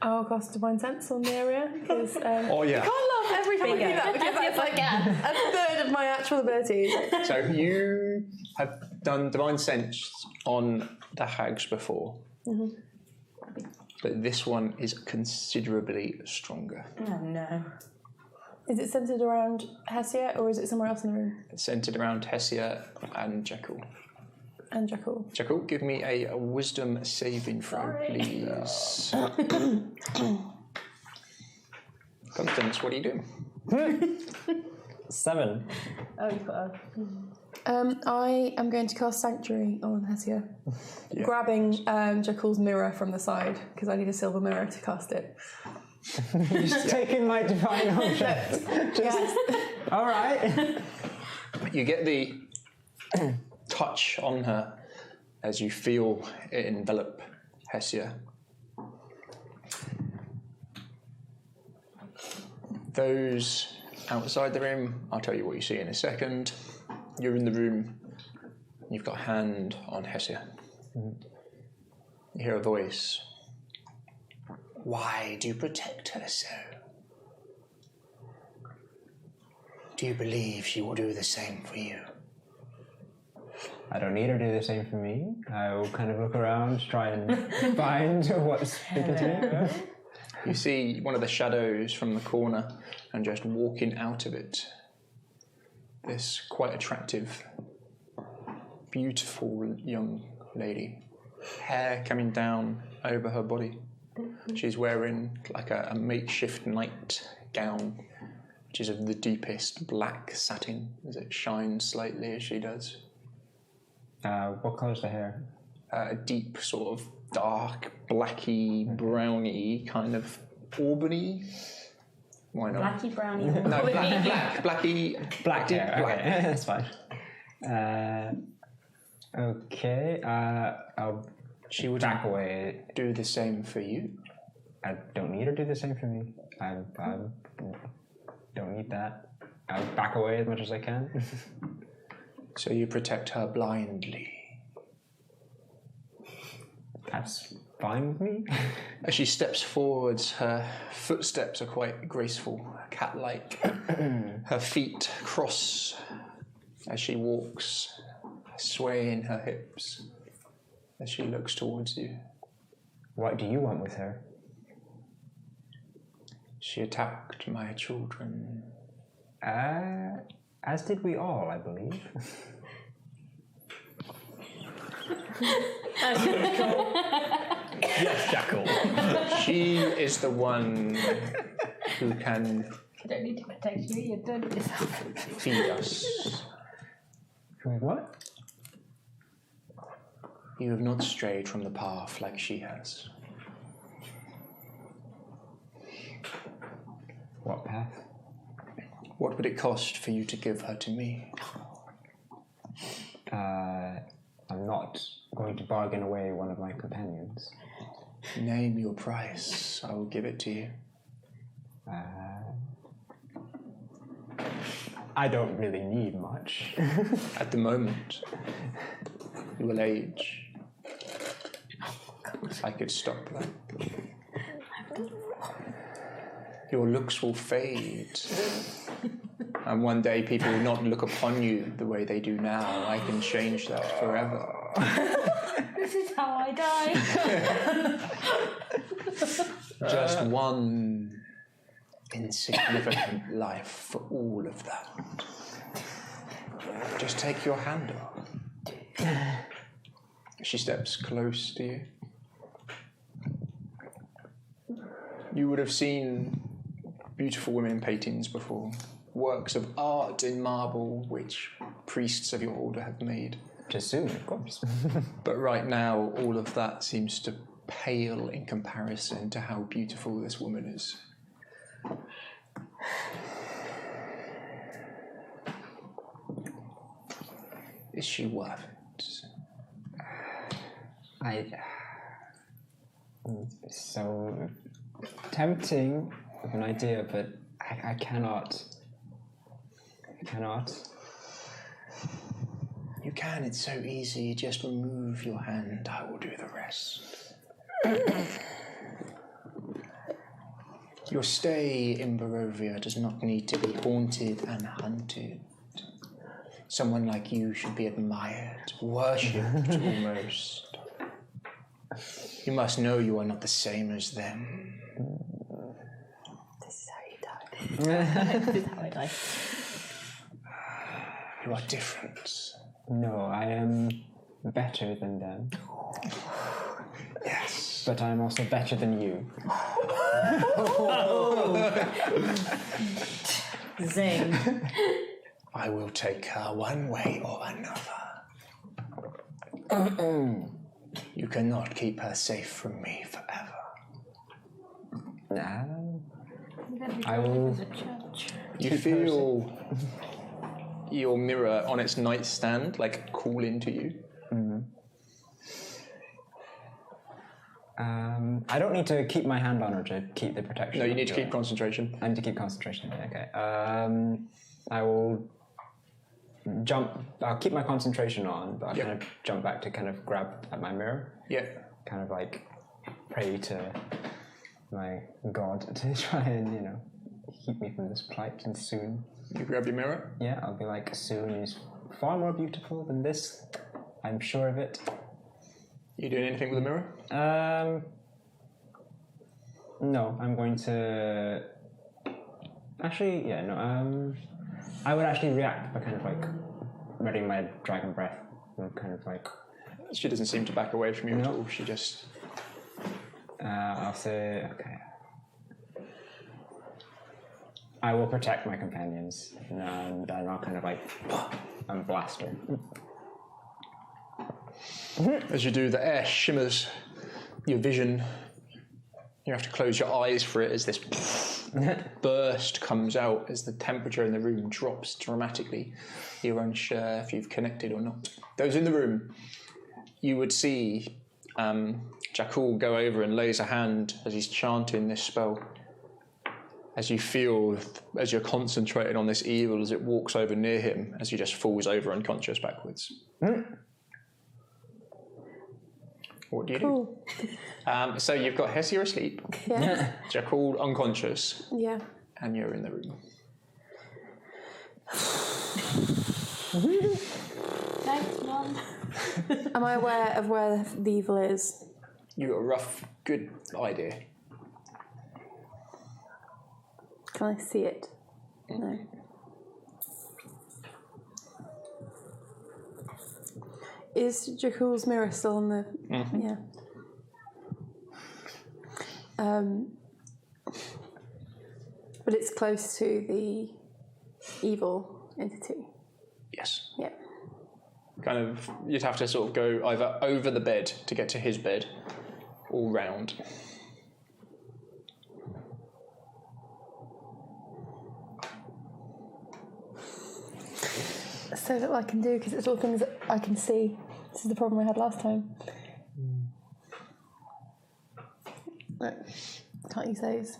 I'll cast Divine Sense on the area because Oh yeah. I can't laugh every time I do that because that's like a third of my actual abilities. So you have done Divine Sense on the hags before. But this one is considerably stronger. Oh no. Is it centered around Hessia or is it somewhere else in the room? It's centered around Hessia and Jakul. And Jakul. Jakul, give me a wisdom saving throw, please. Constance, what are you doing? 7. Oh, you've got a... I am going to cast Sanctuary on Hessia. Grabbing Jakul's mirror from the side because I need a silver mirror to cast it. Just taking my divine object. Yes. All right. You get the touch on her as you feel it envelop Hessia. Those outside the room, I'll tell you what you see in a second. You're in the room, you've got a hand on Hessia. You hear a voice. Why do you protect her so? Do you believe she will do the same for you? I don't need her to do the same for me. I will kind of look around, try and find what's speaking to me. You see one of the shadows from the corner, and just walking out of it, this quite attractive, beautiful young lady. Hair coming down over her body. She's wearing like a makeshift night gown, which is of the deepest black satin, as it shines slightly as she does. What colour's the hair? A deep sort of dark, blacky, browny, kind of auburny. Why not? Blacky browny. No, blacky. Black hair. Black. Okay, that's fine. Okay. She would back away. do the same for you. I don't need her to do the same for me. I don't need that. I'll back away as much as I can. So you protect her blindly. That's fine with me. As she steps forwards, her footsteps are quite graceful, cat-like. Her feet cross as she walks, swaying her hips as she looks towards you. What do you want with her? She attacked my children. As did we all, I believe. Yes, Jackal. She is the one who can I don't need to protect you, you've done it yourself. feed us. What? You have not strayed from the path like she has. What path? What would it cost for you to give her to me? I'm not going to bargain away one of my companions. Name your price. I will give it to you. I don't really need much. At the moment, you will age. I could stop that. Your looks will fade. And one day people will not look upon you the way they do now. I can change that forever. This is how I die. Just one insignificant life for all of that. Just take your hand off. She steps close to you. You would have seen beautiful women paintings before. Works of art in marble which priests of your order have made. Just soon, of course. But right now, all of that seems to pale in comparison to how beautiful this woman is. Is she worth it? It's so tempting of an idea, but I cannot. I cannot. You can, it's so easy. Just remove your hand, I will do the rest. Your stay in Barovia does not need to be haunted and hunted. Someone like you should be admired, worshipped almost. You must know you are not the same as them. This is how you die. This is how I die. You are different. No, I am better than them. Yes. But I'm also better than you. Zing. I will take her one way or another. You cannot keep her safe from me forever. I will. You feel your mirror on its nightstand like call into you. I don't need to keep my hand on her to keep the protection. No, you need to keep concentration. I need to keep concentration. Okay. I will jump. I'll keep my concentration on, but I'll kind of jump back to kind of grab at my mirror. Yeah. Kind of like pray to my god to try and, keep me from this plight, and soon. You grab your mirror? Yeah, I'll be like, soon is far more beautiful than this. I'm sure of it. You doing anything with the mirror? No, I'm going to. Actually, yeah, no. I would actually react by kind of like readying my dragon breath, and kind of like. She doesn't seem to back away from you at all. She just. I'll say, okay. I will protect my companions, and I'll kind of like, and blast her. As you do, the air shimmers. Your vision. You have to close your eyes for it as this burst comes out as the temperature in the room drops dramatically. You're unsure if you've connected or not. Those in the room, you would see Jakul go over and lays a hand as he's chanting this spell. As you feel, as you're concentrating on this evil, as it walks over near him, as he just falls over unconscious backwards. What do you do? So you've got Hessia asleep, Jakul unconscious, and you're in the room. Thanks, Mum. Am I aware of where the evil is? You got a rough, good idea. Can I see it? No. Is Jakul's mirror still on the... Yeah. But it's close to the evil entity. Yes. Yeah. Kind of, you'd have to sort of go either over the bed to get to his bed, or round. So little I can do because it's all things that I can see. This is the problem I had last time. No, can't use those.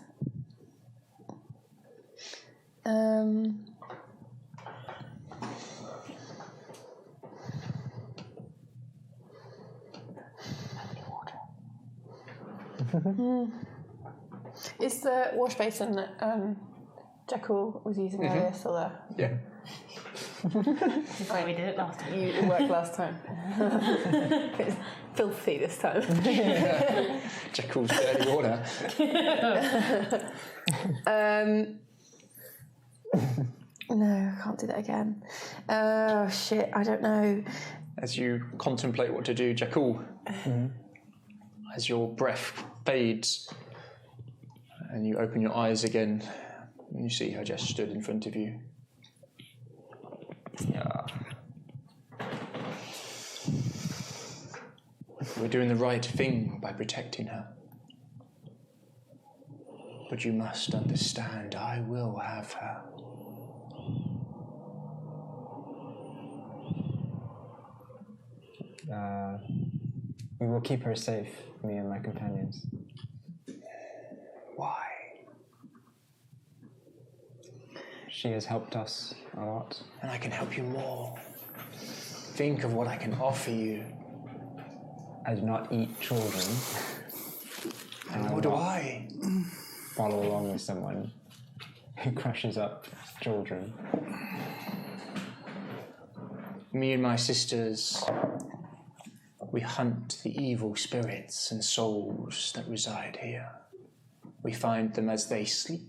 Is the wash basin that Jakul was using earlier still there? Yeah. That's why we did it last time. It worked last time. It's filthy this time. Jakul's dirty water. No, I can't do that again. Oh shit, I don't know. As you contemplate what to do, Jakul, as your breath fades, And you open your eyes again, and you see her just stood in front of you. Yeah. We're doing the right thing by protecting her. But you must understand, I will have her. We will keep her safe, me and my companions. Why? She has helped us a lot. And I can help you more. Think of what I can offer you. I do not eat children. And nor do I. Follow along with someone who crushes up children. Me and my sisters, we hunt the evil spirits and souls that reside here. We find them as they sleep.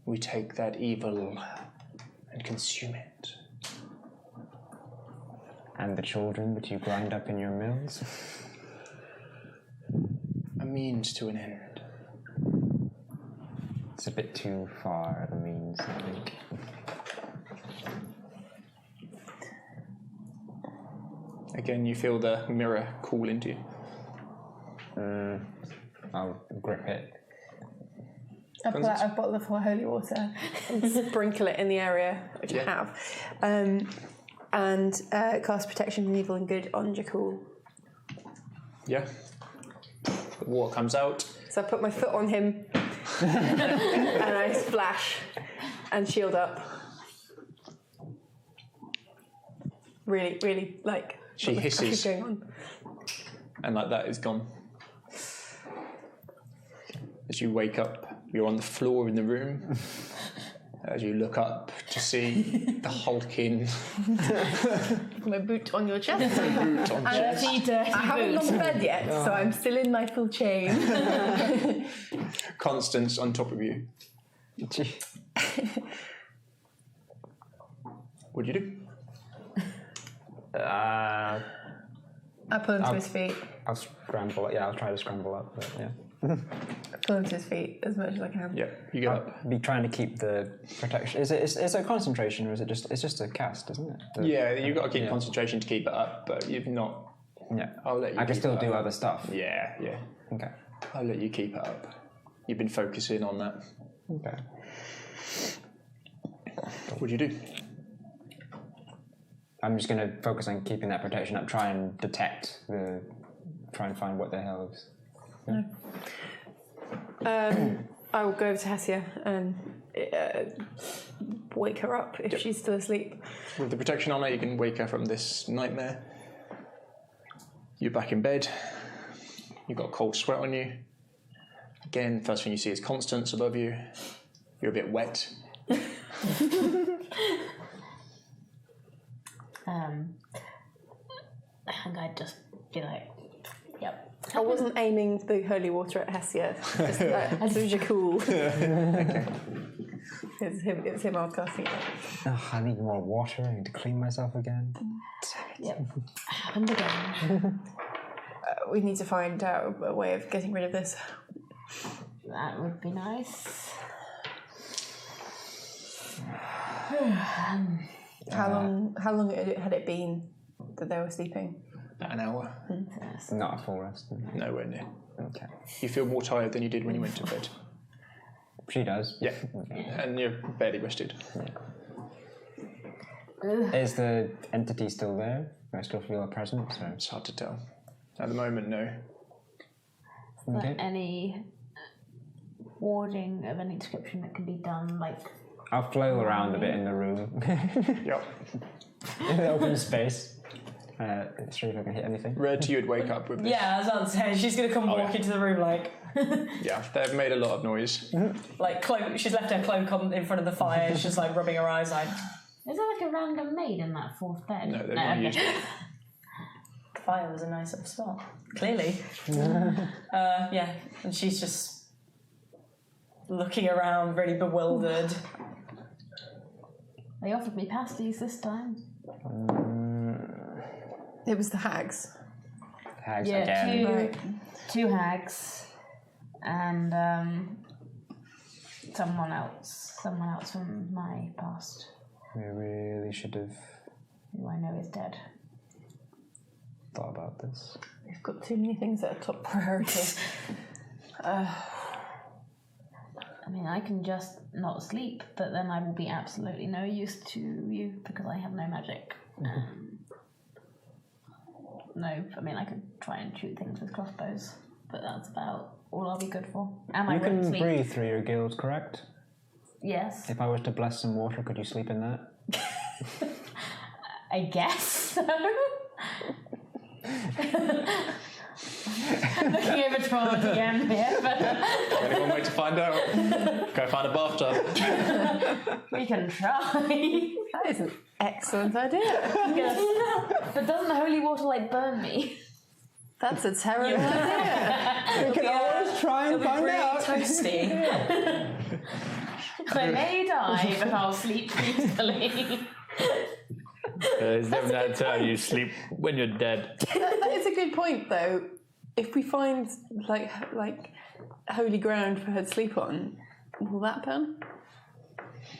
We take that evil and consume it. And the children that you grind up in your mills? A means to an end. It's a bit too far of a means, I think. Again, you feel the mirror call into you. I'll grip it. I pull out a bottle of holy water and sprinkle it in the area, which I have. And cast protection from evil and good on Jakul. Yeah. The water comes out. So I put my foot on him and I splash and shield up. Really, really, like, She what the fuck is hisses. going on? And like that is gone. As you wake up, you're on the floor in the room. As you look up to see the hulking My boot on your chest. boot on chest. I haven't gone to bed yet, so I'm still in my full chain. Constance on top of you. What do you do? I pull him to his feet. I'll scramble. Yeah, I'll try to scramble up. But yeah, Pull him to his feet as much as I can. Yeah, you get up. I'll be trying to keep the protection. Is it a concentration or is it just? It's just a cast, isn't it? Yeah, you've got to keep concentration to keep it up, but you've not. Yeah. I'll let you. I can keep still it do up. other stuff. Yeah, yeah. Okay. I'll let you keep it up. You've been focusing on that. Okay. What do you do? I'm just going to focus on keeping that protection up. Try and try and find what the hell is. I will go over to Hessia and wake her up if she's still asleep. With the protection on her, you can wake her from this nightmare. You're back in bed. You've got a cold sweat on you. Again, first thing you see is Constance above you. You're a bit wet. I think I'd just be like, yep. I wasn't aiming the holy water at Hessia. Just Jakul. It's him I was casting it at. Oh, I need more water. I need to clean myself again. Yep. Happened again. We need to find out a way of getting rid of this. That would be nice. How long had it been that they were sleeping? About an hour. Not a full rest. Nowhere near. Okay. You feel more tired than you did when you went to bed. She does. Yeah. And you're barely rested. Is the entity still there? Do I still feel a presence? Or? It's hard to tell. At the moment, no. Okay. Any warding of any description that can be done, like... I'll flail around a bit in the room. Yep. In the open space. See if I can hit anything. Red, you'd wake up with this. Yeah, I was about to say, she's going to come walk into the room like... Yeah, they've made a lot of noise. like, cloak. She's left her cloak on in front of the fire, she's just like rubbing her eyes like... Is there like a random maid in that fourth bed? No, they're not used to it. Fire was a nice little spot. Clearly. Yeah, and she's just looking around, really bewildered. They offered me pasties this time. It was the hags. Hags Yeah, again. Right. two hags. and someone else from my past, We really should have who I know is dead. thought about this. We've got too many things that are top priority. I mean, I can just not sleep, but then I will be absolutely no use to you because I have no magic. No, I mean, I could try and shoot things with crossbows, but that's about all I'll be good for. And I You won't can sleep. breathe through your gills, correct? Yes, If I was to bless some water, could you sleep in that? I guess so. Looking over to our DM here, but Only one way to find out. Go find a bathtub. we can try. That is an excellent idea. But doesn't the holy water like burn me? That's a terrible idea. We can always try and find Really out. toasty. I may die, but I'll sleep peacefully. There's never that time you sleep when you're dead. That is a good point, though. If we find like holy ground for her to sleep on, will that burn?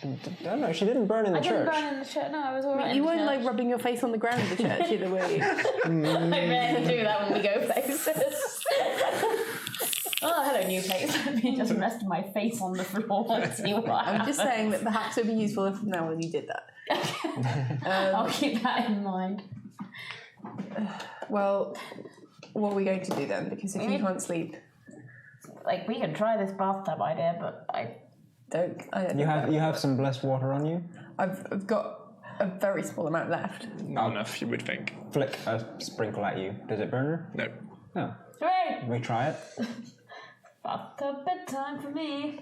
I don't know, she didn't burn in the I didn't church. burn in the church. No, I was alright. You weren't like rubbing your face on the ground of the church either, were you? I rarely do that when we go places. Oh, hello, new place. Let me just rest my face on the floor and see what I'm just happens. saying that perhaps it would be useful if now when you did that. I'll keep that in mind. Well, what are we going to do then? Because if you can't sleep, Like, we can try this bathtub idea, but I don't. You have some blessed water on you? I've got a very small amount left. Not enough, you would think. Flick a sprinkle at you. Does it burn her? No. No. Hooray! We try it. Bathtub bedtime for me.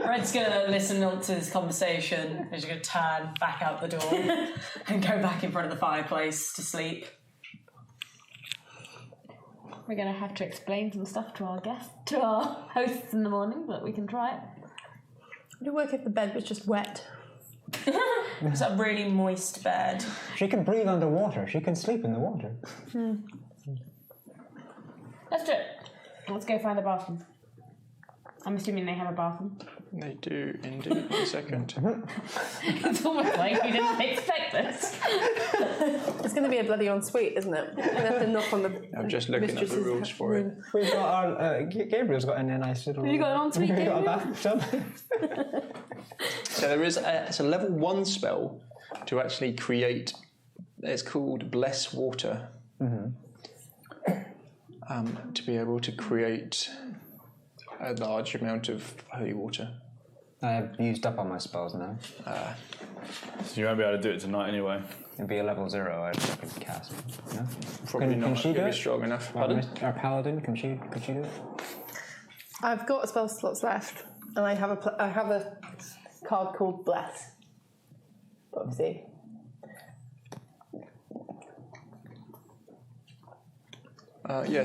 Red's gonna listen to this conversation. He's gonna turn back out the door and go back in front of the fireplace to sleep. We're going to have to explain some stuff to our guests, to our hosts in the morning, but we can try it. Would it work if the bed was just wet? It's a really moist bed. She can breathe underwater. She can sleep in the water. Let's do it. Let's go find a bathroom. I'm assuming they have a bathroom. They do indeed. A second. It's almost like we didn't expect this. It's going to be a bloody ensuite, isn't it? We're going to have to knock on the. I'm just looking at the rules for it. We've got our... Gabriel's got a nice little... You got an ensuite, We've got a Gabriel? bathtub. So there is it's a level 1 spell to actually create. It's called Bless Water. To be able to create a large amount of holy water. I've used up all my spells now. So you won't be able to do it tonight anyway. It'd be a level 0 I'd cast. No? Probably Can not she do going to it? be strong enough. Our Pardon? paladin, could she do it? I've got spell slots left, and I have a card called Bless. Obviously.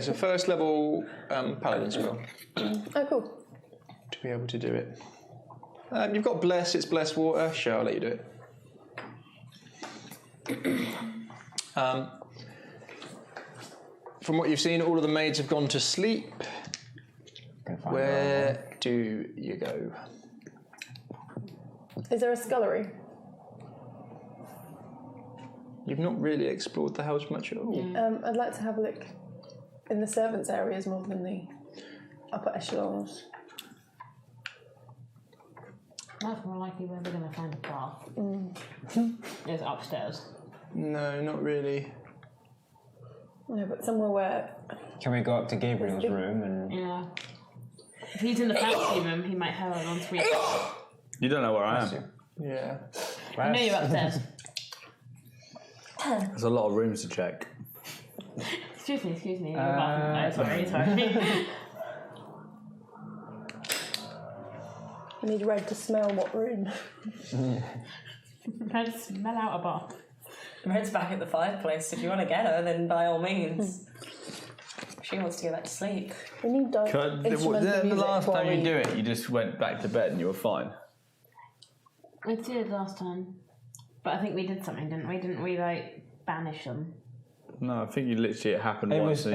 So first level paladin spell Oh, cool. to be able to do it. You've got Bless, it's Bless Water. Sure, I'll let you do it. From what you've seen, all of the maids have gone to sleep. Can find Where do you go? Is there a scullery? You've not really explored the house much at all. I'd like to have a look in the servants' areas more than the upper echelons. That's more likely where we're going to find a bath. It's upstairs. No, not really. No, but somewhere where. Can we go up to Gabriel's room and... Yeah. If he's in the fantasy room, he might have an ensuite. You don't know where I am. Yeah. I know you're upstairs. There's a lot of rooms to check. Excuse me. Your bathroom. Sorry. I need Red to smell what room. Can I just smell out a bath? Red's back at the fireplace. If you want to get her, then by all means. She wants to go back to sleep. We need The instrumental music last while time you we- do it, you just went back to bed and you were fine. We did last time. But I think we did something, didn't we? Didn't we, like, banish them? No, I think it happened It once. was.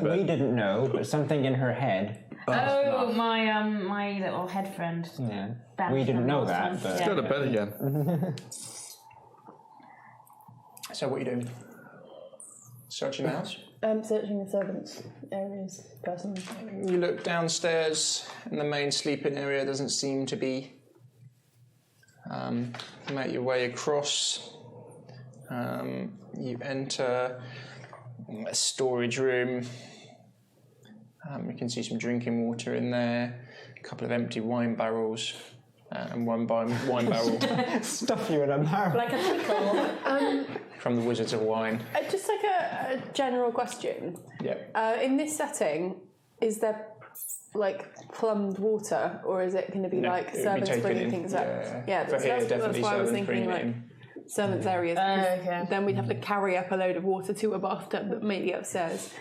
We didn't know, but something in her head. My little head friend. Yeah. We didn't know that. But Go to bed again. So what are you doing? Searching the house? Searching the servants' areas, personally. You look downstairs, and the main sleeping area doesn't seem to be. You make your way across. You enter a storage room. You can see some drinking water in there, a couple of empty wine barrels, and one wine barrel stuff you in a barrel. Like a pickle. from the Wizards of Wine. Just like a general question. Yeah. In this setting, is there like plumbed water, or is it going to be like servants bringing things up? Yeah, For here, definitely that's why I was servants thinking bringing it like in. servants' areas. Because then we'd have to carry up a load of water to a bathtub that may be upstairs.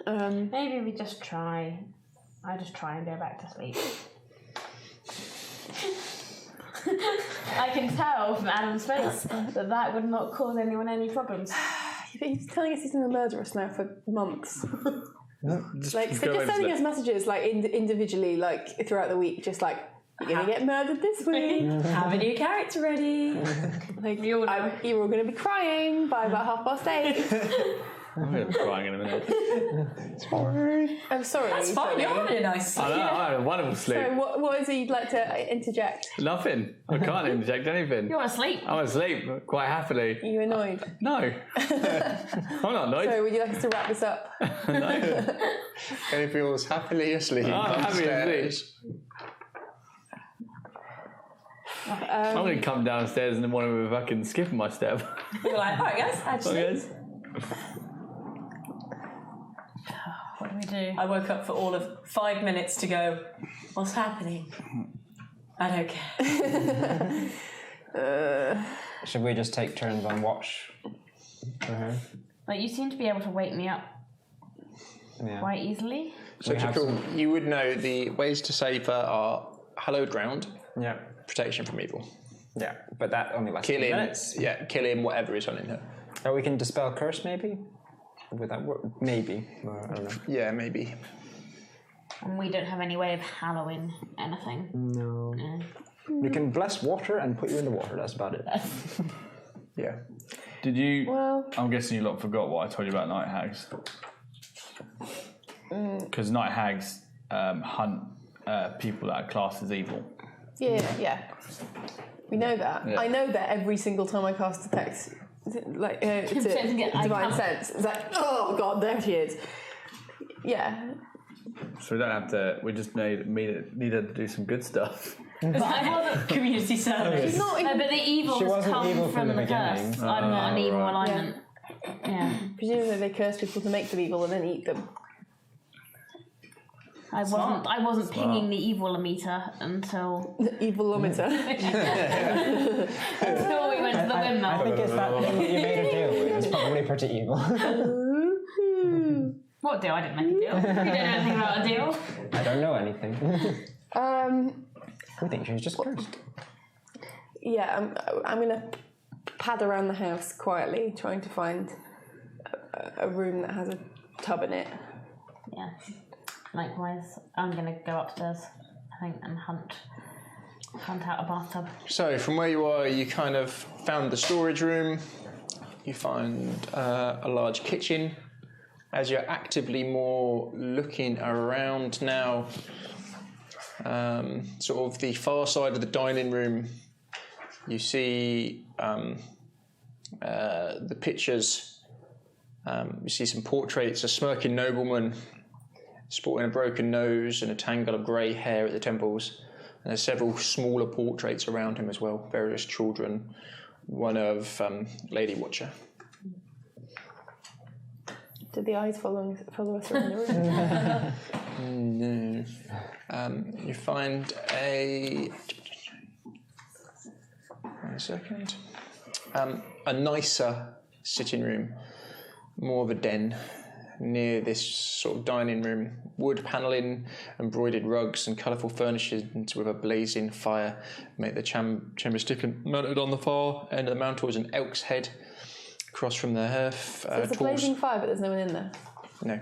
Maybe we just try. I just try and go back to sleep. I can tell from Adam's face that would not cause anyone any problems. He's telling us he's going to murder us now for months. Like, just they're go just sending us messages like individually, like throughout the week, just like, you're going to get murdered this week. Have a new character ready. Like, you're all going to be crying by about 8:30. I'm going to be crying in a minute. Sorry. I'm sorry. That's fine. You're having a nice sleep. I had a wonderful sleep. So what is it you'd like to interject? Nothing. I can't interject anything. You're asleep. I'm asleep quite happily. Are you annoyed? No. I'm not annoyed. So would you like us to wrap this up? No. Kenny feels happily asleep. I'm happy upstairs. asleep. I'm going to come downstairs in the morning with a fucking skip in my step. You're like, alright guys, actually. What do we do? I woke up for all of 5 minutes to go, what's happening? I don't care. Should we just take turns on watch for her? Like, you seem to be able to wake me up quite easily. So Jakul, you would know the ways to save her are hallowed ground, protection from evil. Yeah, but that only lasts Kill 2 him, minutes. kill him, whatever is on in her. Or we can dispel curse, maybe? Would that work? Maybe. Or, I don't know. Yeah, maybe. And we don't have any way of hallowing anything. No. We can bless water and put you in the water, that's about it. Yeah. Did you... Well... I'm guessing you lot forgot what I told you about night hags. Because night hags hunt people that are classed as evil. Yeah. We know that. Yeah. I know that every single time I cast detect, like it's a divine sense. It's like, oh god, there she is. Yeah. So we don't have to... We just needed to do some good stuff. I wasn't community service. She's not even, But the evil She has wasn't come evil from the the beginning. curse. I'm not an evil right. alignment. Yeah. presumably they curse people to make them evil and then eat them. I wasn't pinging the evil meter until Evilometer. until we went to the windmill. I think it's that thing that you made her deal with. It's probably pretty evil. What deal? I didn't make a deal. You don't know anything about a deal. I don't know anything. I think she was just cursed. Yeah, I'm gonna pad around the house quietly, trying to find a room that has a tub in it. Yeah. Likewise, I'm gonna go upstairs, I think, and hunt out a bathtub. So from where you are, you kind of found the storage room. You find a large kitchen. As you're actively more looking around now, sort of the far side of the dining room, you see the pictures. You see some portraits, a smirking nobleman sporting a broken nose and a tangle of grey hair at the temples. And there's several smaller portraits around him as well, various children, one of Lady Watcher. Did the eyes follow us around the room? No. You find one second. A nicer sitting room, more of a den, near this sort of dining room. Wood panelling, embroidered rugs and colourful furnishings with a blazing fire make the chamber stick, and mounted on the far end of the mantel is an elk's head, across from the hearth. There's a blazing fire, but there's no one in there. No.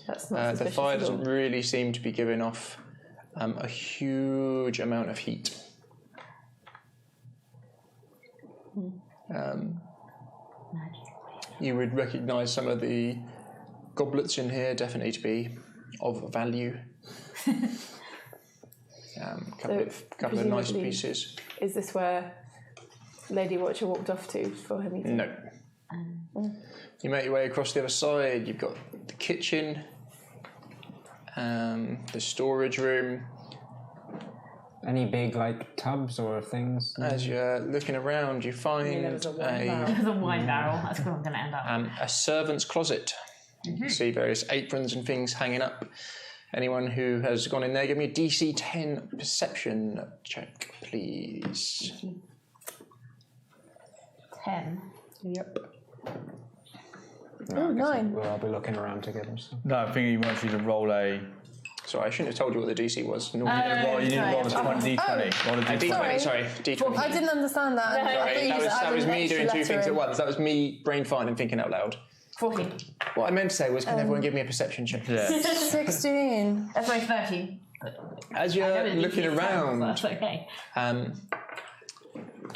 That's not The fire doesn't really seem to be giving off a huge amount of heat. You would recognise some of the goblets in here definitely to be of value. Couple of nice pieces. Is this where Lady Watcher walked off to for her meeting? No. You make your way across the other side. You've got the kitchen, the storage room. Any big like tubs or things? As you're looking around, you find There's a wine barrel. That's where I'm going to end up. a servant's closet. You see various aprons and things hanging up. Anyone who has gone in there, give me a DC 10 perception check, please. 10. Yep. No, Oh, 9. We'll all be looking around together. So. No, I think he wants you to roll a. Sorry, I shouldn't have told you what the DC was. You didn't roll a D20. Roll a D20, sorry, D20. I didn't understand that. Sorry, I thought you that was me extra doing two letter things in. at once. That was me brain farting and thinking out loud. 14. What I meant to say was, can everyone give me a perception check? Yeah. 16. That's my 13. As you're looking around, That's okay.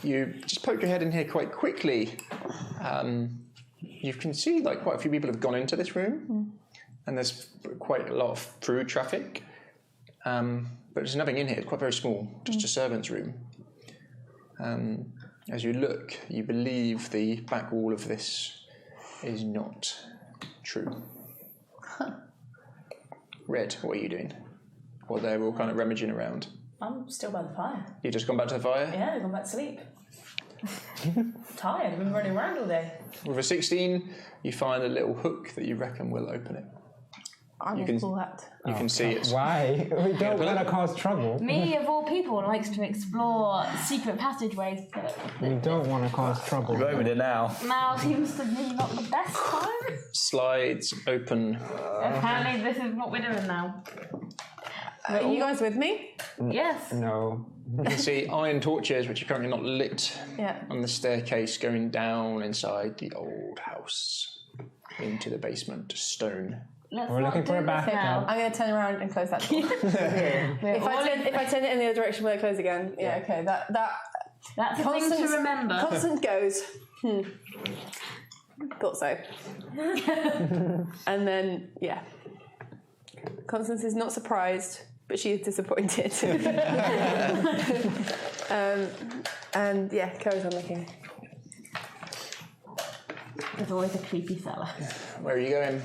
you just poke your head in here quite quickly. You can see like quite a few people have gone into this room, and there's quite a lot of through traffic. But there's nothing in here. It's quite very small, just a servant's room. As you look, you believe the back wall of this is not true. Red, what are you doing? Well, they're all kind of rummaging around. I'm still by the fire. You just gone back to the fire? Yeah, I've gone back to sleep. Tired, I've been running around all day. With a 16, you find a little hook that you reckon will open it. I will pull that. You can see it. Why? We don't want to cause trouble. Me, of all people, likes to explore secret passageways, but We don't want to cause trouble. You've opened it now. now seems to be not the best time. Slides open. Apparently, this is what we're doing now. Are you guys with me? Yes. No. You can see iron torches, which are currently not lit, Yeah. on the staircase going down inside the old house into the basement. Stone. Let's We're not looking for do a this backup. now. I'm going to turn around and close that door. if I turn it in the other direction, will it close again? Yeah, okay. That That's a thing to remember. Constant goes, thought so. And then, yeah. Constance is not surprised, but she is disappointed. And yeah, carries on looking. There's always a creepy cellar. Where are you going?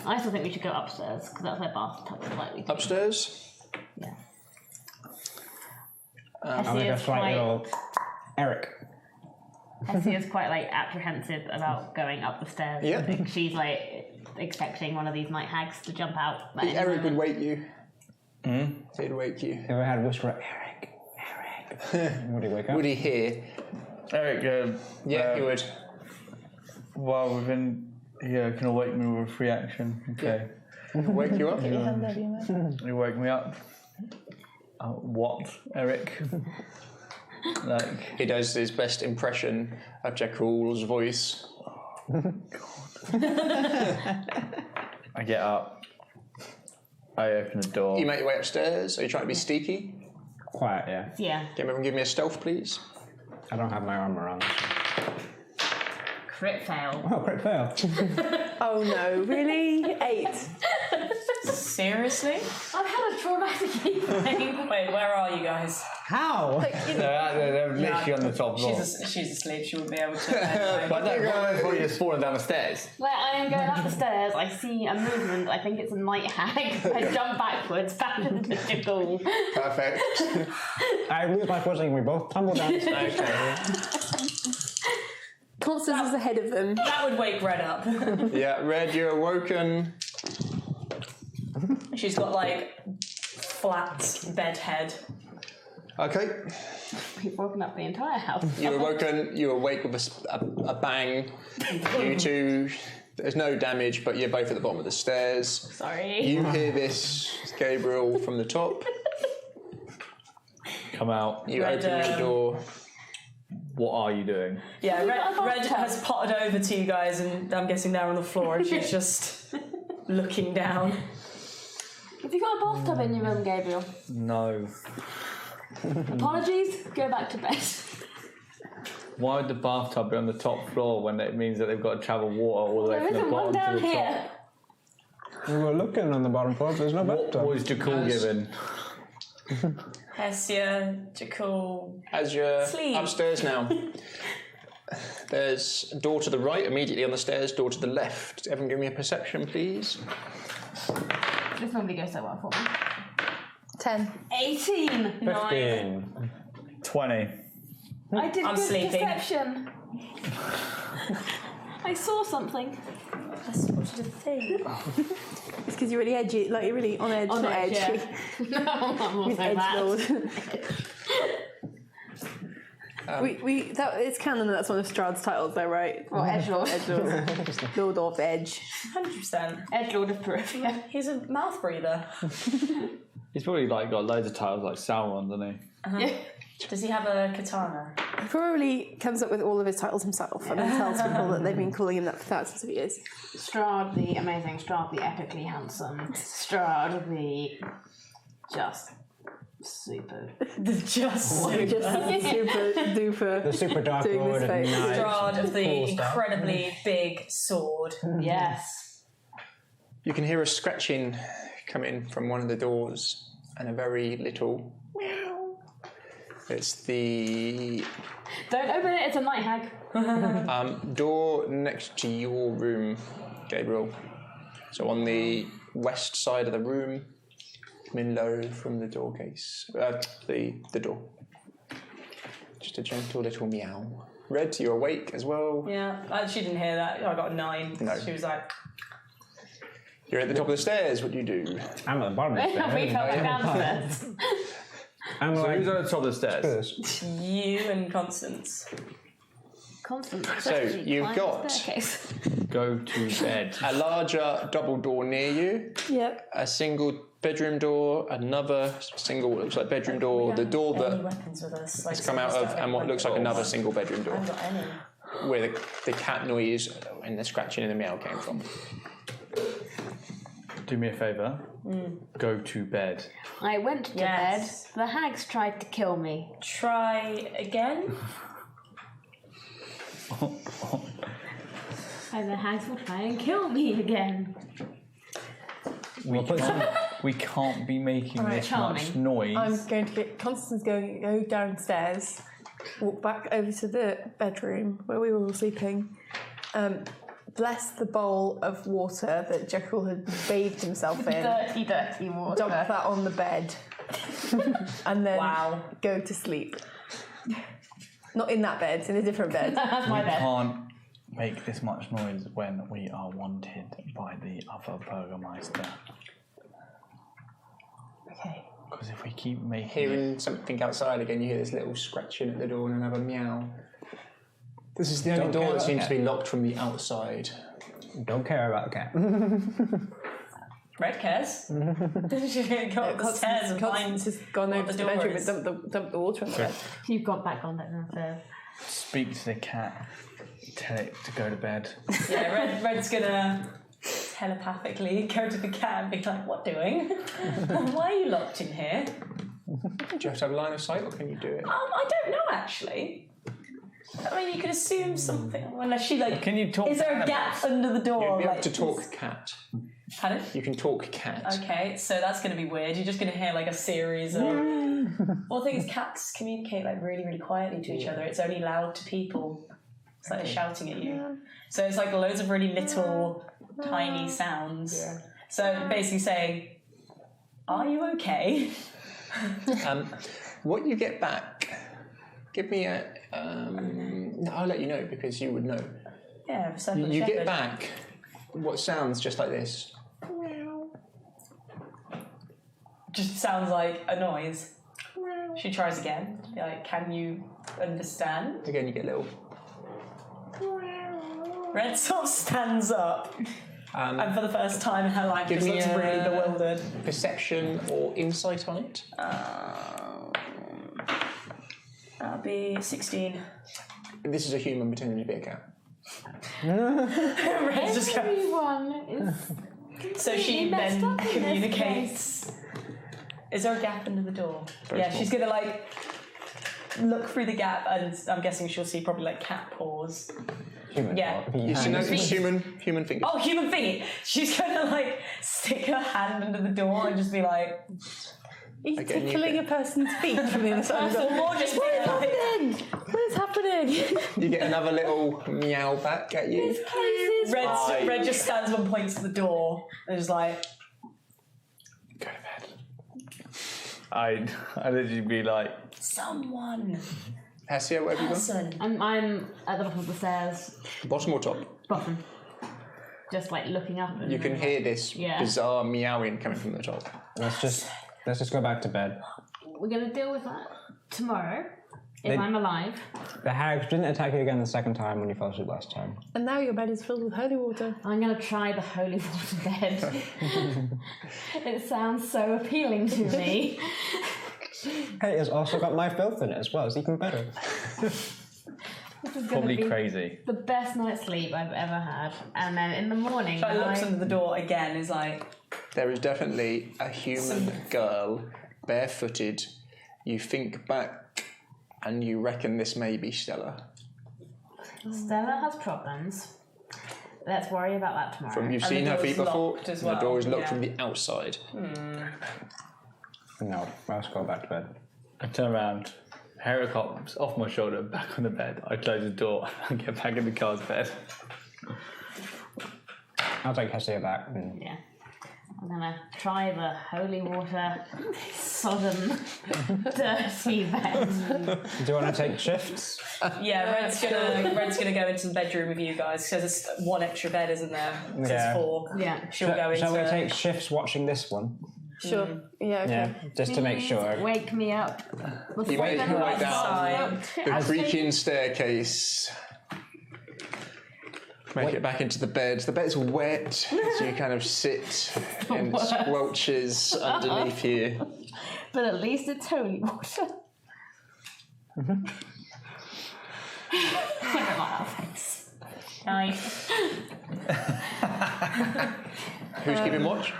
I still think we should go upstairs, because that's where bathtub is likely to be. Upstairs? Yeah. I'm Essie going is to fight quite, little Eric. Essie is quite like apprehensive about going up the stairs. Yeah. I think she's like expecting one of these night hags to jump out. at any Eric would moment. wake you. He'd wake you. Ever had whisper, Eric? Would he wake up? Would he hear? Eric, Yeah, he would. While we've been here, can wake me with a free action. Okay. Wake you up? You wake me up. What, Eric? Like, He does his best impression of Jekyll's voice. I get up. I open the door. You make your way upstairs. Are you trying to be sneaky? Quiet, yeah. Yeah. Can everyone give me a stealth, please? I don't have my armor on. Crit fail. Oh, crit fail. Oh no, really? 8. Seriously? I've had a traumatic evening. Wait, where are you guys? How? They're literally on the top floor. She's asleep, she wouldn't be able to. But no, I thought you were falling down the stairs. Where I am going up the stairs, I see a movement. I think it's a night hag. I jump backwards back into the school. Perfect. I lose my footing. We both tumble down the stairs. Constance is ahead of them. That would wake Red up. Yeah, Red, you're awoken. She's got like flat bed head. Okay. We've woken up the entire house. You're awoken. You awake with a bang. You two. There's no damage, but you're both at the bottom of the stairs. Sorry. You hear this, Gabriel, from the top. Come out. You Red, open the door. what are you doing? Yeah, Red has potted over to you guys, and I'm guessing they're on the floor, and she's just looking down. Have you got a bathtub in your room, Gabriel? No. Apologies, go back to bed. Why would the bathtub be on the top floor when it means that they've got to travel water all the way There from the isn't one bottom down to the here. top? We were looking on the bottom floor, but there's no What bathtub. was Jakul given? Hessia, Jakul. As you're Sleep. upstairs now, there's a door to the right, immediately on the stairs, door to the left. Everyone give me a perception, please. This normally goes so well for me. 10. 18. 15. 20. I did I'm good sleeping. perception. I saw something. I spotted a thing. It's because you're really edgy, like you're really on edge, On not edge, edgy. No, I'm also Edge that. lord. It's canon that that's one of Strahd's titles, though, right? Or edgelord. Edgelord. Lord of Edge. 100%. Edgelord of Barovia. He's a mouth breather. He's probably like got loads of titles like Sauron, doesn't he? Yeah. Does he have a katana? He probably comes up with all of his titles himself and then tells people that they've been calling him that for thousands of years. Strahd the amazing, Strahd the epically handsome, Strahd the just super. Just Super duper. The super dark Doing lord this of face. night. Strahd of the Cool stuff. incredibly big sword. Yes. You can hear a scratching come in from one of the doors and a very little meow. It's the Don't open it, it's a night hag. door next to your room, Gabriel. So on the west side of the room, come in low from the door case. The door. Just a gentle little meow. Red, you're awake as well. Yeah, she didn't hear that. I got a 9. No. She was like, You're at the top of the stairs. What do you do? I'm at the bottom of the stairs. We felt downstairs. I'm So like, who's on the top of the stairs? this. you and Constance. Constant. So you've got staircase. Go to bed. a larger double door near you, Yep. a single bedroom door, another single looks like bedroom door, the door Any that weapons with us? Like has come out of, and what looks like another single bedroom I door, haven't got any. where the cat noise and the scratching and the meow came from. Do me a favour. Go to bed. I went to Yes. bed. The hags tried to kill me. Try again. And the hags will try and kill me again. We can't be making Alright, this much charming. noise. I'm going to get Constance going, go downstairs, walk back over to the bedroom where we were all sleeping, bless the bowl of water that Jekyll had bathed himself in, Dirty, dirty water. dump that on the bed, and then Wow. go to sleep. Not in that bed, in a different bed. That's my We bed. can't make this much noise when we are wanted by the other Burgermeister. Okay. Because if we keep making it, Hearing something outside again, you hear this little scratching at the door and another meow. This is the only Don't door care that about seems that. to be locked from the outside. Don't care about the cat. Red cares. She's going to go up the stairs and find Constance has gone what over the to the door bedroom is. and dumped the water on the bed. You've got back on that downstairs. speak to the cat, tell it to go to bed. Yeah, Red's gonna telepathically go to the cat and be like, "What doing? Why are you locked in here?" Do you have to have line of sight, or can you do it? I don't know actually. I mean, you could assume something unless she like. Can you talk Is there a to gap animals? under the door? You'd be able like, to talk cat. Pardon? You can talk cat. Okay, so that's going to be weird. You're just going to hear like a series of. Well, the thing is, cats communicate like really, really quietly to each other. It's only loud to people. It's like they're shouting at you. So it's like loads of really little, tiny sounds. Yeah. So basically saying, "Are you okay?" What you get back? Give me a. No, I'll let you know because you would know. Yeah, resemble You shepherd. get back what sounds just like this. Just sounds like a noise. She tries again. Be like, "Can you understand?" Again, you get a little. Red sort of stands up, and for the first time in her life, Give just me looks a- really bewildered. Perception or insight on it. That'll be 16. This is a human pretending to be a cat. Red's just go- Everyone is. So she messed then up in this communicates. Is there a gap under the door? Yeah, she's gonna like look through the gap, and I'm guessing she'll see probably like cat paws. Human. Yeah. You see, no, it's human fingers. Oh, human thingy! She's gonna like stick her hand under the door and just be like, He's Again, you tickling get- a person's feet from the other side. or more just be like, What is happening? You get another little meow back at you. Red just stands up and points to the door and is like, Go to bed. I'd literally be like, someone, Hessia, where have you gone? person. I'm at the bottom of the stairs. Bottom or top? Bottom. Just like looking up. And You can hear this Yeah. bizarre meowing coming from the top. Let's just go back to bed. We're gonna deal with that tomorrow. If They- I'm alive. The hag didn't attack you again the second time when you fell asleep last time. And now your bed is filled with holy water. I'm gonna try the holy water bed. It sounds so appealing to me. Hey, it's also got my filth in it as well. It's even better. This is gonna probably be crazy. the best night's sleep I've ever had. And then in the morning, She looks under the door again, is like, There is definitely a human girl, barefooted. You think back and you reckon this may be Stella. Stella has problems. Let's worry about that tomorrow. You've And seen the her door's feet before. locked as The well, door is locked yeah. from the outside. No, let's go back to bed. I turn around, hair comes off my shoulder, back on the bed. I close the door and get back in the car's bed. I'll take Hessia back. And Yeah. I'm gonna try the holy water, sodden, dirty bed. do you want to take shifts? yeah, Red's gonna go into the bedroom with you guys because there's one extra bed, isn't there? So Yeah. there's 4. Yeah. She'll go into. Shall we take shifts watching this one? Sure. Yeah, okay. Yeah, just to make sure. Wake me up. You make your way down the I'll creaking staircase. Make it back into the bed. The bed's wet, so you kind of sit in squelches underneath you. But at least it's holy water. Thanks. Nice. Who's keeping watch?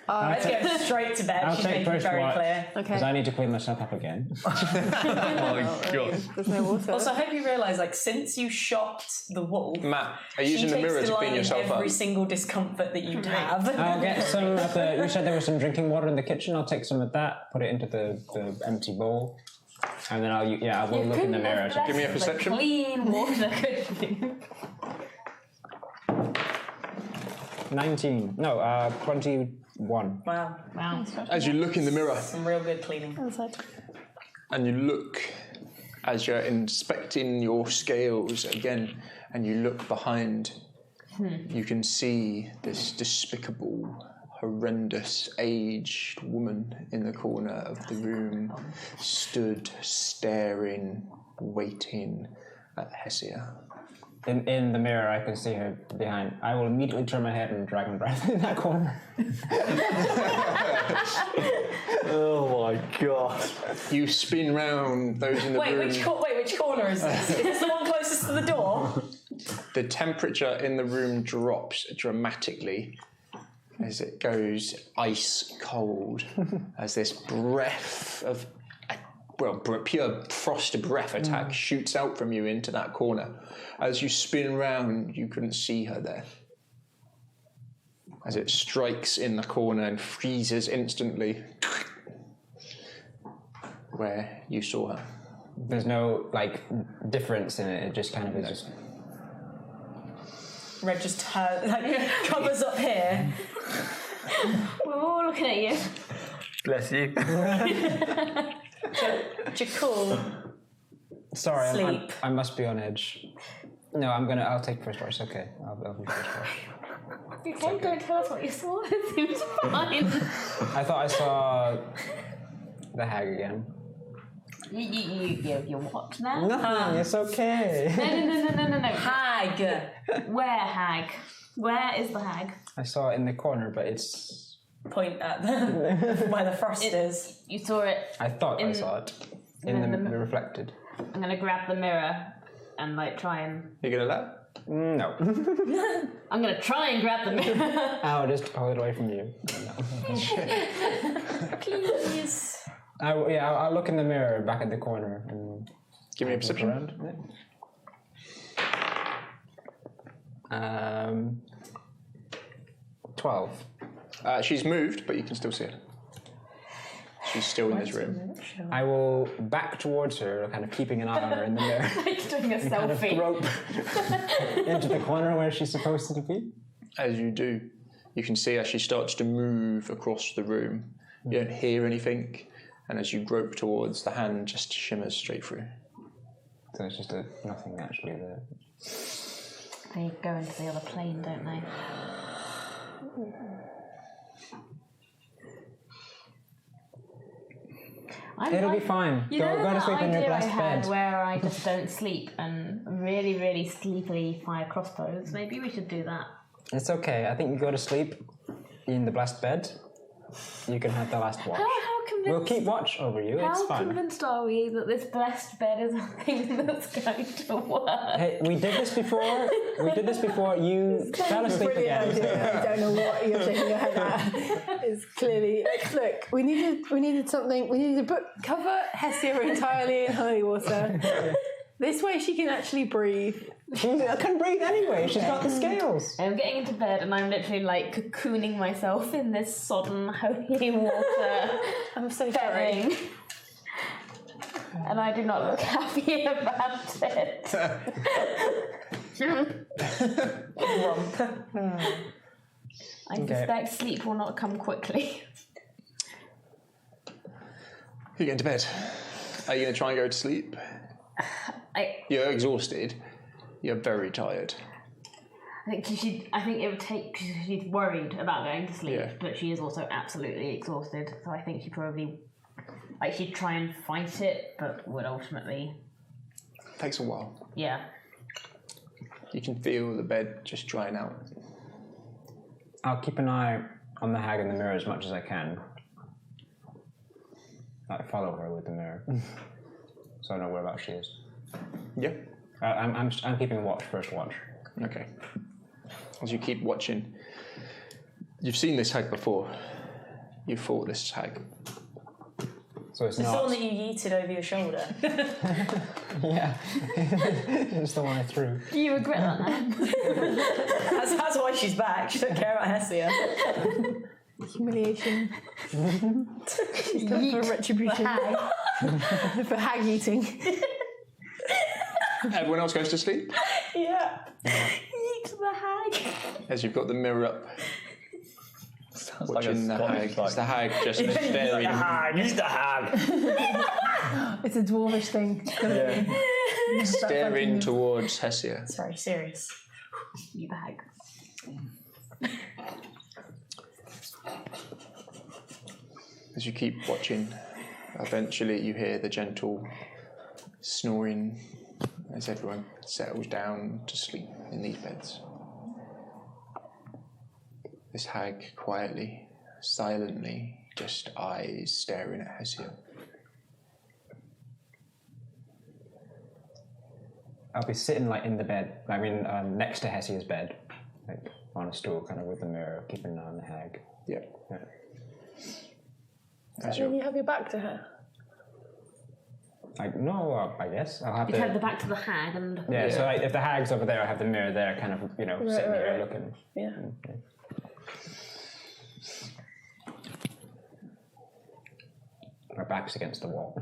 Let's go straight to bed. I'll She's take making it first very watch. clear. Because I need to clean myself up again. Oh my god. There's no water. Also, I hope you realise, like, since you shot the wolf, Matt, are you she using the takes mirror to delight clean in yourself every up? single discomfort that you'd have. I'll get some of the. You said there was some drinking water in the kitchen. I'll take some of that, put it into the empty bowl, and then I will look in the mirror. Give me a perception. Clean water could do. 19. No, 21. Wow. Wow. As you look in the mirror Some real good cleaning. and you look as you're inspecting your scales again, and you look behind, you can see this despicable, horrendous, aged woman in the corner of the room, stood staring, waiting at Hessia. In the mirror, I can see her behind. I will immediately turn my head and dragon breath in that corner. Oh my god. You spin round, those in the room. Which corner is this? Is this the one closest to the door? The temperature in the room drops dramatically as it goes ice cold, as this breath of, pure frost breath attack shoots out from you into that corner. As you spin round, you couldn't see her there. As it strikes in the corner and freezes instantly where you saw her. There's no difference in it. It just kind of is just. Red just covers up here. We're all looking at you. Bless you. Jakul. Sorry, Sleep. I must be on edge. No, I'll take first watch. It's okay. I'll be first watch. Okay, don't tell us what you saw. It seems fine. I thought I saw the hag again. You what now? Nothing. It's okay. No. Hag. Where hag? Where is the hag? I saw it in the corner, but it's. Point at where the frost is. You saw it. I thought I saw it. In the reflected. I'm gonna grab the mirror and like try and. You're gonna let? No. I'm gonna try and grab the mirror. I'll just hold it away from you. Please. I'll look in the mirror back at the corner and Give me a perception. around. 12. She's moved, but you can still see her. She's still in this room. I will back towards her, kind of keeping an eye on her in the mirror. Like doing a Kind of selfie. grope into the corner where she's supposed to be. As you do, you can see as she starts to move across the room. You don't hear anything, and as you grope towards, the hand just shimmers straight through. So it's just nothing actually there. They go into the other plane, don't they? It'll be fine. You Go know to sleep in your idea blessed I had bed. where I just don't sleep and really, really sleepily fire crossbows. Maybe we should do that. It's okay. I think you go to sleep in the blessed bed. You can have the last watch. How convinced? We'll keep watch over you. It's How fine. convinced are we that this blessed bed is a thing that's going to work? Hey, we did this before. You fell asleep Brilliant again. idea. I don't know what you're shaking your head at. It's clearly look. We needed something. We needed to cover Hestia entirely in holy water. This way she can actually breathe. She can breathe anyway. She's got the scales. I'm getting into bed and I'm literally like cocooning myself in this sodden holy water I'm so sorry. bedding. And I do not look happy about it. I suspect sleep will not come quickly. You get into bed. Are you going to try and go to sleep? You're exhausted. You're very tired. I think it would take. She's worried about going to sleep, Yeah. but she is also absolutely exhausted. So I think she probably, she'd try and fight it, but would ultimately. Takes a while. Yeah. You can feel the bed just drying out. I'll keep an eye on the hag in the mirror as much as I can. I follow her with the mirror, so I know whereabouts she is. Yeah. I'm keeping watch, first watch. Okay. As you keep watching, you've seen this hag before. You've fought this hag. So it's It's the not. one that you yeeted over your shoulder. Yeah, it's the one I threw. Do you regret that? That's why she's back. She don't care about Hestia. Humiliation. She's come for retribution. For hag eating. Everyone else goes to sleep Yeah. Eat the hag. as you've got the mirror up, Sounds like a watching the hag. Scottish It's the hag just staring. Use the hag. It's a dwarvish thing. Staring towards Hestia. It's very serious. Eat the hag. As you keep watching, eventually you hear the gentle snoring as everyone settles down to sleep in these beds. This hag quietly, silently, just eyes staring at Hestia. I'll be sitting in the bed. Next to Hessia's bed, on a stool, kind of with the mirror, keeping an eye on the hag. Yeah. Yeah. As Then you're, you have your back to her. I guess I'll have You turn the to. back to the hag and. Yeah. So if the hag's over there, I have the mirror there, kind of sitting there right. looking. Yeah. My back's against the wall.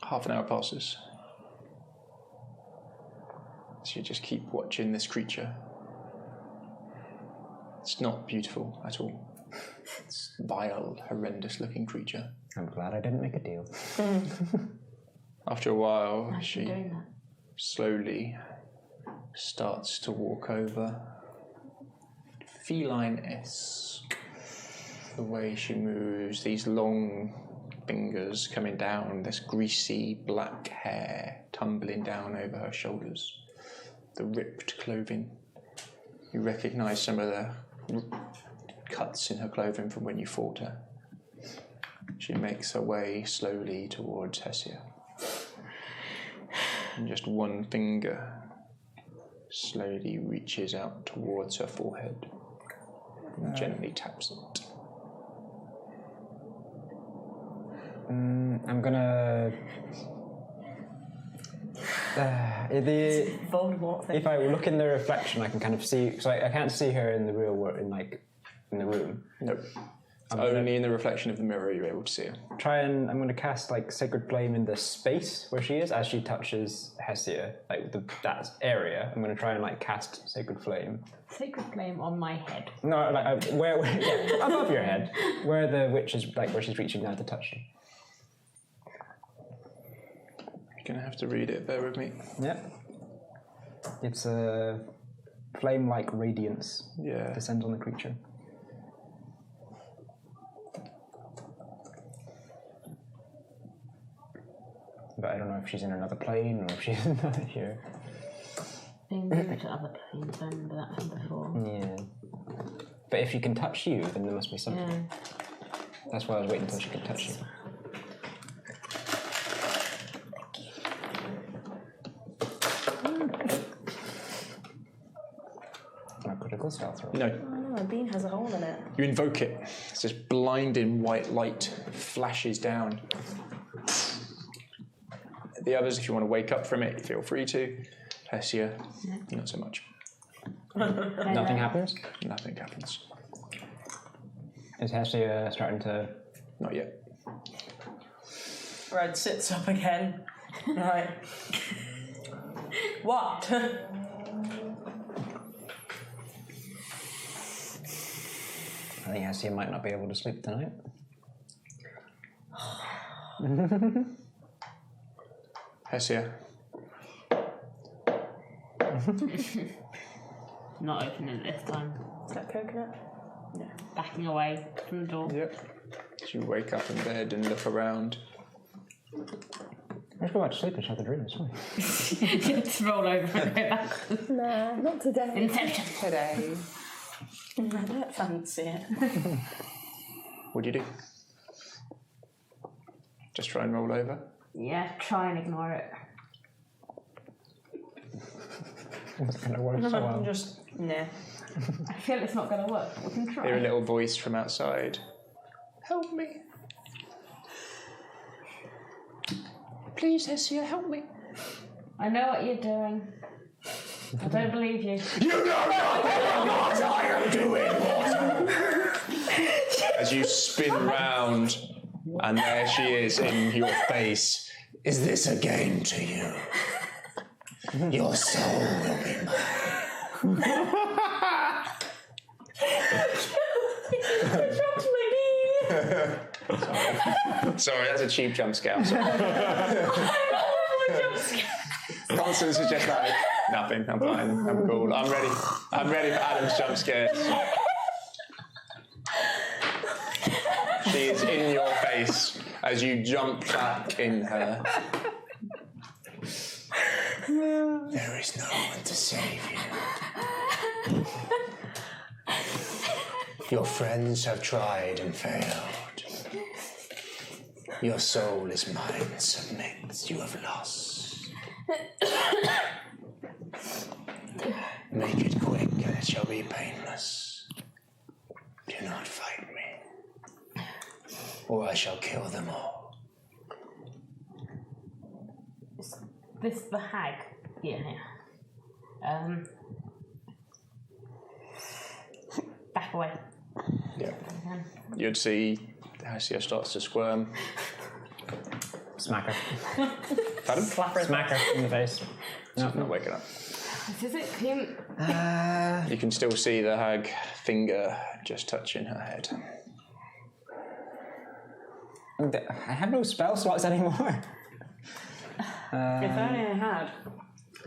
half an hour passes. So you just keep watching this creature. It's not beautiful at all. It's a vile, horrendous looking creature. I'm glad I didn't make a deal. After a while, Nice she doing that. slowly starts to walk over. Feline-esque. The way she moves, these long fingers coming down, this greasy black hair tumbling down over her shoulders. The ripped clothing. You recognise some of the cuts in her clothing from when you fought her. She makes her way slowly towards Hessia. And just one finger slowly reaches out towards her forehead and gently taps it. I'm gonna. Voldemort thing. If I look in the reflection, I can kind of see. So I can't see her in the real world, in the room. Nope. Only in the reflection of the mirror you're able to see her. I'm going to cast like Sacred Flame in the space where she is as she touches Hessia, like that area. I'm going to try and like cast Sacred Flame. Sacred flame on my head. No, like where yeah, above your head, where the witch is, like where she's reaching down to touch you. You're going to have to read it, bear with me. Yep. It's a flame-like radiance. Yeah. Descends on the creature. But I don't know if she's in another plane or if she's not here. Being moved to other planes, I remember that from before. Yeah. But if she can touch you, then there must be something. Yeah. That's why I was waiting until she could touch you. A critical stealth roll. No. Oh, a bean has a hole in it. You invoke it. It's this blinding white light flashes down. The others, if you want to wake up from it, feel free to. Hessia, not so much. Nothing happens? Nothing happens. Is Hessia starting to... Not yet. Red sits up again. Right. What? I think Hessia might not be able to sleep tonight. Hessia. Not opening it this time. Is that coconut? Backing away from the door. Yep. You wake up in bed and look around. Let's go back to sleep and shut the dream, it's fine. Just roll over and go back. Nah, not today. Inception. Today. I don't fancy it. What do you do? Just try and roll over? Yeah, try and ignore it. It's going to work so well. Just, nah. I feel it's not going to work, but we can try. Hear a little voice from outside. Help me. Please, Hessia, help me. I know what you're doing. I don't believe you. You know nothing of what I am doing, mortal! As you spin round, and there she is in your face. Is this a game to you? Your soul will be mine. Sorry, that's a cheap jump scare. Constance is just like, nothing, I'm fine, I'm cool, I'm ready for Adam's jump scares. She is in your face as you jump back in her. There is no one to save you. Your friends have tried and failed. Your soul is mine, submit, you have lost. Make it quick and it shall be painless. Do not fight me, or I shall kill them all. Is this the hag? Yeah. Back away. Yeah. You'd see Hessia starts to squirm. Smack her. Pardon? Smack her in the face. No, not waking up. Does it seem... You can still see the hag finger just touching her head. I have no spell slots anymore. If only I had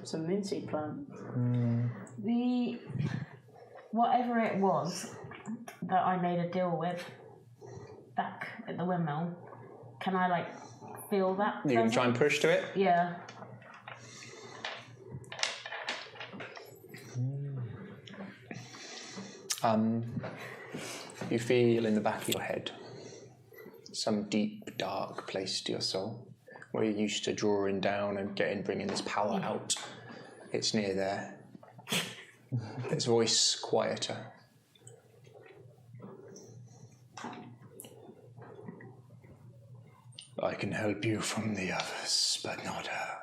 some minty plant. Whatever it was that I made a deal with back at the windmill, can I, like, feel that? You can try and push to it? Yeah. You feel in the back of your head some deep, dark place to your soul, where you're used to drawing down and bringing this power out. It's near there. Its voice quieter. I can help you from the others, but not her.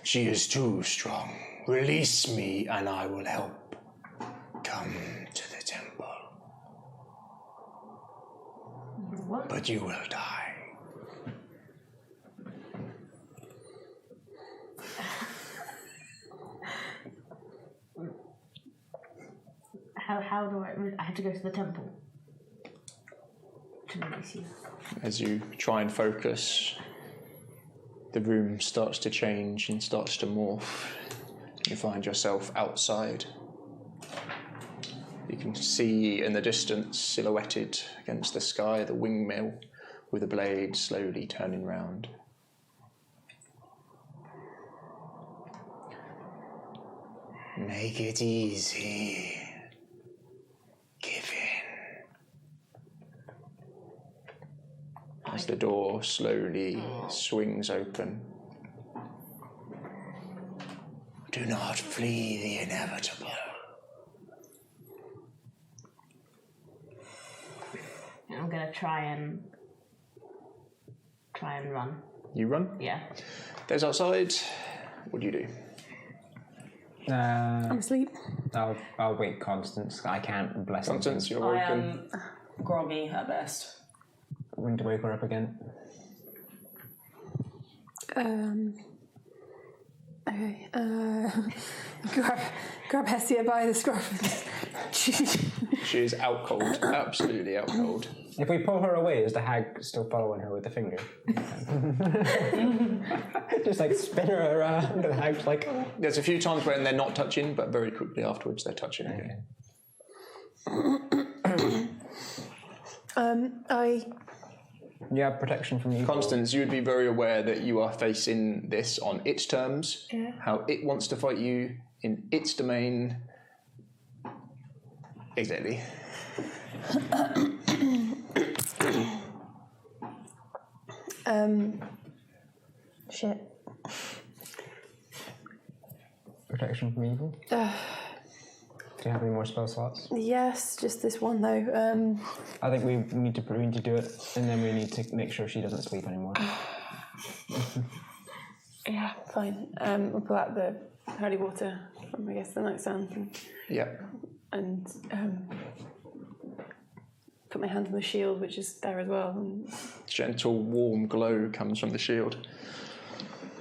She is too strong. Release me and I will help. Come to the temple. What? But you will die. How do I have to go to the temple to release you? As you try and focus, the room starts to change and starts to morph. You find yourself outside. You can see in the distance, silhouetted against the sky, the windmill with the blade slowly turning round. Make it easy. Give in. As the door slowly swings open. Do not flee the inevitable. I'm gonna try and run. You run? Yeah. There's outside. What do you do? I'm asleep. I'll wake Constance. I can't bless Constance, you're I woken. am groggy at best. When to wake her up again? Okay. Grab Hestia by the scruff. She is out cold. Absolutely out cold. If we pull her away, is the hag still following her with the finger? Just like spin her around, and the hag's like... There's a few times when they're not touching, but very quickly afterwards they're touching again. You have protection from evil. Constance, you would be very aware that you are facing this on its terms, how it wants to fight you in its domain. Exactly. Shit. Protection from evil? Do you have any more spell slots? Yes, just this one though. I think we need to do it, and then we need to make sure she doesn't sleep anymore. Yeah, fine. We'll pull out the holy water from, I guess, the nightstand Yeah. and put my hand on the shield, which is there as well. And Gentle, warm glow comes from the shield,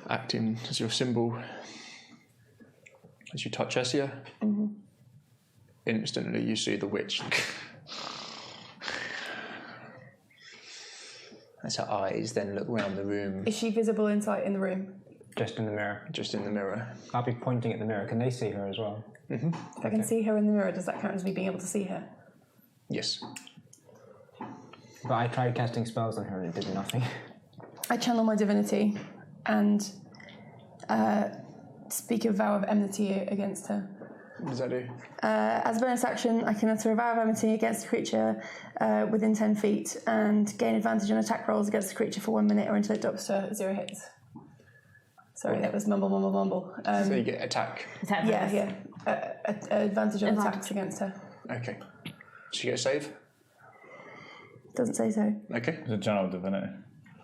acting as your symbol. As you touch Essia, instantly you see the witch. As her eyes then look round the room. is she visible in sight in the room? Just in the mirror. Just in the mirror. I'll be pointing at the mirror. Can they see her as well? If I can see her in the mirror, does that count as me being able to see her? Yes. But I tried casting spells on her and it did nothing. I channel my divinity and speak a vow of enmity against her. What does that do? As a bonus action, I can utter a vow of enmity against a creature within 10 feet and gain advantage on attack rolls against the creature for 1 minute or until it drops to 0 hits. Sorry, that was mumble. So you get attack. Yeah. Advantage on attacks against her. Okay. So you get a save? Doesn't say so. Okay. It's a channel divinity.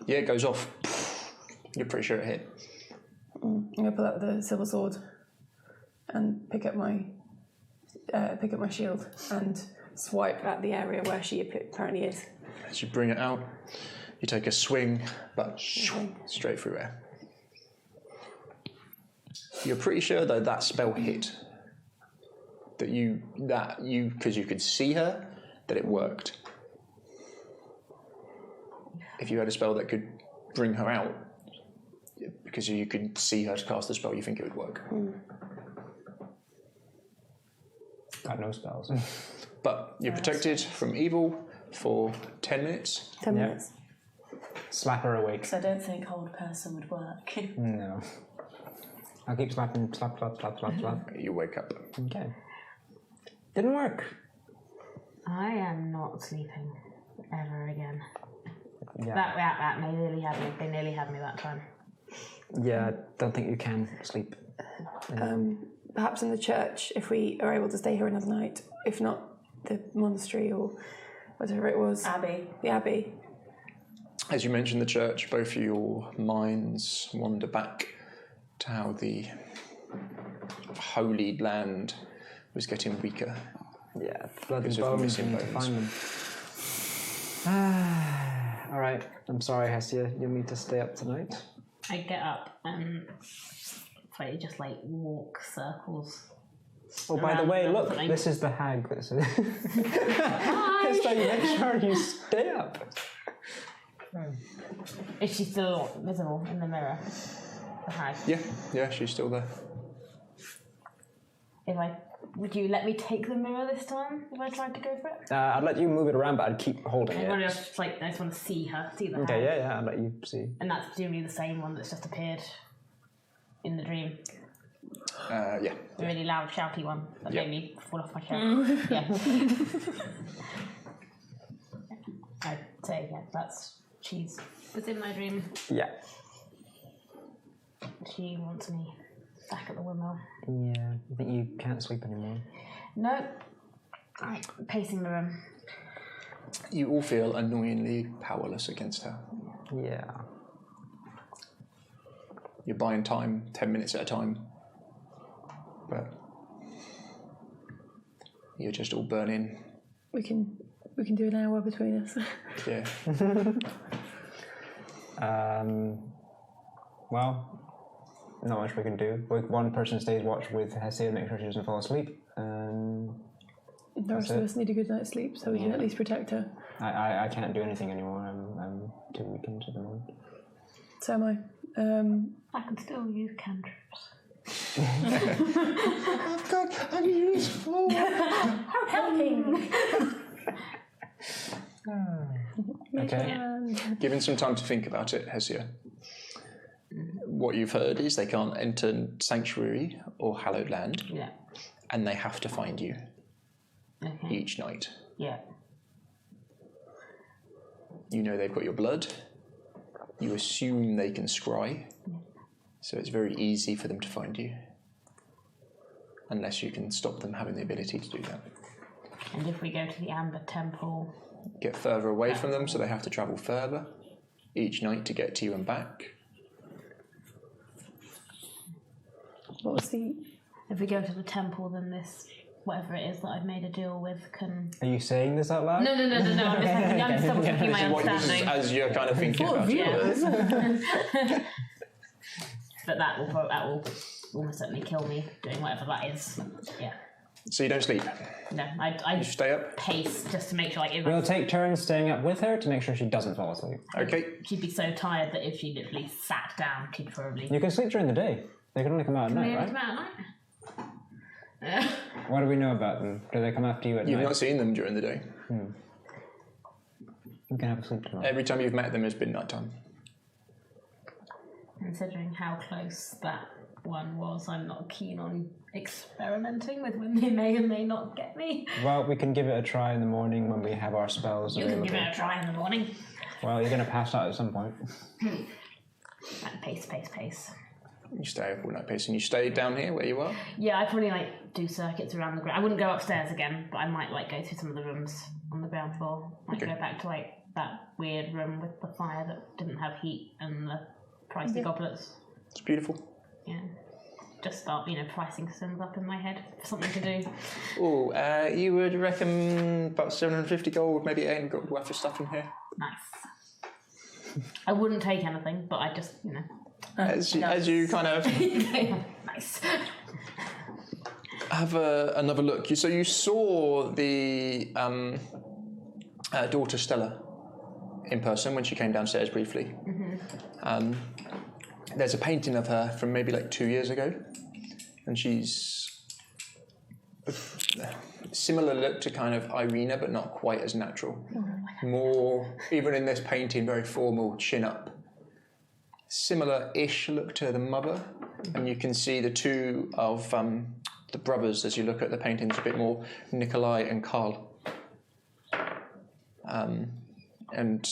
Yeah, it goes off. You're pretty sure it hit. I'm gonna pull out the silver sword and pick up my shield and swipe at the area where she apparently is. As you bring it out, you take a swing, but straight through air. You're pretty sure though that spell hit. That you because you could see her, that it worked. If you had a spell that could bring her out, because you could see her to cast the spell, you think it would work. Got no spells. But you're protected from evil for 10 minutes. 10 minutes. Slap her awake. So I don't think hold person would work. No. I'll keep slapping, slap. You wake up. Okay. Didn't work. I am not sleeping ever again. Yeah. That may nearly had me. They nearly had me that time. Yeah, I don't think you can sleep. Perhaps in the church, if we are able to stay here another night. If not, the monastery or whatever it was. Abbey. The abbey. As you mentioned the church, both of your minds wander back to how the holy land was getting weaker. Yeah, blood and Because of bones, missing we need to bones. find them. Alright, I'm sorry, Hessia, you'll need to stay up tonight. I get up and slightly just like walk circles. Oh, by the around way, them, look, something. this is the hag. This is. It's like, make sure you stay up. Is she still visible in the mirror? The hag. Yeah, she's still there. Would you let me take the mirror this time if I tried to go for it? I'd let you move it around, but I'd keep holding I it. just I just want to see her, see the Okay, hag. yeah, I'll let you see. And that's presumably the same one that's just appeared in the dream. Yeah. The really loud, shouty one that Yep. made me fall off my chair. Yeah. I'd say, she's within my dream. Yeah. She wants me back at the windmill. Yeah, I think you can't sleep anymore. No. Right, pacing the room. You all feel annoyingly powerless against her. Yeah. You're buying time, 10 minutes at a time. But you're just all burning. We can do an hour between us. Yeah. Well, not much we can do. One person stays watch with Hessia to make sure she doesn't fall asleep. The rest of us need a good night's sleep, so we can at least protect her. I can't do anything anymore. I'm too weak into the moment. So am I. I can still use cantrips. I've got unuseful. How helping! Okay. Given some time to think about it, Hessia, what you've heard is they can't enter Sanctuary or Hallowed Land, Yeah. and they have to find you Okay. each night. Yeah. You know they've got your blood. You assume they can scry, so it's very easy for them to find you. Unless you can stop them having the ability to do that. And if we go to the Amber Temple... Get further away from them, so they have to travel further each night to get to you and back. What was the... If we go to the temple, then this... Whatever it is that I've made a deal with can... Are you saying this out loud? No. I'm just double checking my This is understanding. as you're kind of thinking about it. But that will almost certainly kill me doing whatever that is. Yeah. So you don't sleep. No, I You stay up. pace just to make sure We'll take turns staying up with her to make sure she doesn't fall asleep. Okay. she'd be so tired that if she literally sat down, she'd probably... You can sleep during the day. They can only come out at night, Maybe right? come out at night. What do we know about them? Do they come after you at You've night? not seen them during the day. You can have a sleep tonight. Every time you've met them, it's been nighttime. Considering how close that one was, I'm not keen on experimenting with when they may or may not get me. Well, we can give it a try in the morning when we have our spells You can available. give it a try in the morning. Well, you're going to pass out at some point. Right, pace. You stay up all night pacing. You stay down here where you are. Yeah, I probably do circuits around the ground. I wouldn't go upstairs again, but I might go through some of the rooms on the ground floor. Might go back to that weird room with the fire that didn't have heat and the pricey goblets. It's beautiful. Yeah. Just start, pricing things up in my head for something to do. Oh, you would reckon about 750 gold, maybe 800 gold worth of stuff in here. Nice. I wouldn't take anything, but I just, As you kind of nice. have another look. So you saw the daughter Stella in person when she came downstairs briefly. There's a painting of her from maybe 2 years ago, and she's a similar look to kind of Irina, but not quite as natural. More, even in this painting, very formal, chin up. Similar-ish look to the mother, and you can see the two of the brothers as you look at the paintings a bit more, Nikolai and Karl. And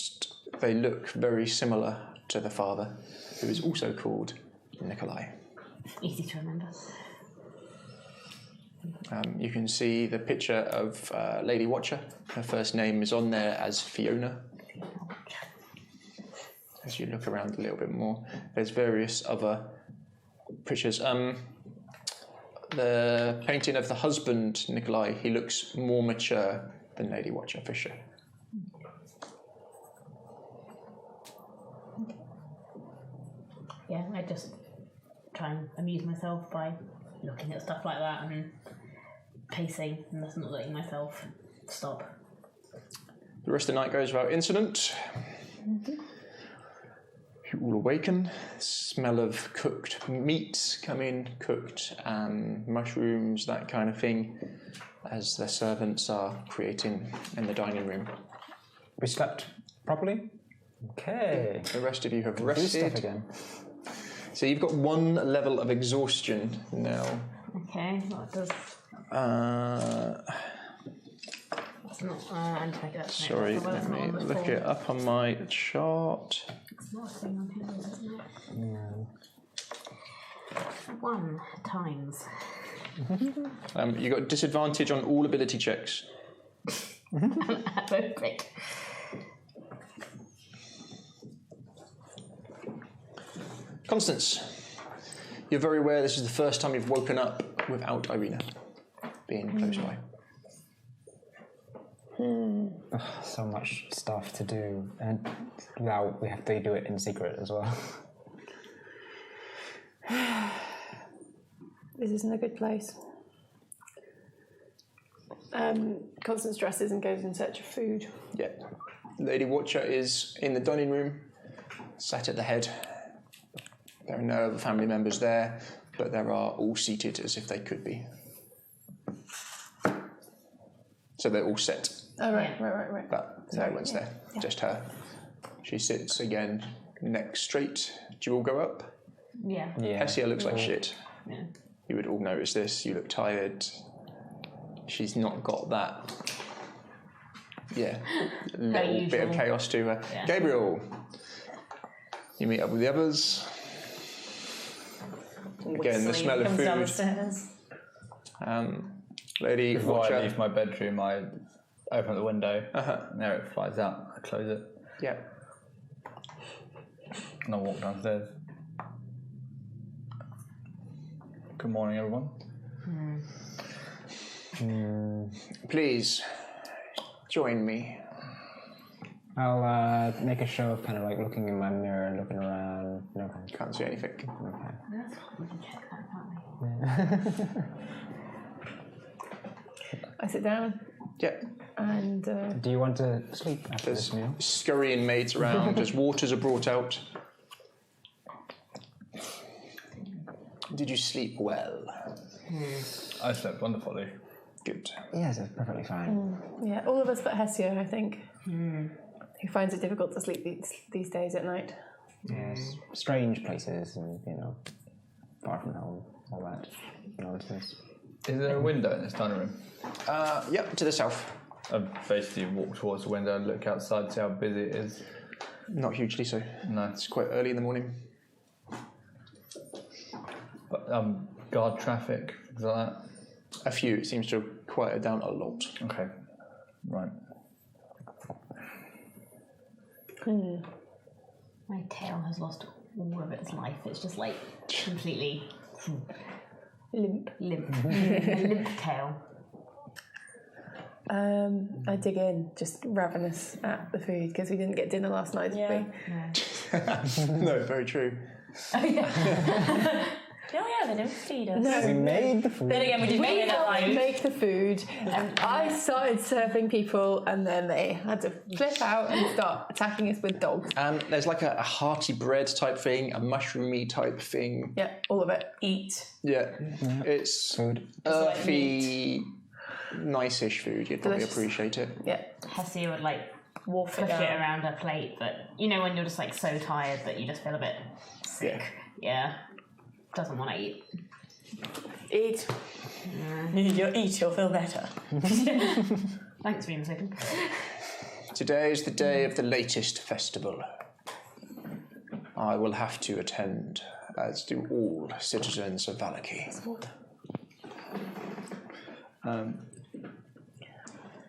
they look very similar to the father, who is also called Nikolai. Easy to remember. You can see the picture of Lady Watcher. Her first name is on there as Fiona. As you look around a little bit more, there's various other pictures. The painting of the husband, Nikolai, he looks more mature than Lady Watcher for sure. Yeah, I just try and amuse myself by looking at stuff like that and pacing and just not letting myself stop. The rest of the night goes without incident. You all awaken. Smell of cooked meat come in, cooked mushrooms, that kind of thing, as the servants are creating in the dining room. We slept properly? Okay. The rest of you have Do rested. stuff again. So you've got 1 level of exhaustion now. Okay, what does... It's not... I need to make that. Sorry, let me look it up on my chart. It's not a thing on here, isn't it? No. 1 times. You got disadvantage on all ability checks. Perfect. Constance, you're very aware this is the first time you've woken up without Irina being close by. So much stuff to do, and now we have to do it in secret as well. This isn't a good place. Constance dresses and goes in search of food. Yeah. Lady Watcher is in the dining room, sat at the head. There are no other family members there, but there are all seated as if they could be. So they're all set. Oh, right. But no one's there, just her. She sits again, neck straight. Do you all go up? Yeah. Hessia looks like shit. Yeah. You would all notice this. You look tired. She's not got that. Yeah, little bit of chaos to her. Yeah. Gabriel, you meet up with the others. Again, the smell of comes food. downstairs. Lady Before Watcher. I leave my bedroom, I open up the window, and there it flies out. I close it, Yeah. and I walk downstairs. Good morning, everyone. Please join me. I'll make a show of kind of like looking in my mirror and looking around. Okay. Can't see anything. Okay. We can check that, can't we? I sit down Yeah. and Do you want to sleep after There's this meal? scurrying maids around as waters are brought out. Did you sleep well? I slept wonderfully. Good. Yes, it's perfectly fine. yeah, all of us but Hessia, I think, who finds it difficult to sleep these days at night. Yes. Strange places and, far from home, all that nonsense. Is there a window in this dining room? Yep, to the south. I basically walk towards the window and look outside, see how busy it is. Not hugely so. No, It's quite early in the morning. but guard traffic, things like that. A few. It seems to have quieted down a lot. Okay, right. My tail has lost all of its life. It's just like completely Limp. limp. A limp tail. I dig in, just ravenous at the food because we didn't get dinner last night, did we? No, very true. Oh yeah, they didn't feed us. No. We made the food. Then again, we did make We it at helped like make the food, and I started serving people, and then they had to flip out and start attacking us with dogs. There's like a hearty bread type thing, a mushroomy type thing. Yeah, all of it. eat. Yeah. It's Food. earthy, nice-ish food. You'd probably Delicious. appreciate it. Yeah. Hessie would like Wolf push it it down. around her plate, but you know when you're just like so tired that you just feel a bit sick. Yeah. Doesnwant to eat. Eat. You'll eat, you'll feel better. Thanks for being second. Today is the day of the latest festival. I will have to attend, as do all citizens of Vallaki.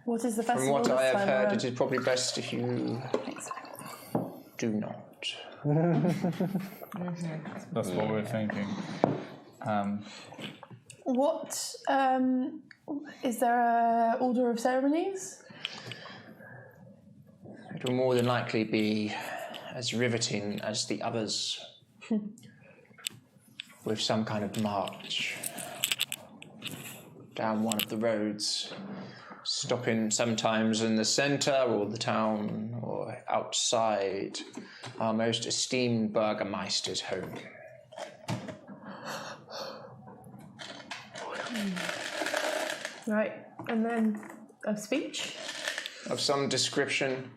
What is the From festival what this I have time heard, around? it is probably best if you do not. That's what we're thinking. What is there a order of ceremonies? It will more than likely be as riveting as the others, with some kind of march down one of the roads, stopping sometimes in the centre or the town or outside our most esteemed Burgermeister's home. Right, and then a speech. Of some description,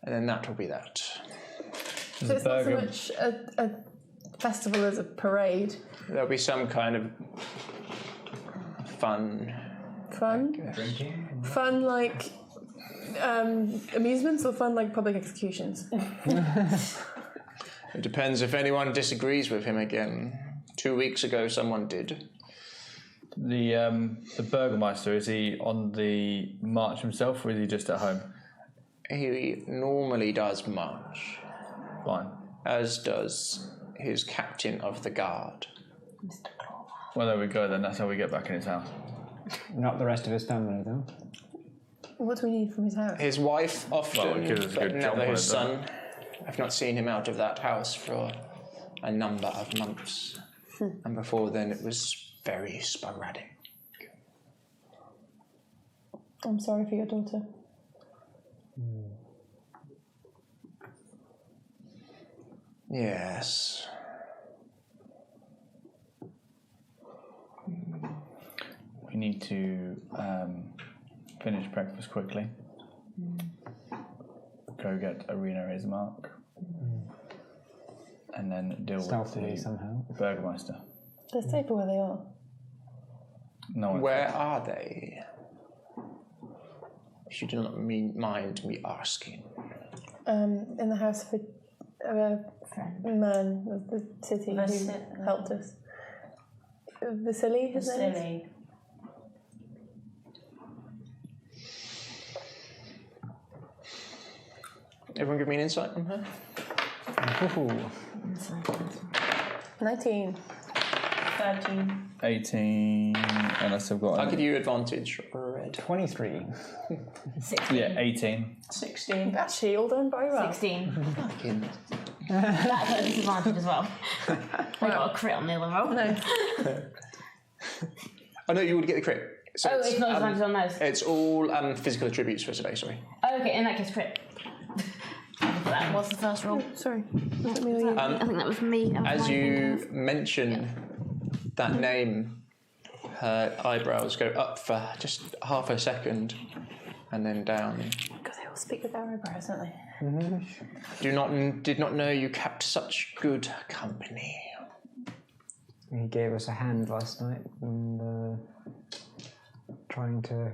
and then that will be that. So it's not so much a festival as a parade. There'll be some kind of fun. Fun? Fun like amusements or fun like public executions? It depends if anyone disagrees with him again. 2 weeks ago, someone did. The Burgermeister, is he on the march himself, or is he just at home? He normally does march, Fine. as does his captain of the guard. Well, there we go then. That's how we get back in his house. Not the rest of his family, though. What do we need from his house? His wife often, Well, it gives us a but good jump never on his it, son. I've not seen him out of that house for a number of months. And before then, it was very sporadic. I'm sorry for your daughter. Yes. We need to finish breakfast quickly. Go get Arena Ismark. And then deal Stealthily with the somehow. Burgermeister. Let's take where they are. No one. Where are they? If you do not mind me asking. In the house of a man of the city who helped us. Vasily, his name is? Silly. Everyone give me an insight on her? 19. 13. 18. Unless I've got. I'll give you advantage, Red. 23. 16. Yeah, 18. 16. Actually, all done very well. 16. Fucking That got a disadvantage as well. I got a crit on the other roll. No. Oh no, you would get the crit. So Oh, it's not advantage on those. It's all physical attributes for today, sorry. Oh, okay, in that case, crit. That was the first roll. Sorry. I think that was me. That was As my you thing. mention that name, her eyebrows go up for just half a second and then down. Because they all speak with their eyebrows, don't they? Did not know you kept such good company. He gave us a hand last night when trying to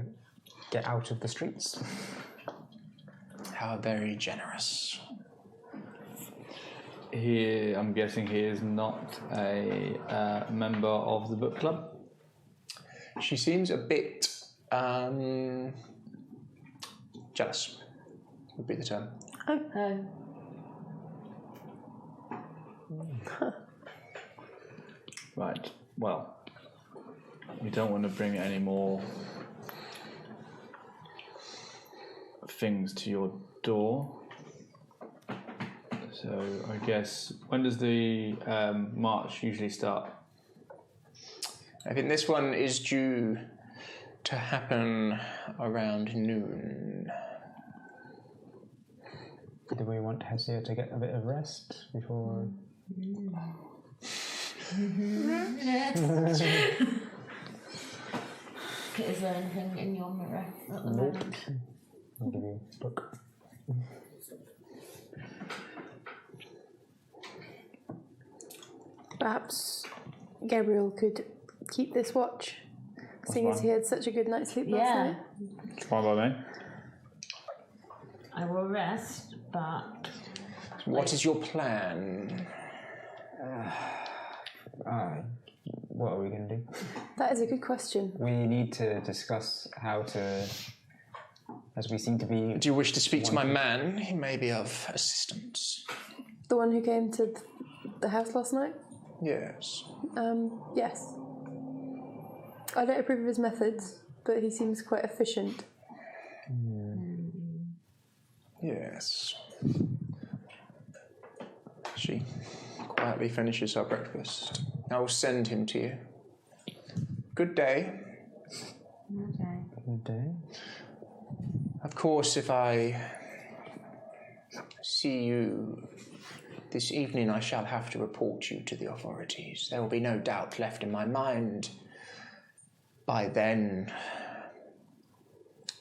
get out of the streets. How very generous. I'm guessing he is not a member of the book club. She seems a bit jealous, would be the term. Right. Well, we don't want to bring any more things to your door. So I guess, when does the march usually start? I think this one is due to happen around noon. Do we want Hessia to get a bit of rest before? Is there anything in your mirror at the moment? I'll give you a book. Perhaps Gabriel could keep this watch, seeing as he had such a good night's sleep last night. Fine by me. I will rest, but... What is your plan? What are we going to do? That is a good question. We need to discuss how to, as we seem to be... Do you wish to speak to my man? He may be of assistance. The one who came to the house last night? Yes. Yes. I don't approve of his methods, but he seems quite efficient. Yes. She quietly finishes her breakfast. I will send him to you. Good day. Okay. Good day. Of course, if I see you this evening, I shall have to report you to the authorities. There will be no doubt left in my mind. By then,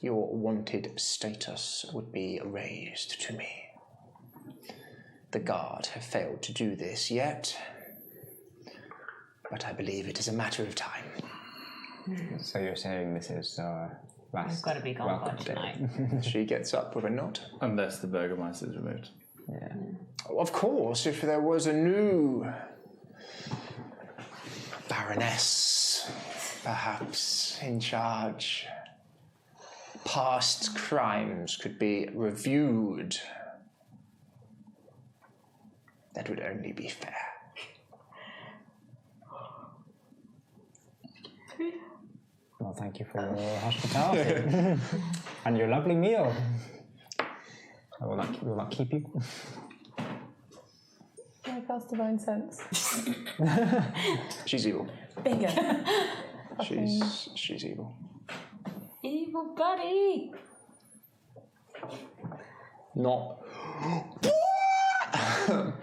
your wanted status would be raised to me. The guard have failed to do this yet, but I believe it is a matter of time. So you're saying this is last... I've got to be gone by welcome day. tonight. She gets up with a nod. Unless the Burgermeister is removed. Yeah. Of course, if there was a new Baroness, perhaps, in charge, past crimes could be reviewed. That would only be fair. Well, thank you for your hospitality. And your lovely meal. I will not keep you. Can I cast Divine Sense? She's evil. Bingo. She's evil. Evil buddy! Not.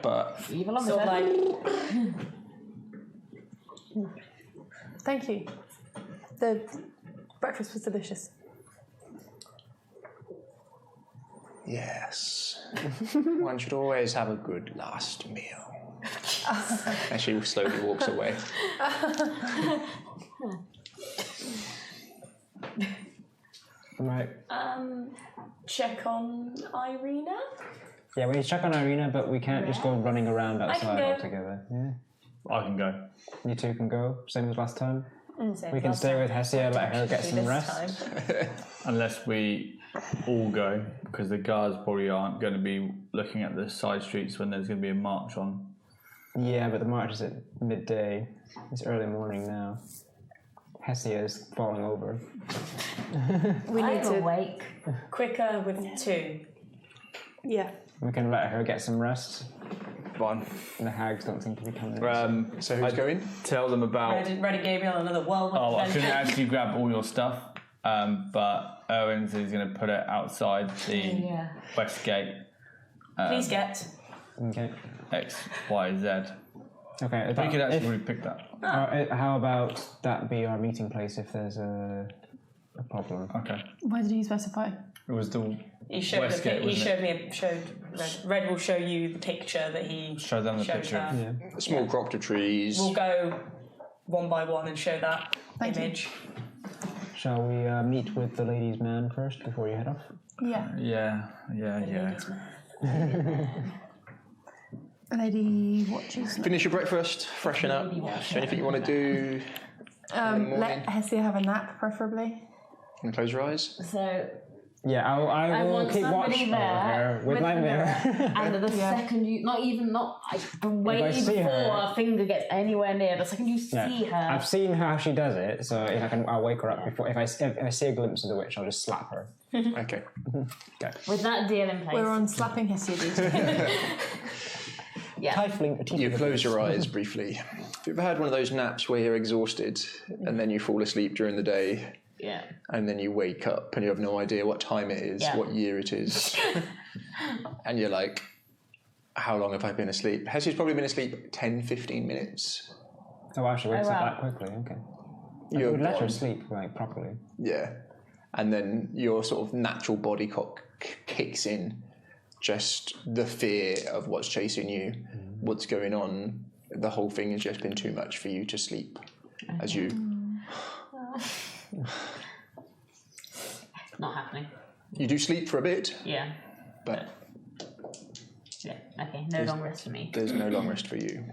But Evil on Sort of like, Thank you. The breakfast was delicious. yes, one should always have a good last meal. And she slowly walks away. Right. check on Irina. Yeah, we need to check on Irina, but we can't just go running around outside go. altogether. Yeah. I can go. You two can go, same as last time. Same We can last stay time. with Hessia, let her get some This rest. time. Unless we all go, because the guards probably aren't going to be looking at the side streets when there's going to be a march on. Yeah, but the march is at midday. It's early morning now. Hessia is falling over. We need I'm to. awake. Quicker with 2. Yeah. We can let her get some rest. Fine. The hags don't seem to be coming. So who's going? Tell them about... Ready Gabriel, another whirlwind Oh, I couldn't adventure. actually grab all your stuff, but Owens is going to put it outside the west gate. Please get. Okay. X, Y, Z. Okay. We could actually pick that. How about that be our meeting place if there's a problem? Okay. Where did he specify? It was the He showed west gate, He wasn't showed me. Red will show you the picture that he Show them the showed picture. her. Yeah. Small crop of trees. We'll go one by one and show that Thank you. image. Shall we meet with the ladies' man first before you head off? Yeah. Yeah. Lady watches. Finish your breakfast, freshen up. Anything you want to do? Let Hessia have a nap, preferably. And close your eyes. So Yeah, I will want keep watch somebody over there her with my mirror. and the second you, way I see before her- a finger gets anywhere near, the second you see her, I've seen how she does it, so if I'll wake her up before. If I see a glimpse of the witch, I'll just slap her. Okay. with that deal in place. We're on slapping Hessia duty. yeah. Trifling. You close your eyes briefly. Have you ever had one of those naps where you're exhausted and then you fall asleep during the day Yeah. and then you wake up and you have no idea what time it is, Yeah. what year it is, and you're like, how long have I been asleep? Hessie's probably been asleep 10, 15 minutes. Oh wow, she wakes Oh, wow. up that quickly. Okay. You're Let her gone. sleep properly. Yeah. And then your sort of natural body clock kicks in. Just the fear of what's chasing you, what's going on. The whole thing has just been too much for you to sleep. As you... Not happening. You do sleep for a bit. Yeah. but Yeah. Okay. No long rest for me. there's no long rest for you.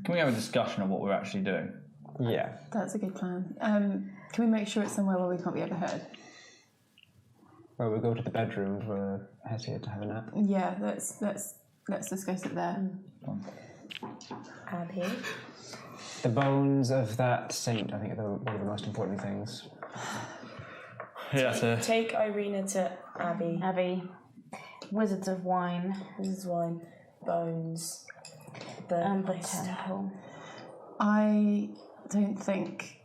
Can we have a discussion of what we're actually doing? Yeah. That's a good plan. Can we make sure it's somewhere where we can't be overheard? Well, we go to the bedroom for Hessia to have a nap. Yeah, let's discuss it there. Abby. The bones of that saint, I think, are one of the most important things. Yeah, Take Irina to Abby. Abby. Wizards of Wine. This is wine. Bones. And the Nice stuff. temple. I don't think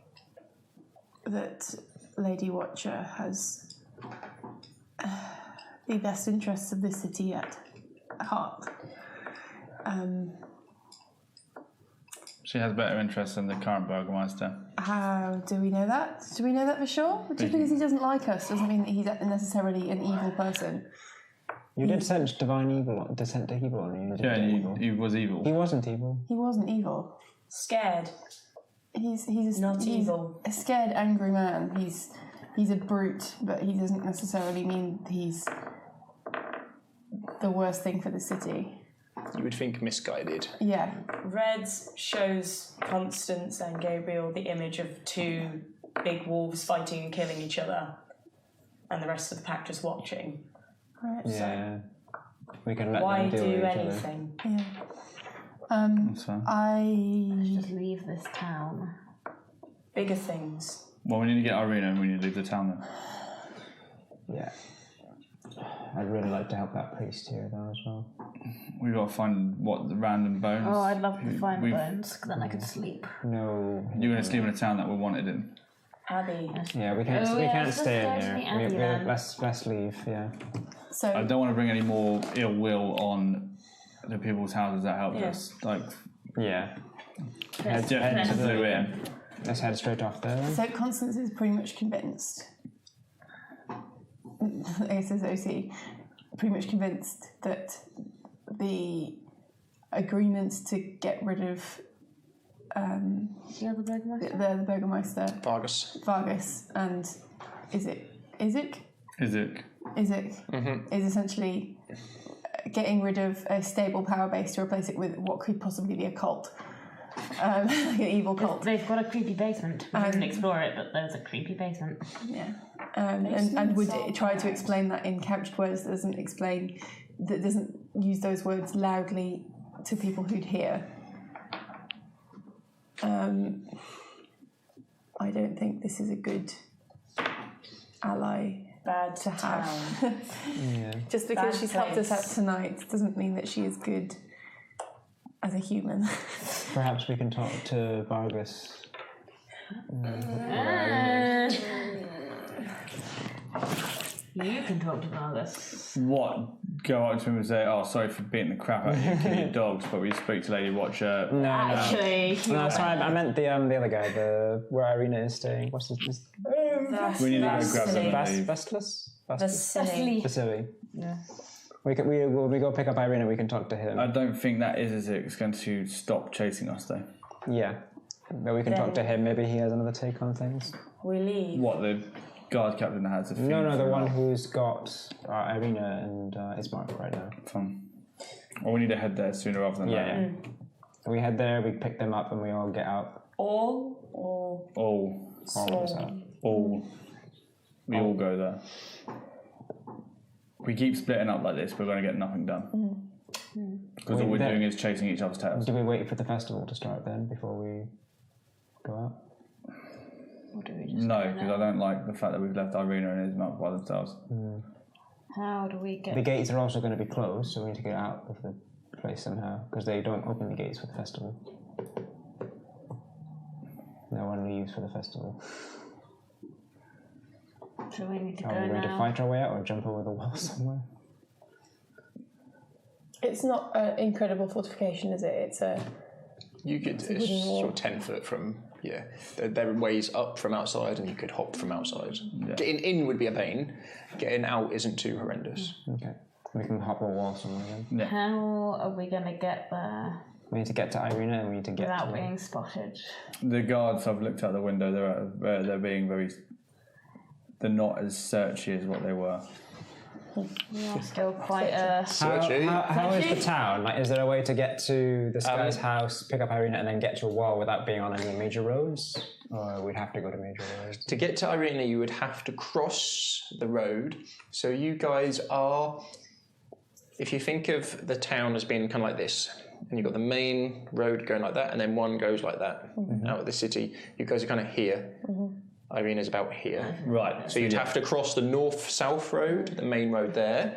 that Lady Watcher has the best interests of the city at heart. she has better interests than the current Burgomaster. How do we know that? Do we know that for sure? Just because he doesn't like us doesn't mean that he's necessarily an evil person. You did sense divine evil, descent to evil on you. Yeah, evil. he was evil. He wasn't evil. He wasn't evil. Scared. He's Not evil. a scared, angry man. He's a brute, but he doesn't necessarily mean he's the worst thing for the city. You would think misguided. Yeah. Reds shows Constance and Gabriel the image of two big wolves fighting and killing each other, and the rest of the pack just watching. Right. Yeah. We can let Why them deal do with each anything? Yeah. So, I Just leave this town. Bigger things. well, we need to get Irina and we need to leave the town then. Yeah. I'd really like to help that priest here, though, as well. We've got to find the random bones. Oh, I'd love to find We've- bones, 'cause then I could sleep. No. You're going to sleep in a town that we're wanted in. Abby. Yeah, we can't. Oh, we yeah, can't let's stay go in to here. the Abbey then. Let's leave. Yeah. so I don't want to bring any more ill will on the people's houses that helped Yeah. us. Like, Yeah. Let's- definitely let's- blew in. Let's head straight off there. Then. So Constance is pretty much convinced. I guess as OC, pretty much convinced that the agreements to get rid of You're the Burgomaster? the Burgomaster Vargas. and Isaac Is it? is essentially getting rid of a stable power base to replace it with what could possibly be a cult, like an evil cult. They've got a creepy basement. We didn't explore it, but there's a creepy basement. Yeah, and would try to explain that in couched words that doesn't use those words loudly to people who'd hear. I don't think this is a good ally Bad to town. have. Just because Bad she's helped us out place. tonight doesn't mean that she is good as a human. Perhaps we can talk to Vargas. You can talk to Vargas. What? Go up to him and say, "Oh, sorry for beating the crap out of you, killing your dogs," but we speak to Lady Watcher. No, Actually, no, sorry, I meant the other guy, where Irina is staying. What's his? We need to go grab them and leave. Vestless? Vasily. Vasily. Yeah. When we go pick up Irina, we can talk to him. I don't think that is going to stop chasing us, though. Yeah. But we can talk to him. Maybe he has another take on things. We leave. What, the guard captain that has a feed No, the for one us? who's got Irina and Ismark right now. Fun. Well, we need to head there sooner rather than later. Yeah. We head there, we pick them up, and we all get out. All or All. All of us out. All. We all go there. If we keep splitting up like this, we're going to get nothing done. Because all we're doing is chasing each other's tails. Do we wait for the festival to start then before we go out? or do we just No, go because now? I don't like the fact that we've left Irina and Ismark by themselves. How do we The get? gates are also going to be closed, so we need to get out of the place somehow, because they don't open the gates for the festival. No one leaves for the festival. So we need to go Are we going to now. fight our way out or jump over the wall somewhere? It's not an incredible fortification, is it? It's a It's wooden wall. sort of 10 foot from, there are ways up from outside and you could hop from outside. Getting in would be a pain. Getting out isn't too horrendous. Okay. We can hop a wall somewhere then. How are we going to get there We need to get to Irina and we need to get without to... being spotted? The guards, I've looked out the window, they're being very... They're not as searchy as what they were. We are still quite How is the town? Like, is there a way to get to this guy's house, pick up Irina, and then get to a wall without being on any of the major roads? Or we'd have to go to major roads? To get to Irina, you would have to cross the road. So you guys are, if you think of the town as being kind of like this, and you've got the main road going like that, and then one goes like that out of the city. You guys are kind of here. Irina's about here. Right. So you'd have to cross the north-south road, the main road there,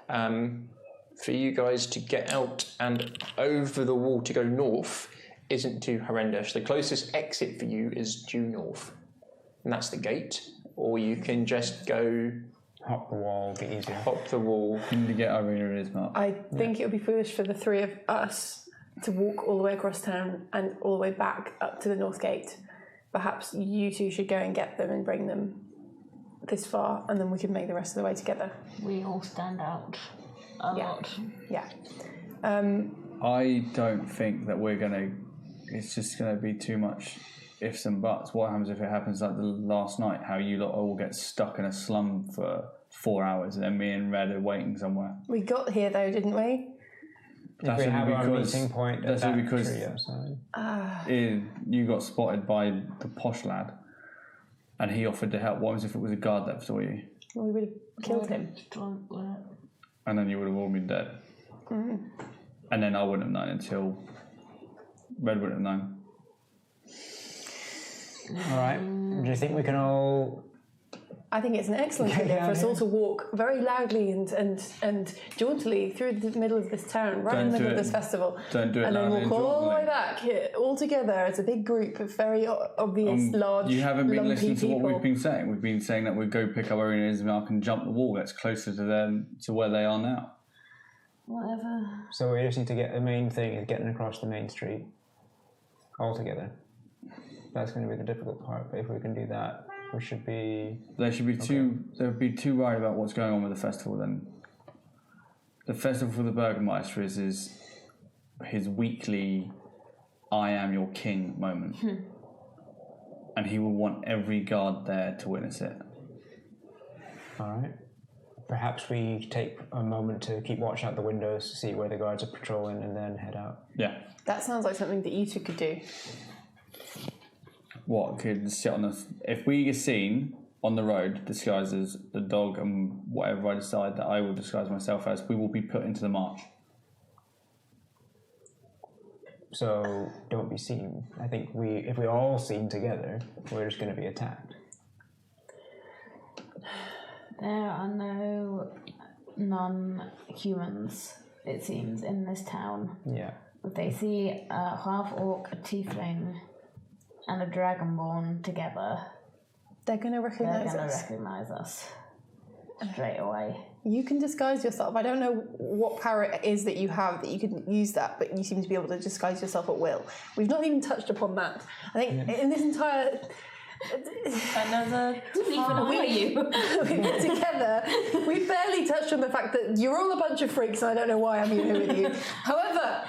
for you guys to get out and over the wall to go north isn't too horrendous. The closest exit for you is due north, and that's the gate. Or you can just go... Hop the wall, be easier. Hop the wall. To get Irina is not. I think it would be foolish for the three of us to walk all the way across town and all the way back up to the north gate. Perhaps you two should go and get them and bring them this far, and then we can make the rest of the way together. We all stand out a lot. Yeah. I don't think that we're gonna. It's just gonna be too much ifs and buts. What happens if it happens like the last night? How you lot all get stuck in a slum for 4 hours, and then me and Red are waiting somewhere. We got here though, didn't we? If we have our meeting point at that because tree outside. You got spotted by the posh lad, and he offered to help. What was if it was a guard that saw you? We would have killed him. And then you would have all been dead. And then I wouldn't have known until Red wouldn't have known. Alright. Do you think we can all... I think it's an excellent idea for us all to walk very loudly and jauntily through the middle of this town, right in the middle of this festival. Don't do it and then loudly walk and all the way jauntily. back here, all together as a big group of very obvious, large, You haven't been lumpy listening to people. what we've been saying. We've been saying that we'd go pick up Irina and Ismail and jump the wall that's closer to them to where they are now. Whatever. So we just need to get... The main thing is getting across the main street. All together. That's going to be the difficult part, but if we can do that, we should be... They should be they'd be too worried about what's going on with the festival then. The festival for the Burgermeister is his weekly I am your king moment. And he will want every guard there to witness it. Alright. Perhaps we take a moment to keep watch out the windows, see where the guards are patrolling, and then head out. Yeah. That sounds like something that you two could do. What could sit on us? If we get seen on the road disguised as the dog and whatever I decide that I will disguise myself as, we will be put into the march. So don't be seen. I think if we're all seen together, we're just going to be attacked. There are no non-humans, it seems, in this town. Yeah. If they see a half-orc, a tiefling, and a dragonborn together, They're going to they're recognise going to us. recognise us straight away. You can disguise yourself. I don't know what power it is that you have that you can use that, but you seem to be able to disguise yourself at will. We've not even touched upon that. I think in this entire... Another Who even are you? We've been together. We've barely touched on the fact that you're all a bunch of freaks and I don't know why I'm here with you. However,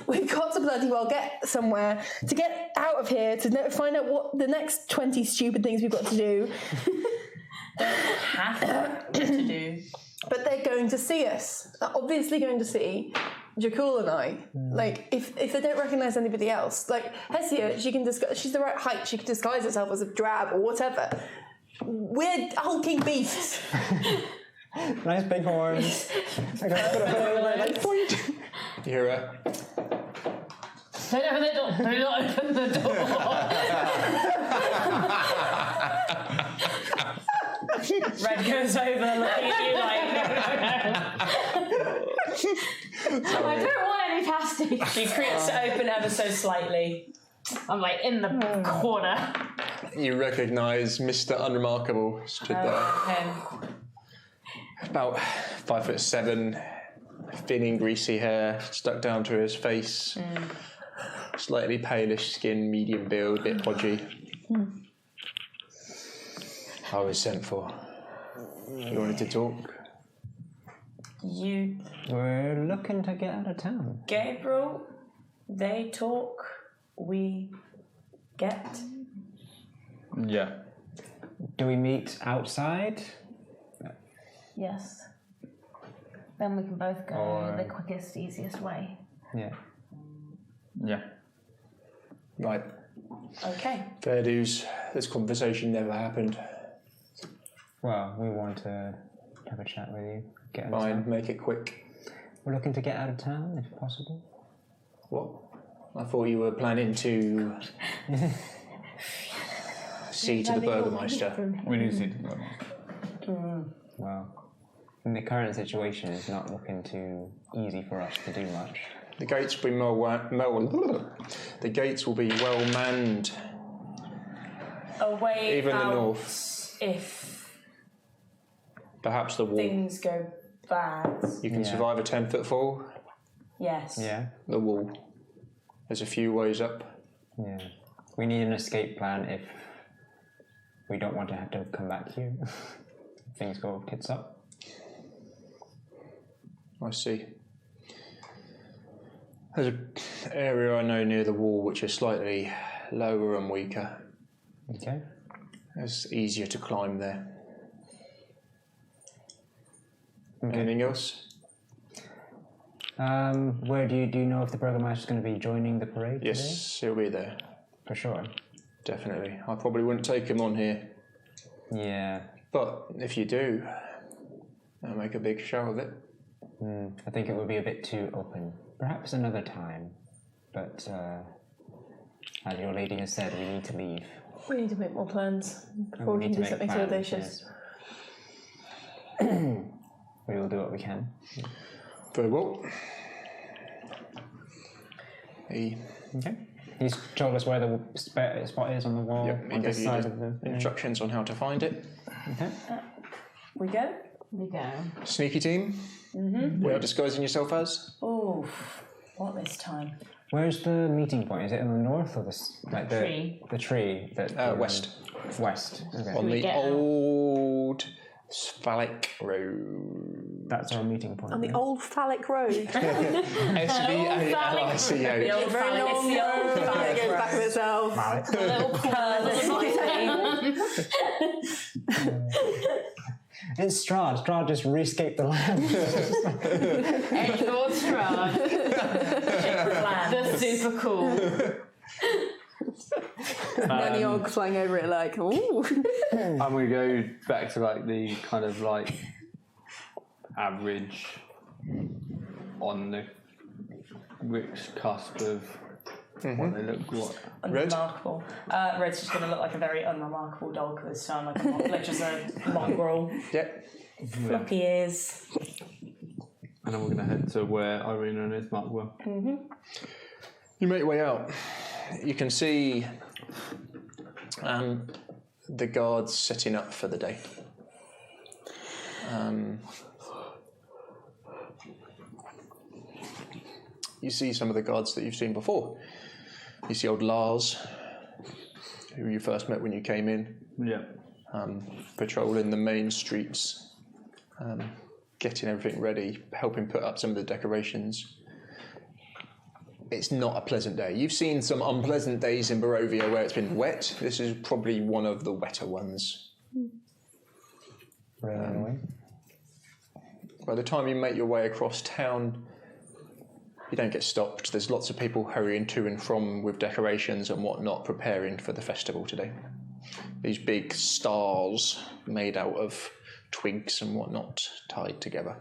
we've got to bloody well get somewhere to get out of here to find out what the next 20 stupid things we've got to do. have to do. But they're going to see us. They're obviously going to see Jakul and I. Like, if they don't recognise anybody else, like Hessia, she's the right height. She can disguise herself as a drab or whatever. We're hulking beasts. Nice big horns. You're Don't open the door. Do not open the door. Red goes over looking at you like, I don't want any pasties. she creaks it open ever so slightly. I'm like in the corner. You recognise Mr. Unremarkable stood there. Him. About 5'7", thinning, greasy hair stuck down to his face. Slightly palish skin, medium build, bit podgy. I was sent for. You wanted to talk? You, We're looking to get out of town. Gabriel, they talk, we get. Yeah. Do we meet outside? Yes. Then we can both go Or- the quickest, easiest way. Yeah. Yeah. Right. Okay. Fair dues. This conversation never happened. Well, we want to have a chat with you. Get out of Fine, town. make it quick. We're looking to get out of town, if possible. What? I thought you were planning to see to the Burgermeister. We need to see the Well, in the current situation, it's not looking too easy for us to do much. The gates will be the gates will be well manned. A way Even the out north. if Perhaps the wall. things go bad. You can Yeah. survive a 10-foot fall. Yes. Yeah? The wall. There's a few ways up. Yeah. We need an escape plan if we don't want to have to come back here. Things go tits up. I see. There's an area I know near the wall which is slightly lower and weaker. Okay. It's easier to climb there. Anything else? Where do you know if the Burgermeister's going to be joining the parade Yes, he'll be there. today? For sure. Definitely. I probably wouldn't take him on here. Yeah. But if you do, I'll make a big show of it. I think it would be a bit too open. Perhaps another time. But, as your lady has said, we need to leave. We need to make more plans before we need can to do make something so plans, audacious. yes. We will do what we can. Very well. He Okay. He's told us where the spot is on the wall, Yep, on he this gave you side the of the... instructions on how to find it. Okay. We go? We go. Sneaky team. Mm-hmm. What are you disguising yourself as? Oh, what this time? Where's the meeting point? Is it in the north or the Tree. The tree that West. West. Okay. On we the get out? old Sphallic Road. That's our meeting point. On the old phallic road. SVALICO. The old Very phallic- long it's the old road. phallic It goes back road. of itself. It's Strahd. Strahd just re-escaped the land. Lord Strahd. The super cool. Many orcs flying over it like, ooh. And we go back to like the kind of like average on the which cusp of what they look what. Red? Unremarkable. Red's just going to look like a very unremarkable dog this time, like just a mongrel. Yep. Floppy ears. And then we're gonna head to where Irina and his mark were. You make your way out. You can see the guards setting up for the day. You see some of the guards that you've seen before. You see old Lars, who you first met when you came in, Yeah. patrolling the main streets, getting everything ready, helping put up some of the decorations. It's not a pleasant day. You've seen some unpleasant days in Barovia where it's been wet. This is probably one of the wetter ones. Anyway. By the time you make your way across town, you don't get stopped. There's lots of people hurrying to and from with decorations and whatnot, preparing for the festival today. These big stars made out of twigs and whatnot tied together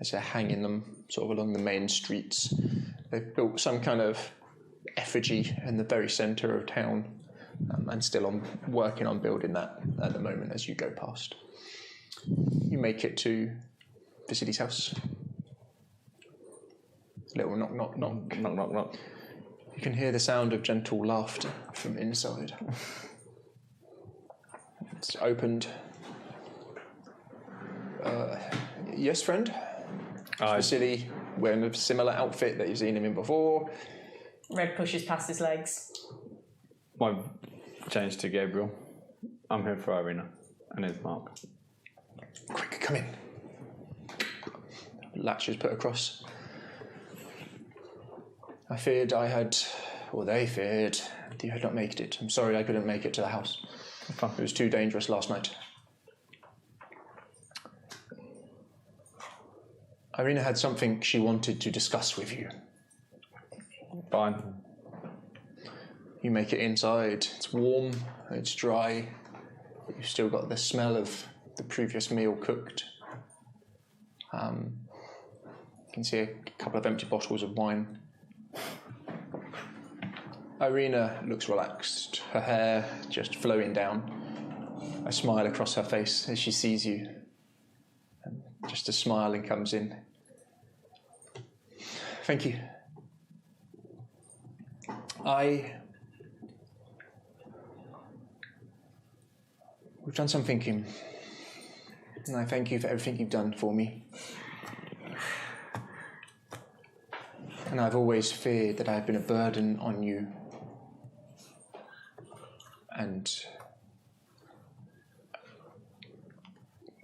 as they're hanging them sort of along the main streets. They've built some kind of effigy in the very centre of town, and still working on building that at the moment as you go past. You make it to the city's house. Little knock, knock, knock. Knock, knock, knock. You can hear the sound of gentle laughter from inside. It's opened. Yes, friend? Vasily, wearing a similar outfit that you've seen him in before. Red pushes past his legs. I've changed to Gabriel. I'm here for Irina and his mark. Quick, come in. Latch is put across. I feared I had, or they feared, that you had not made it. I'm sorry I couldn't make it to the house. It was too dangerous last night. Irina had something she wanted to discuss with you. Fine. You make it inside. It's warm, it's dry. You've still got the smell of the previous meal cooked. You can see a couple of empty bottles of wine. Irina looks relaxed, her hair just flowing down. A smile across her face as she sees you. And just a smile and comes in. Thank you. We've done some thinking. And I thank you for everything you've done for me. And I've always feared that I've been a burden on you. And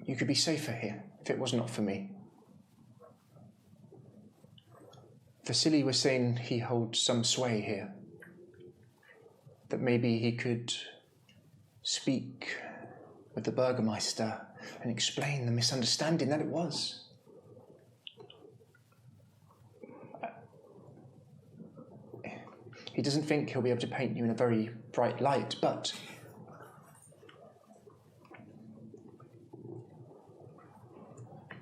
you could be safer here if it was not for me. Vasily was saying he holds some sway here. That maybe he could speak with the Burgermeister and explain the misunderstanding that it was. He doesn't think he'll be able to paint you in a very bright light, but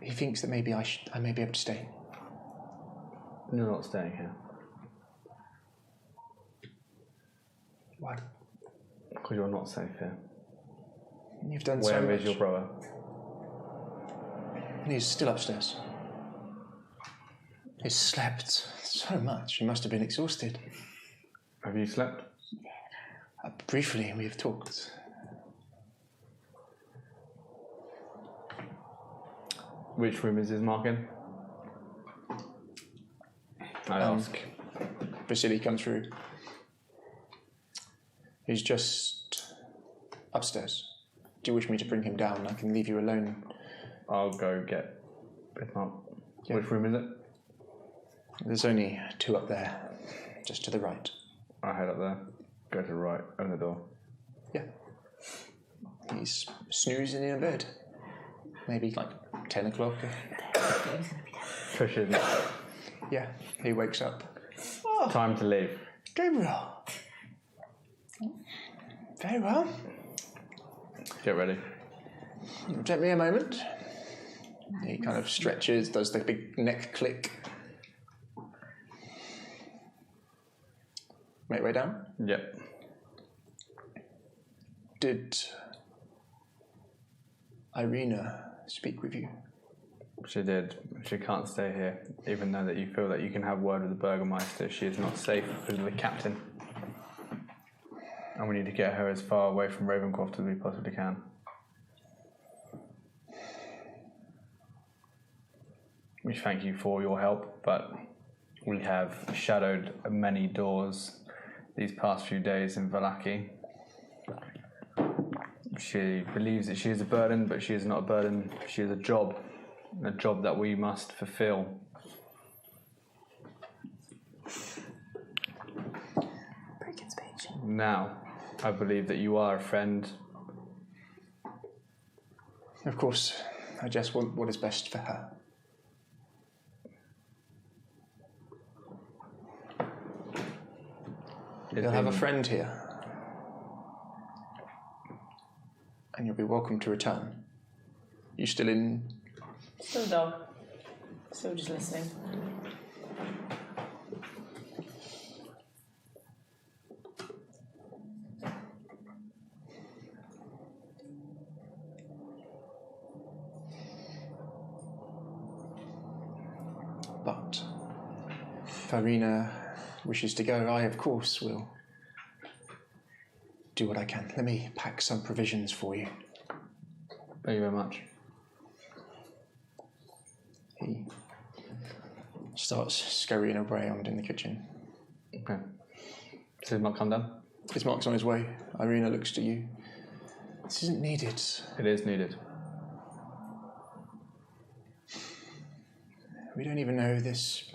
he thinks that maybe I may be able to stay. You're not staying here. Why? Because you're not safe here. You've done so much. Where is your brother? And he's still upstairs. He's slept so much, he must have been exhausted. Have you slept? Briefly, we've talked. Which room is his mark in? I ask. Vasily comes through. He's just upstairs. Do you wish me to bring him down? I can leave you alone. I'll go get him up. Yeah. Which room is it? There's only two up there, just to the right. I head up there, go to the right, open the door. Yeah. He's snoozing in a bed. Maybe like 10 o'clock. Push in. Yeah, he wakes up. Time to leave. Gabriel! Very well. Get ready. Take me a moment. He kind of stretches, does the big neck click. Make way down. Yep. Did Irina speak with you? She did. She can't stay here, even though that you feel that you can have word with the Burgermeister. She is not safe because of the captain. And we need to get her as far away from Ravencroft as we possibly can. We thank you for your help, but we have shadowed many doors these past few days in Vallaki. She believes that she is a burden, but she is not a burden. She is a job that we must fulfill. Breaking speech. Now, I believe that you are a friend. Of course, I just want what is best for her. You'll have a friend here. And you'll be welcome to return. You still in? Still a dog. Still just listening. But if Irina wishes to go, I of course will do what I can. Let me pack some provisions for you. Thank you very much. He starts scurrying around in the kitchen. Okay. Does his mark come down? His mark's on his way. Irina looks to you. This isn't needed. It is needed. We don't even know this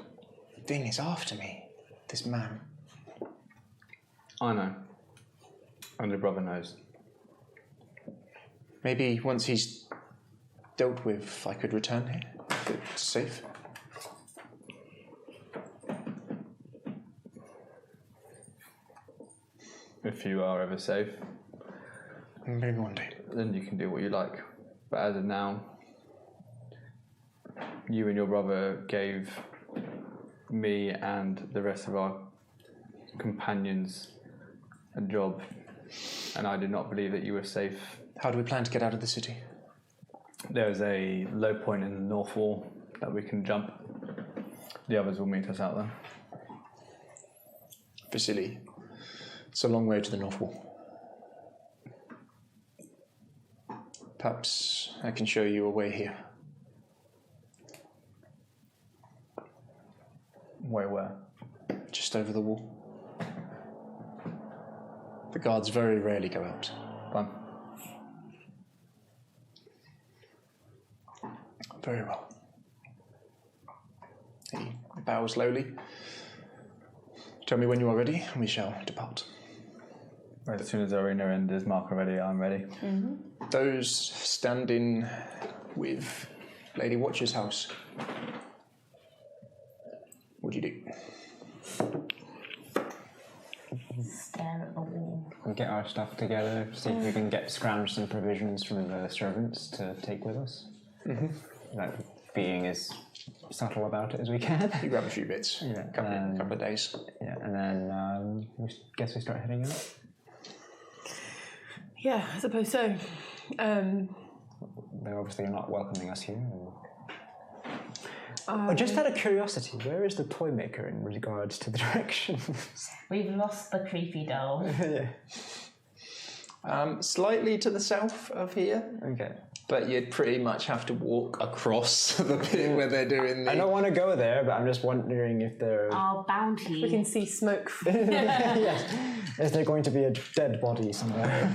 thing is after me. This man. I know. And your brother knows. Maybe once he's dealt with, I could return here. If it's safe. if you are ever safe, Maybe one day. then you can do what you like. But as of now, you and your brother gave me and the rest of our companions a job, and I did not believe that you were safe. How do we plan to get out of the city? There is a low point in the north wall that we can jump. The others will meet us out there. Vasily, it's a long way to the north wall. Perhaps I can show you a way here. Where? Just over the wall. The guards very rarely go out. Fine. Very well. He bows slowly. Tell me when you are ready, and we shall depart. As soon as Arena and Ismark are ready, I'm ready. Those standing with Lady Watcher's house, what do you do? Stare at the wall. We'll get our stuff together, see if we can scrounge some provisions from the servants to take with us. Like, being as subtle about it as we can. You grab a few bits. Yeah, Couple of days. Yeah, and then guess we start heading out. Yeah, I suppose so. They're obviously not welcoming us here. Just out of curiosity, where is the toy maker in regards to the directions? We've lost the creepy doll. Yeah. Slightly to the south of here, Okay. but you'd pretty much have to walk across the bit where they're doing the... I don't want to go there, but I'm just wondering if there... Our bounty. We can see smoke. Yes. Is there going to be a dead body somewhere?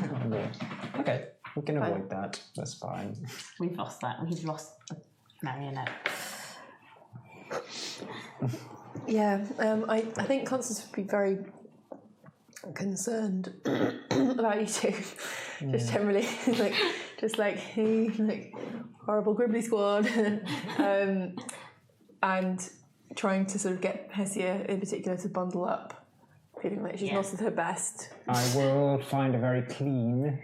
Okay, we can avoid that. That's fine. We've lost that. We've lost the marionette. Yeah, I think Constance would be very concerned about you two. Just generally, like horrible Gribbly squad, and trying to sort of get Hessia in particular to bundle up, feeling like she's not at her best. I will find a very clean,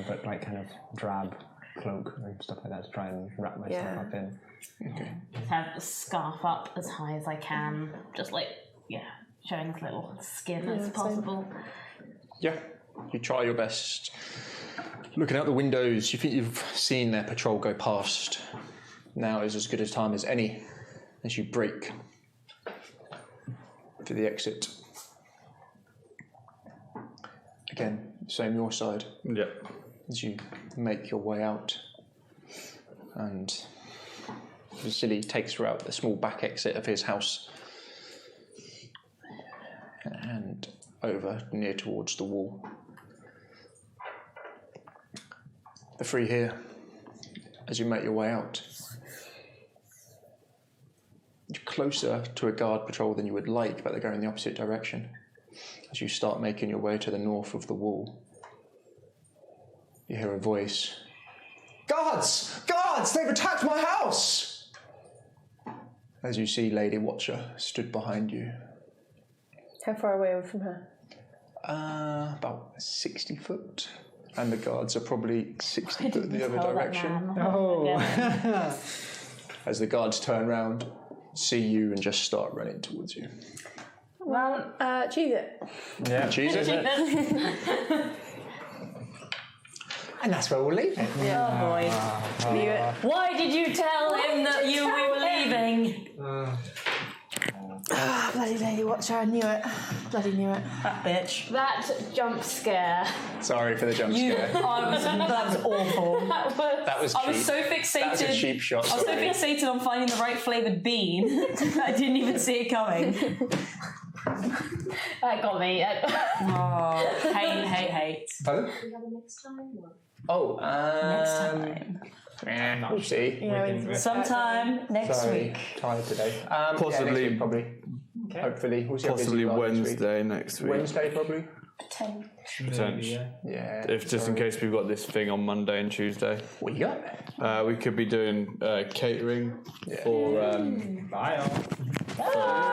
but like kind of drab cloak and stuff like that to try and wrap myself up in. Okay. Just have the scarf up as high as I can. Just showing as little skin as possible. Yeah, you try your best. Looking out the windows, you think you've seen their patrol go past. Now is as good a time as any as you break for the exit. Again, same your side. Yeah. As you make your way out. And Vasily takes her out the small back exit of his house and over near towards the wall. The three here, as you make your way out, you're closer to a guard patrol than you would like, but they're going in the opposite direction. As you start making your way to the north of the wall, you hear a voice. Guards! Guards! They've attacked my house! As you see Lady Watcher stood behind you. How far away are we from her? About 60 foot. And the guards are probably 60 foot the other Tell that direction. man. Oh. As the guards turn round, see you and just start running towards you. Well, cheese it. Yeah. Cheese it? And that's where we'll leave it. Oh boy. Knew it. Why did you tell him that we were leaving? Bloody Lady Watcher, I knew it. Bloody knew it. That bitch. That jump scare. Sorry for the jump scare. That was awful. That was cheap. I was so fixated. That was a cheap shot. I was so sorry. fixated on finding the right flavoured bean that I didn't even see it coming. That got me. Oh, hate. Pardon? Oh, Next time. we'll see. Yeah, Sometime next Sorry, week. tired today. Possibly- next week, probably. Hopefully. We'll see how busy Possibly we are next week. Wednesday next week. Wednesday, probably. Potentially. Yeah. If just in case we've got this thing on Monday and Tuesday. What you got? We could be doing catering for Bye.